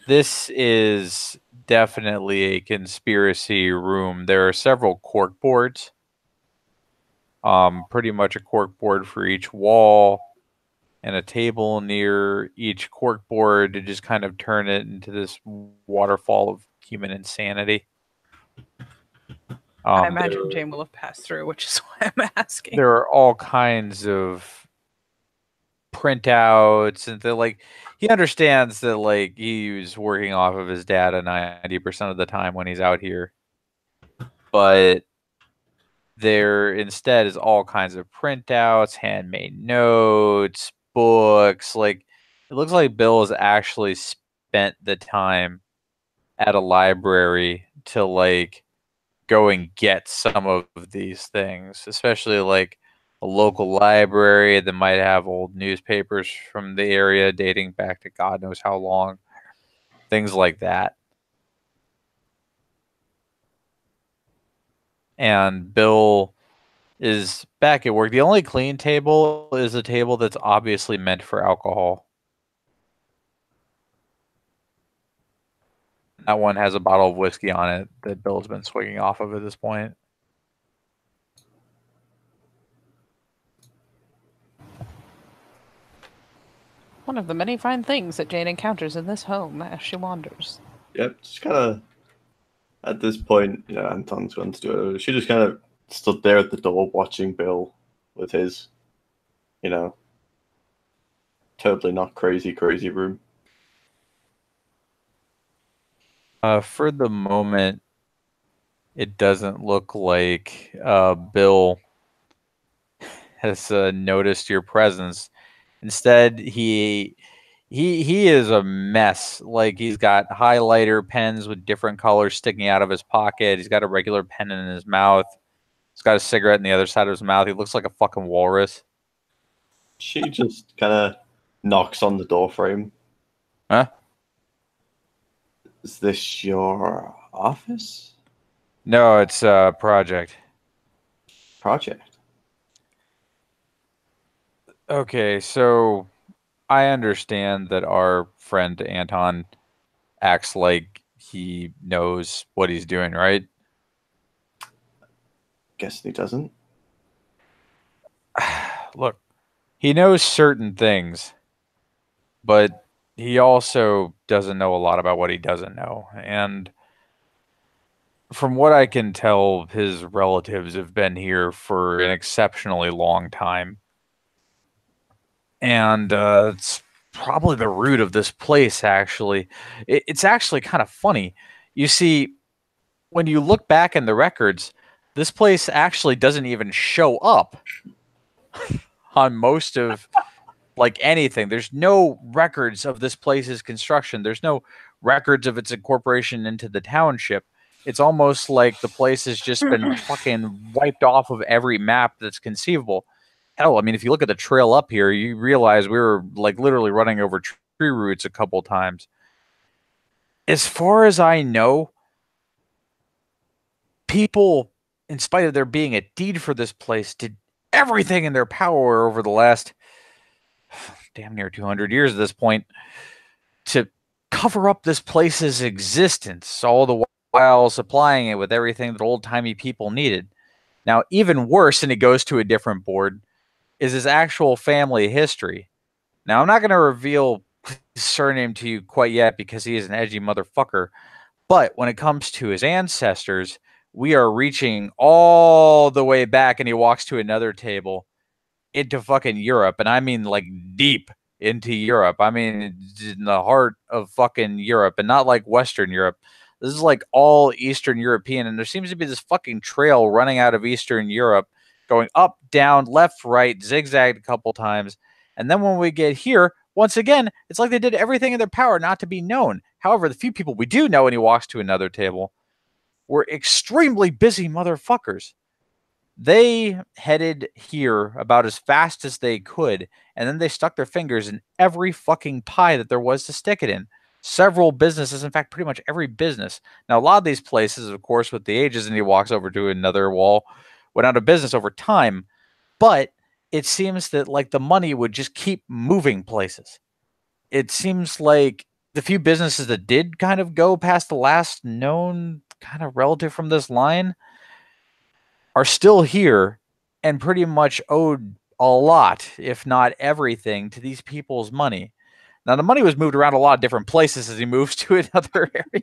This is definitely a conspiracy room. There are several cork boards. Pretty much a cork board for each wall, and a table near each cork board to just kind of turn it into this waterfall of human insanity. I imagine Jane will have passed through, which is why I'm asking. There are all kinds of printouts, and he understands that he's working off of his data 90% of the time when he's out here, but there instead is all kinds of printouts, handmade notes, books. It looks like Bill has actually spent the time at a library to go and get some of these things, especially a local library that might have old newspapers from the area dating back to God knows how long. Things like that. And Bill is back at work. The only clean table is a table that's obviously meant for alcohol. That one has a bottle of whiskey on it that Bill's been swigging off of at this point. One of the many fine things that Jane encounters in this home as she wanders. Yep, just kind of at this point, Anton's going to do it. She just kind of stood there at the door watching Bill with his, totally not crazy room. For the moment, it doesn't look like Bill has noticed your presence. Instead, he is a mess. He's got highlighter pens with different colors sticking out of his pocket. He's got a regular pen in his mouth. He's got a cigarette in the other side of his mouth. He looks like a fucking walrus. She just kind of knocks on the door frame. Huh? Is this your office? No, it's a project. Project? Okay, so I understand that our friend Anton acts like he knows what he's doing, right? Guessing he doesn't. Look, he knows certain things, but he also doesn't know a lot about what he doesn't know. And from what I can tell, his relatives have been here for an exceptionally long time. And it's probably the root of this place, actually. It's actually kind of funny. You see, when you look back in the records, this place actually doesn't even show up on most of anything. There's no records of this place's construction. There's no records of its incorporation into the township. It's almost like the place has just been fucking wiped off of every map that's conceivable. Hell, I mean, if you look at the trail up here, you realize we were literally running over tree roots a couple times. As far as I know, people, in spite of there being a deed for this place, did everything in their power over the last damn near 200 years at this point to cover up this place's existence, all the while supplying it with everything that old-timey people needed. Now, even worse, and he goes to a different board, is his actual family history. Now, I'm not going to reveal his surname to you quite yet because he is an edgy motherfucker. But when it comes to his ancestors, we are reaching all the way back, and he walks to another table into fucking Europe. And I mean, like, deep into Europe. I mean, in the heart of fucking Europe, and not like Western Europe. This is like all Eastern European. And there seems to be this fucking trail running out of Eastern Europe, going up, down, left, right, zigzagged a couple times. And then when we get here, once again, it's like they did everything in their power not to be known. However, the few people we do know, and he walks to another table, were extremely busy motherfuckers. They headed here about as fast as they could, and then they stuck their fingers in every fucking pie that there was to stick it in. Several businesses, in fact, pretty much every business. Now, a lot of these places, of course, with the ages, and he walks over to another wall, went out of business over time. But it seems that like the money would just keep moving places. It seems like the few businesses that did kind of go past the last known kind of relative from this line are still here and pretty much owed a lot, if not everything, to these people's money. Now, the money was moved around a lot of different places as he moves to another area.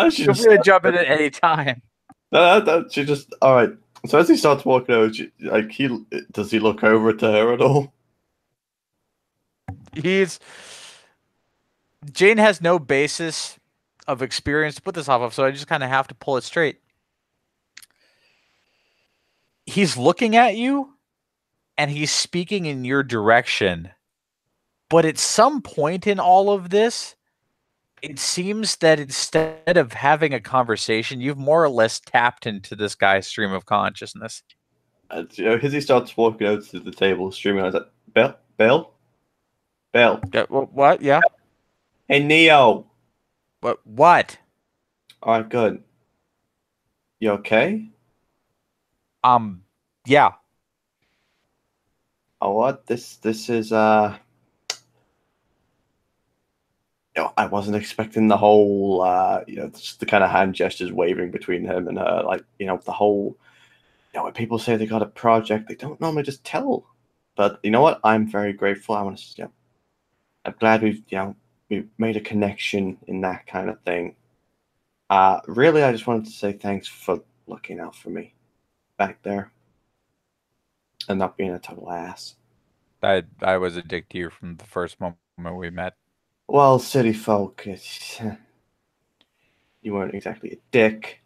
Feel free to jump in at any time. She just all right. So as he starts walking over, does he look over to her at all? Jane has no basis of experience to put this off of, so I just kind of have to pull it straight. He's looking at you, and he's speaking in your direction. But at some point in all of this, it seems that instead of having a conversation, you've more or less tapped into this guy's stream of consciousness. As he starts walking over to the table, streaming, I was like, Bill? Yeah, what? Yeah? Hey, Neo. What? All right, good. You okay? Yeah. Oh, what? This is, I wasn't expecting the whole, just the kind of hand gestures waving between him and her. Like, the whole, when people say they got a project, they don't normally just tell. But you know what? I'm very grateful. I want to, I'm glad we've made a connection in that kind of thing. Really, I just wanted to say thanks for looking out for me back there and not being a total ass. I was a dick to you from the first moment we met. Well, city folk, you weren't exactly a dick,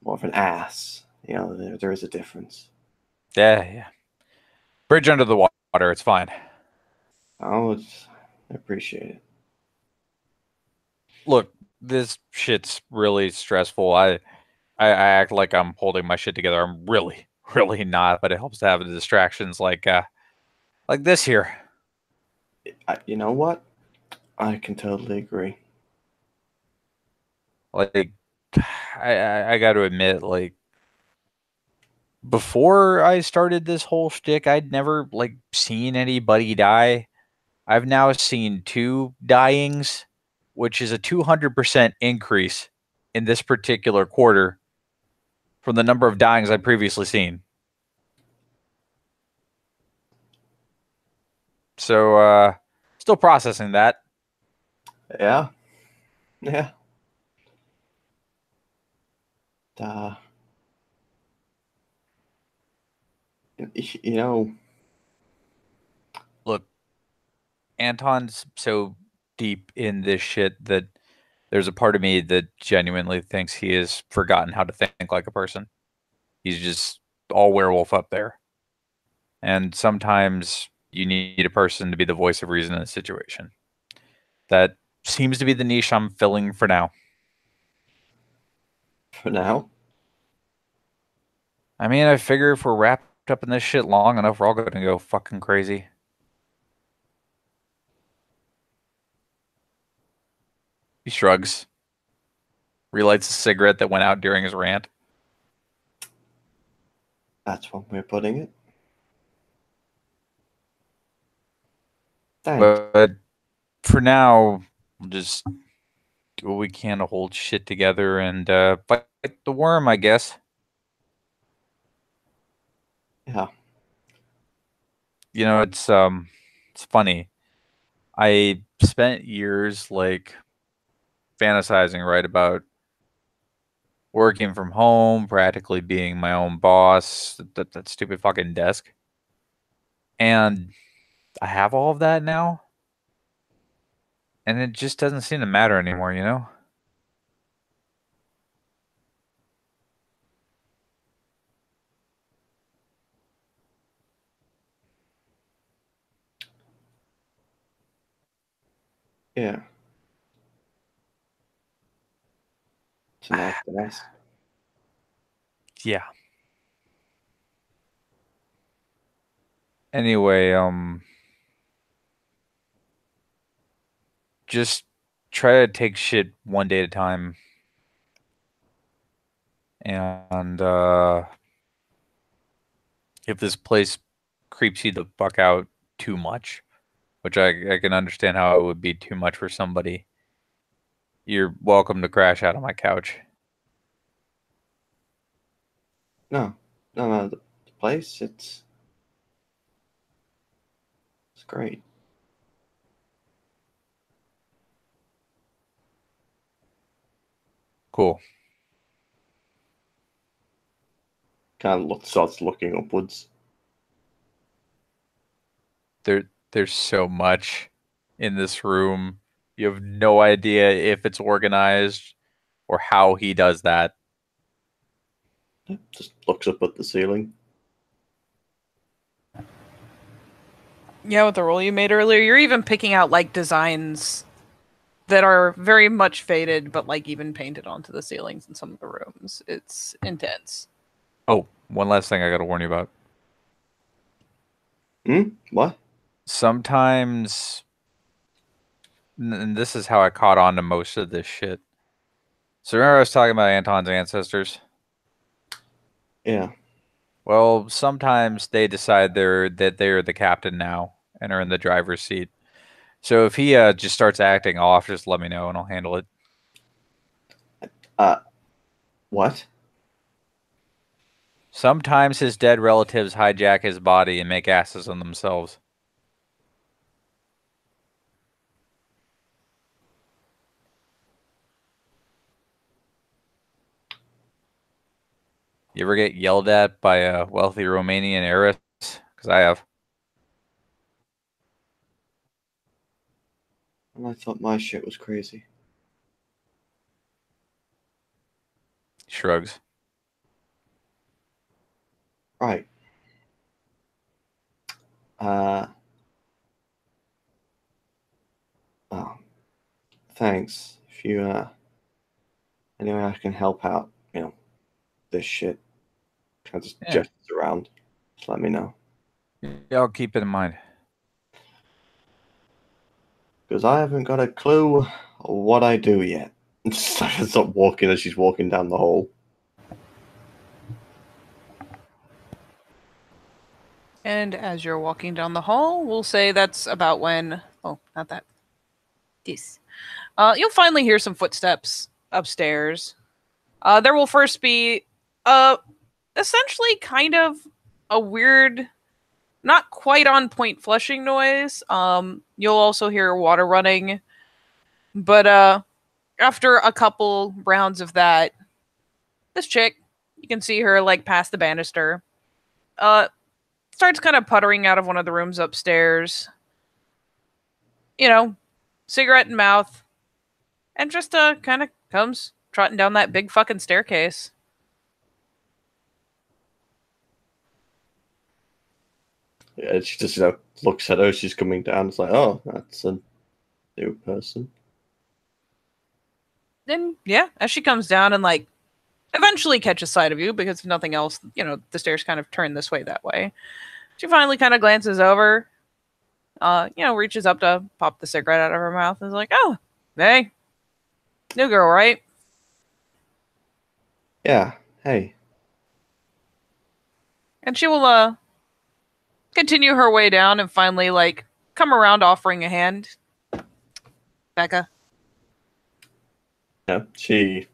more of an ass. There is a difference. Yeah. Bridge under the water. It's fine. I appreciate it. Look, this shit's really stressful. I act like I'm holding my shit together. I'm really, really not. But it helps to have the distractions like this here. You know what? I can totally agree. Like, I got to admit, like, before I started this whole shtick, I'd never like seen anybody die. I've now seen 2 dyings, which is a 200% increase in this particular quarter from the number of dyings I'd previously seen. So, still processing that. Yeah. Look, Anton's so deep in this shit that there's a part of me that genuinely thinks he has forgotten how to think like a person. He's just all werewolf up there. And sometimes you need a person to be the voice of reason in a situation. That seems to be the niche I'm filling for now. For now? I mean, I figure if we're wrapped up in this shit long enough, we're all going to go fucking crazy. He shrugs. Relights a cigarette that went out during his rant. That's one way of putting it. Thanks. But for now, we'll just do what we can to hold shit together and fight the worm, I guess. Yeah. You know, it's funny. I spent years like fantasizing, right, about working from home, practically being my own boss, that stupid fucking desk. And I have all of that now, and it just doesn't seem to matter anymore, you know? Yeah. It's a nice desk. Yeah. Anyway, just try to take shit one day at a time. And if this place creeps you the fuck out too much, which I can understand how it would be too much for somebody, you're welcome to crash out on my couch. No. No, the place, it's great. Cool. Kind of starts looking upwards. There's so much in this room. You have no idea if it's organized or how he does that. Just looks up at the ceiling. Yeah, with the roll you made earlier, you're even picking out like designs that are very much faded, but like even painted onto the ceilings in some of the rooms. It's intense. Oh, one last thing I gotta warn you about. What? Sometimes, and this is how I caught on to most of this shit. So remember I was talking about Anton's ancestors? Yeah. Well, sometimes they decide they're the captain now and are in the driver's seat. So if he just starts acting off, just let me know and I'll handle it. What? Sometimes his dead relatives hijack his body and make asses of themselves. You ever get yelled at by a wealthy Romanian heiress? Because I have. And I thought my shit was crazy. Shrugs. Right. Oh, thanks. If you, anyway, I can help out, this shit. Kind of just Yeah. gestures around. Just let me know. Yeah, I'll keep it in mind. Because I haven't got a clue what I do yet. Stop walking as she's walking down the hall. And as you're walking down the hall, we'll say that's about when. Oh, not that. This. You'll finally hear some footsteps upstairs. There will first be, essentially kind of a weird, not quite on point flushing noise. You'll also hear water running, but after a couple rounds of that, this chick, you can see her like past the banister, starts kind of puttering out of one of the rooms upstairs. You know, cigarette in mouth, and just kind of comes trotting down that big fucking staircase. Yeah, she just, looks at her. She's coming down. It's like, oh, that's a new person. Then yeah, as she comes down and like eventually catches sight of you, because if nothing else, the stairs kind of turn this way, that way. She finally kind of glances over, reaches up to pop the cigarette out of her mouth and is like, oh, hey, new girl, right? Yeah, hey. And she will continue her way down and finally like come around offering a hand. Becca. Yeah, she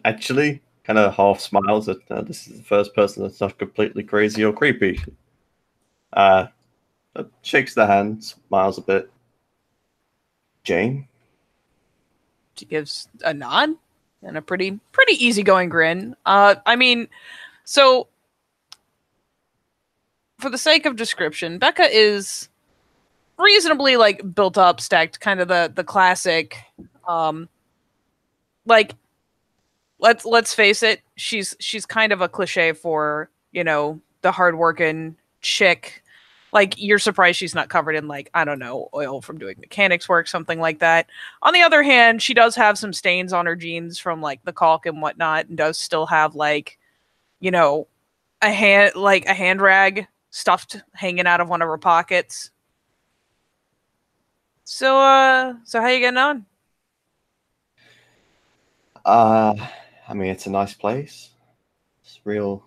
actually kind of half smiles at this is the first person that's not completely crazy or creepy. Uh, Shakes the hand, smiles a bit. Jane? She gives a nod and a pretty easygoing grin. I mean, so for the sake of description, Becca is reasonably like built up, stacked, kind of the classic. Like let's face it, she's kind of a cliche for the hardworking chick. Like you're surprised she's not covered in like I don't know oil from doing mechanics work, something like that. On the other hand, she does have some stains on her jeans from like the caulk and whatnot, and does still have like you know a hand rag stuffed hanging out of one of her pockets. So how you getting on? I mean, it's a nice place. It's real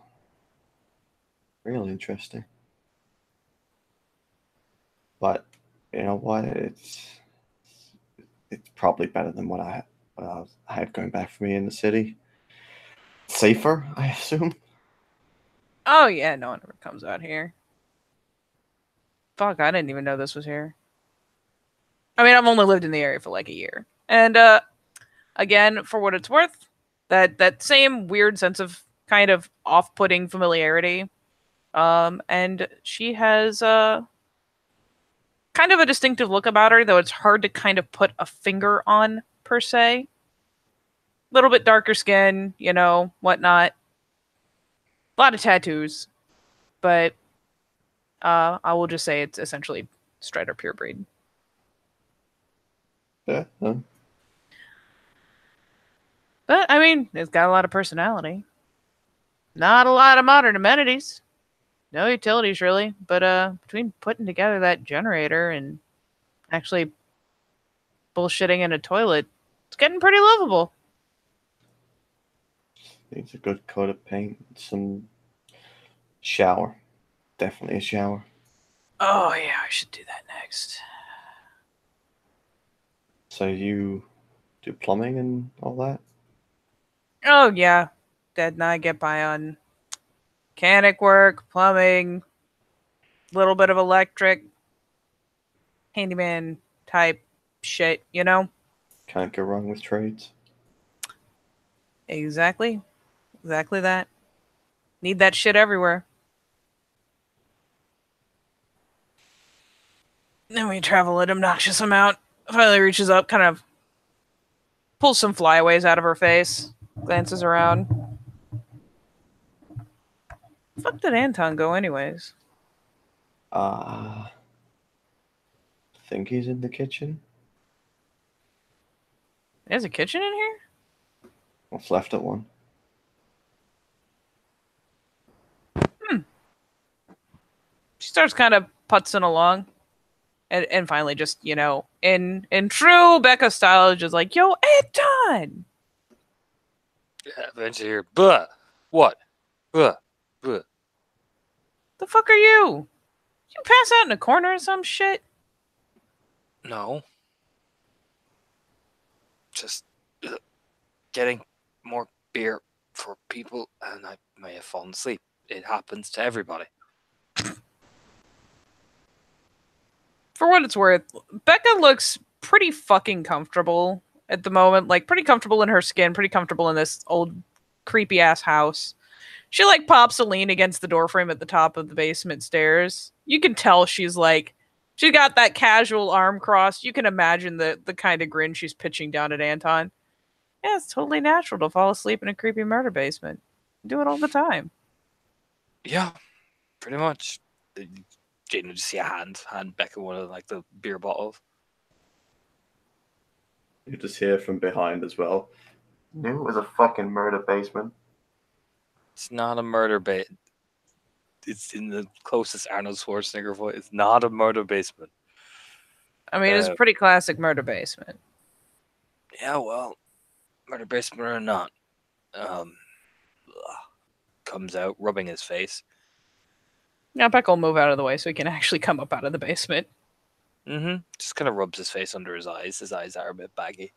interesting. But you know what? It's probably better than what I had going back for me in the city. Safer, I assume. Oh yeah, no one ever comes out here. Fuck, I didn't even know this was here. I mean, I've only lived in the area for like a year. And again, for what it's worth, that same weird sense of kind of off-putting familiarity. And she has kind of a distinctive look about her, though it's hard to kind of put a finger on per se. A little bit darker skin, whatnot. A lot of tattoos, but I will just say it's essentially straight up pure breed. Yeah. But I mean, it's got a lot of personality. Not a lot of modern amenities. No utilities really, but between putting together that generator and actually bullshitting in a toilet, it's getting pretty livable. Needs a good coat of paint, some shower. Definitely a shower. Oh yeah, I should do that next. So you do plumbing and all that? Oh yeah, Dad and I get by on mechanic work, plumbing, little bit of electric, handyman type shit, Can't go wrong with trades. Exactly that. Need that shit everywhere. Then we travel an obnoxious amount. Finally reaches up, kind of pulls some flyaways out of her face, glances around. Fuck did Anton go anyways? I think he's in the kitchen. There's a kitchen in here? What's left at one? She starts kind of putzing along. And finally just, in true Becca style, just like, yo, Anton! Yeah, eventually here. Buh. What? Buh. Buh. The fuck are you? You pass out in a corner or some shit? No. Just getting more beer for people, and I may have fallen asleep. It happens to everybody. For what it's worth, Becca looks pretty fucking comfortable at the moment. Like, pretty comfortable in her skin, pretty comfortable in this old creepy ass house. She like pops a lean against the doorframe at the top of the basement stairs. You can tell she's got that casual arm crossed. You can imagine the kind of grin she's pitching down at Anton. Yeah, it's totally natural to fall asleep in a creepy murder basement. Do it all the time. Yeah, pretty much. Jane would just see a hand Becca one of like the beer bottles. You just hear from behind as well. Knew it was a fucking murder basement. It's not a murder bait. It's in the closest Arnold Schwarzenegger voice. It's not a murder basement. I mean, it's a pretty classic murder basement. Yeah, well, murder basement or not. Comes out, rubbing his face. Now Becca will move out of the way so he can actually come up out of the basement. Just kind of rubs his face under his eyes. His eyes are a bit baggy.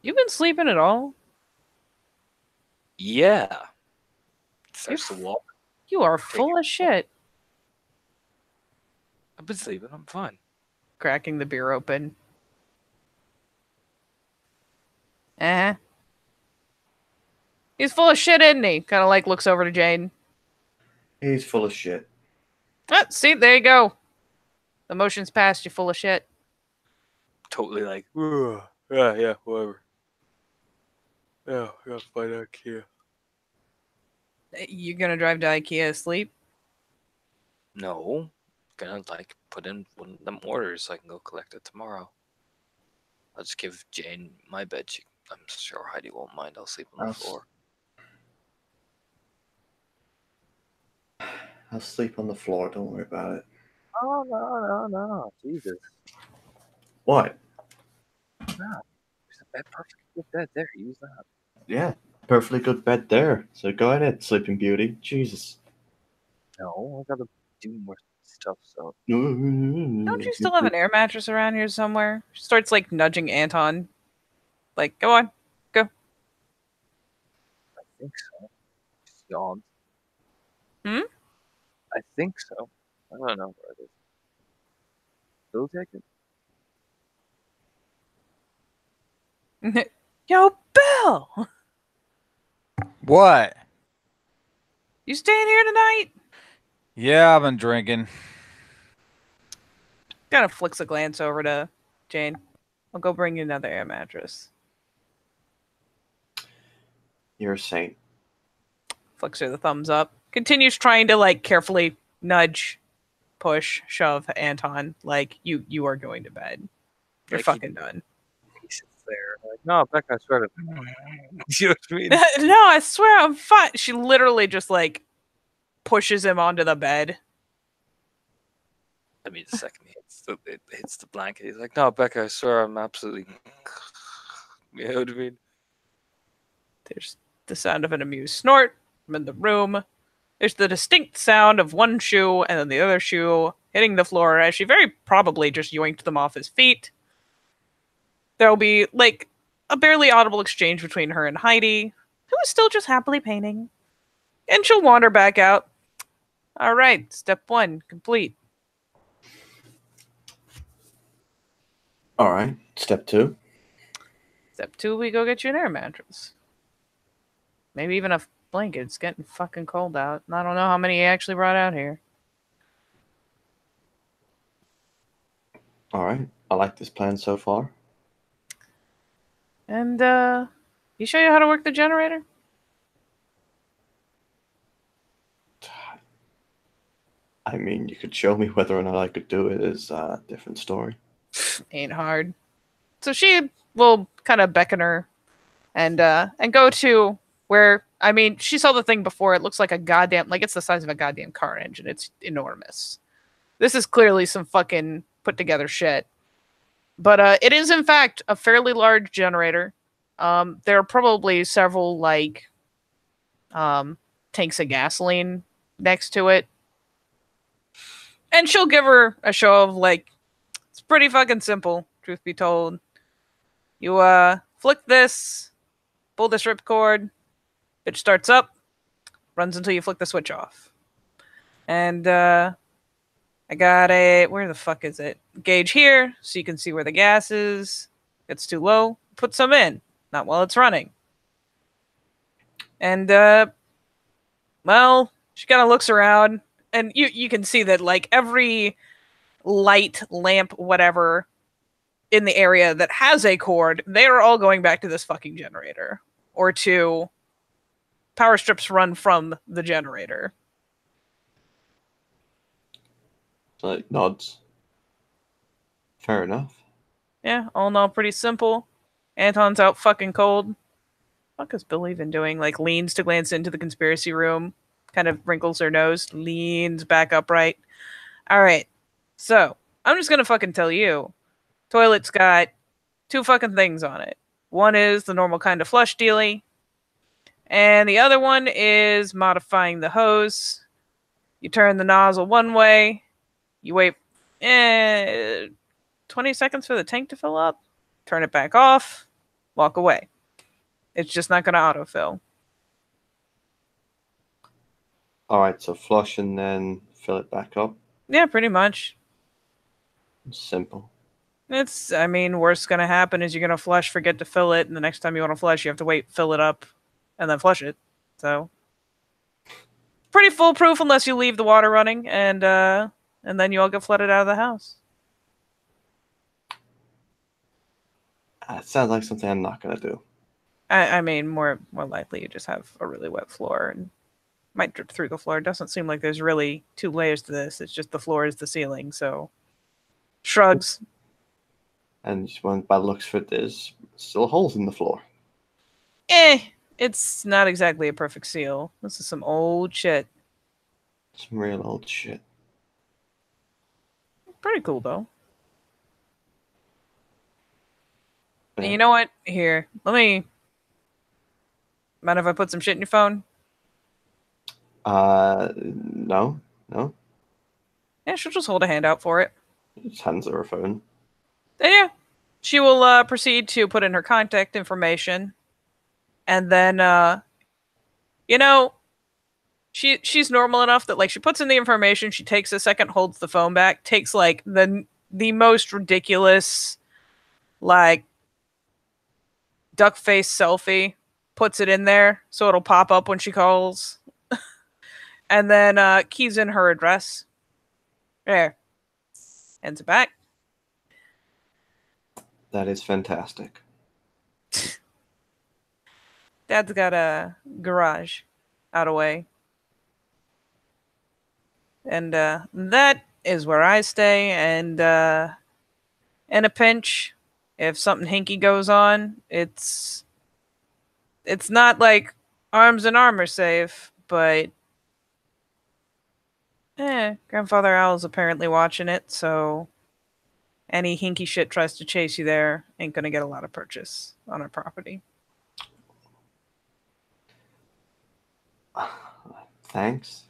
You been sleeping at all? Yeah. Starts to walk. You are full of shit. I've been sleeping. I'm fine. Cracking the beer open. Uh-huh. He's full of shit, isn't he? Kind of like looks over to Jane. He's full of shit. Ah, see, there you go. The motion's passed, you full of shit. Totally like, "Ugh, yeah, whatever. Yeah, find out Kia. You gonna drive to IKEA asleep? No. Gonna like put in one of them orders so I can go collect it tomorrow. I'll just give Jane my bed. I'm sure Heidi won't mind. I'll sleep on the floor. I'll sleep on the floor. Don't worry about it. Oh, no. Jesus. What? There's a bed, perfect good bed there. Use that. Yeah, perfectly good bed there. So go ahead, Sleeping Beauty. Jesus. No, I gotta do more stuff, so. Don't you still have an air mattress around here somewhere? She starts like nudging Anton. Like, go on, go. I think so. She's yawned. Hmm? I think so. I don't know where it is. Still take it? Yo, Bill! What? You staying here tonight? Yeah, I've been drinking. Kind of flicks a glance over to Jane. I'll go bring you another air mattress. You're a saint. Flicks her the thumbs up. Continues trying to like carefully nudge, push, shove Anton. Like you are going to bed. You're Like fucking done. He sits there. Like, no, Becca, I swear to. You know what I mean? No, I swear I'm fine. She literally just like pushes him onto the bed. I mean, the second it hits the blanket, he's like, no, Becca, I swear I'm absolutely. You know what I mean? There's the sound of an amused snort from in the room. There's the distinct sound of one shoe and then the other shoe hitting the floor as she very probably just yoinked them off his feet. There'll be, like, a barely audible exchange between her and Heidi, who is still just happily painting. And she'll wander back out. All right, step 1, complete. All right. Step 2. Step 2, we go get you an air mattress. Maybe even a blanket. It's getting fucking cold out. And I don't know how many he actually brought out here. All right. I like this plan so far. And, he show you how to work the generator? I mean, you could show me whether or not I could do it is a different story. Ain't hard. So she will kind of beckon her and go to where, I mean, she saw the thing before. It looks like a goddamn, like it's the size of a goddamn car engine. It's enormous. This is clearly some fucking put together shit. But it is in fact a fairly large generator. There are probably several like tanks of gasoline next to it. And she'll give her a show of like, it's pretty fucking simple, truth be told. You flick this, pull this ripcord, it starts up, runs until you flick the switch off. And I got a, where the fuck is it? Gauge here, so you can see where the gas is. It's too low, put some in, not while it's running. And well, she kind of looks around, and you can see that like every light, lamp, whatever in the area that has a cord, they are all going back to this fucking generator or to power strips run from the generator. So it nods. Fair enough. Yeah, all in all, pretty simple. Anton's out fucking cold. What is Bill even doing? Like, leans to glance into the conspiracy room, kind of wrinkles her nose, leans back upright. All right, so I'm just gonna fucking tell you. Toilet's got 2 fucking things on it. One is the normal kind of flush dealy, and the other one is modifying the hose. You turn the nozzle one way, you wait 20 seconds for the tank to fill up, turn it back off, walk away. It's just not going to autofill. All right, so flush and then fill it back up. Yeah, pretty much. Simple. I mean, worst going to happen is you're going to flush, forget to fill it, and the next time you want to flush, you have to wait, fill it up, and then flush it. So, pretty foolproof unless you leave the water running, and then you all get flooded out of the house. It sounds like something I'm not gonna do. I mean, more likely you just have a really wet floor and might drip through the floor. It doesn't seem like there's really 2 layers to this. It's just the floor is the ceiling, so shrugs. And just one bad looks for it, there's still holes in the floor. It's not exactly a perfect seal. This is some old shit. Some real old shit. Pretty cool though. Yeah. And you know what? Here, mind if I put some shit in your phone? No. Yeah, she'll just hold a hand out for it. Just hands her a phone. And yeah, she will proceed to put in her contact information, and then she's normal enough that like she puts in the information, she takes a second, holds the phone back, takes like the most ridiculous like duck face selfie, puts it in there so it'll pop up when she calls, and then keys in her address. There, hands it back. That is fantastic. Dad's got a garage out away. And that is where I stay. And in a pinch, if something hinky goes on, it's not like arms and armor safe, but Grandfather Owl's apparently watching it, so any hinky shit tries to chase you there ain't gonna get a lot of purchase on our property. Thanks.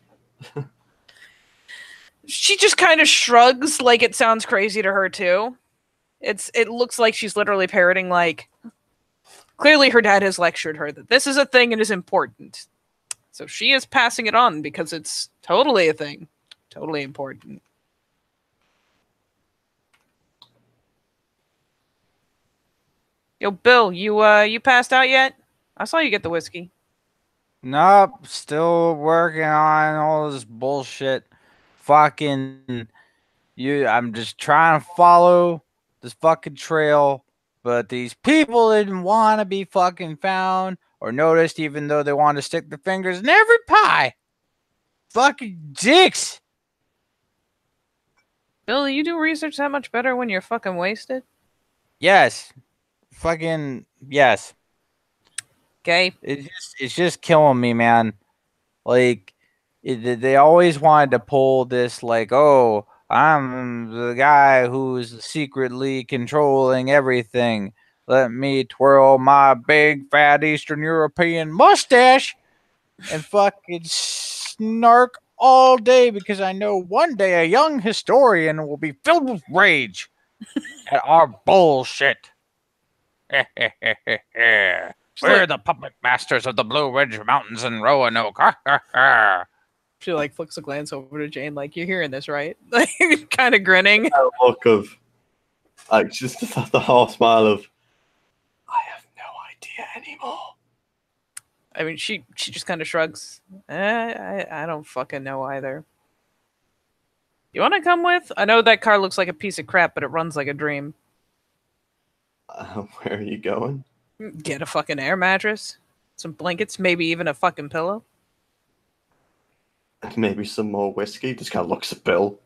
She just kind of shrugs like it sounds crazy to her too. It looks like she's literally parroting like clearly her dad has lectured her that this is a thing and is important. So she is passing it on because it's totally a thing. Totally important. Yo, Bill, you passed out yet? I saw you get the whiskey. Nope, still working on all this bullshit. Fucking I'm just trying to follow this fucking trail, but these people didn't want to be fucking found or noticed, even though they wanted to stick their fingers in every pie. Fucking dicks. Bill, you do research that much better when you're fucking wasted? Yes. Fucking yes. Okay. It's just killing me, man. Like they always wanted to pull this like, oh, I'm the guy who's secretly controlling everything. Let me twirl my big fat Eastern European mustache and fucking snark all day because I know one day a young historian will be filled with rage at our bullshit. We're the puppet masters of the Blue Ridge Mountains in Roanoke. She like flicks a glance over to Jane, like, you're hearing this, right? Like, kind of grinning. A look of, like, just the half smile of, I have no idea anymore. I mean, she just kind of shrugs. I don't fucking know either. You want to come with? I know that car looks like a piece of crap, but it runs like a dream. Where are you going? Get a fucking air mattress, some blankets, maybe even a fucking pillow. Maybe some more whiskey. Just kind of looks at Bill.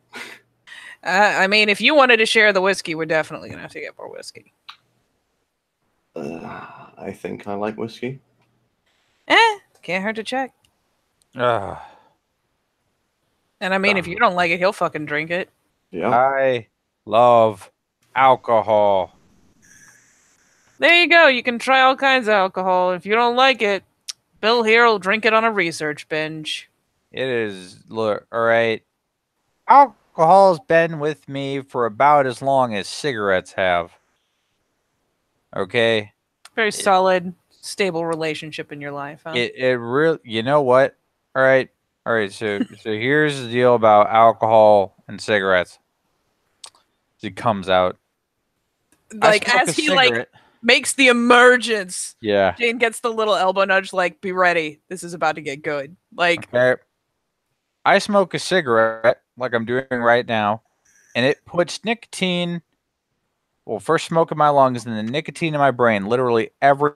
I mean, if you wanted to share the whiskey, we're definitely gonna have to get more whiskey. I think I like whiskey. Can't hurt to check. Ugh. And I mean, if you don't like it, he'll fucking drink it. Yeah. I love alcohol. There you go. You can try all kinds of alcohol. If you don't like it, Bill here will drink it on a research binge. It is, look, all right. Alcohol's been with me for about as long as cigarettes have. Okay? Very solid, stable relationship in your life, huh? It really, you know what? All right. So here's the deal about alcohol and cigarettes. It comes out. I Like smoke as a he like cigarette. makes the emergence, Yeah. Jane gets the little elbow nudge, like, be ready. This is about to get good. Like, Okay. I smoke a cigarette like I'm doing right now, and it puts nicotine. Well, first smoke in my lungs and then nicotine in my brain literally every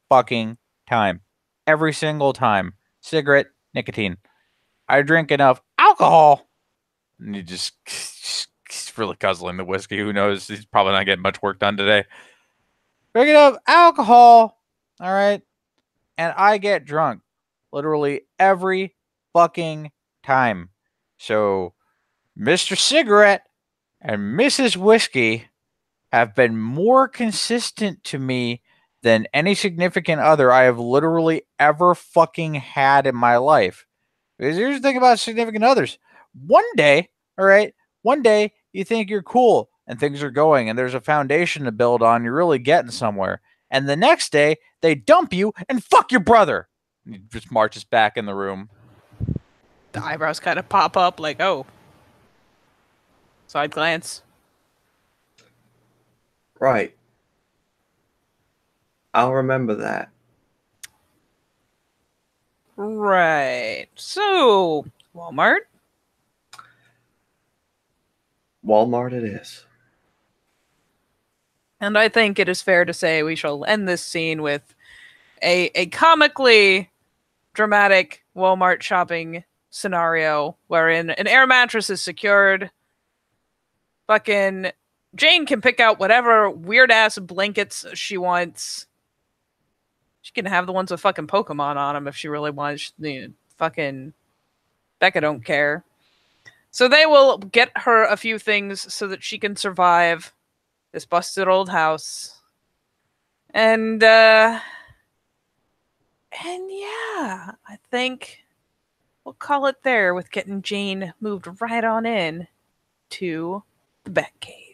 fucking time. Every single time. Cigarette, nicotine. I drink enough alcohol. And he's really guzzling the whiskey. Who knows? He's probably not getting much work done today. Drink enough alcohol. All right. And I get drunk literally every fucking time. So, Mr. Cigarette and Mrs. Whiskey have been more consistent to me than any significant other I have literally ever fucking had in my life. Because here's the thing about significant others. One day, all right, one day you think you're cool and things are going and there's a foundation to build on. You're really getting somewhere. And the next day they dump you and fuck your brother. And he just marches back in the room. the eyebrows kind of pop up, like, oh. Side glance. Right. I'll remember that. Right. So, Walmart. Walmart it is. And I think it is fair to say we shall end this scene with a comically dramatic Walmart shopping scenario wherein an air mattress is secured. Fucking Jane can pick out whatever weird ass blankets she wants. She can have the ones with fucking Pokemon on them if she really wants. Fucking Becca don't care. So they will get her a few things so that she can survive this busted old house. And yeah, I think we'll call it there with getting Jane moved right on in to the Batcave.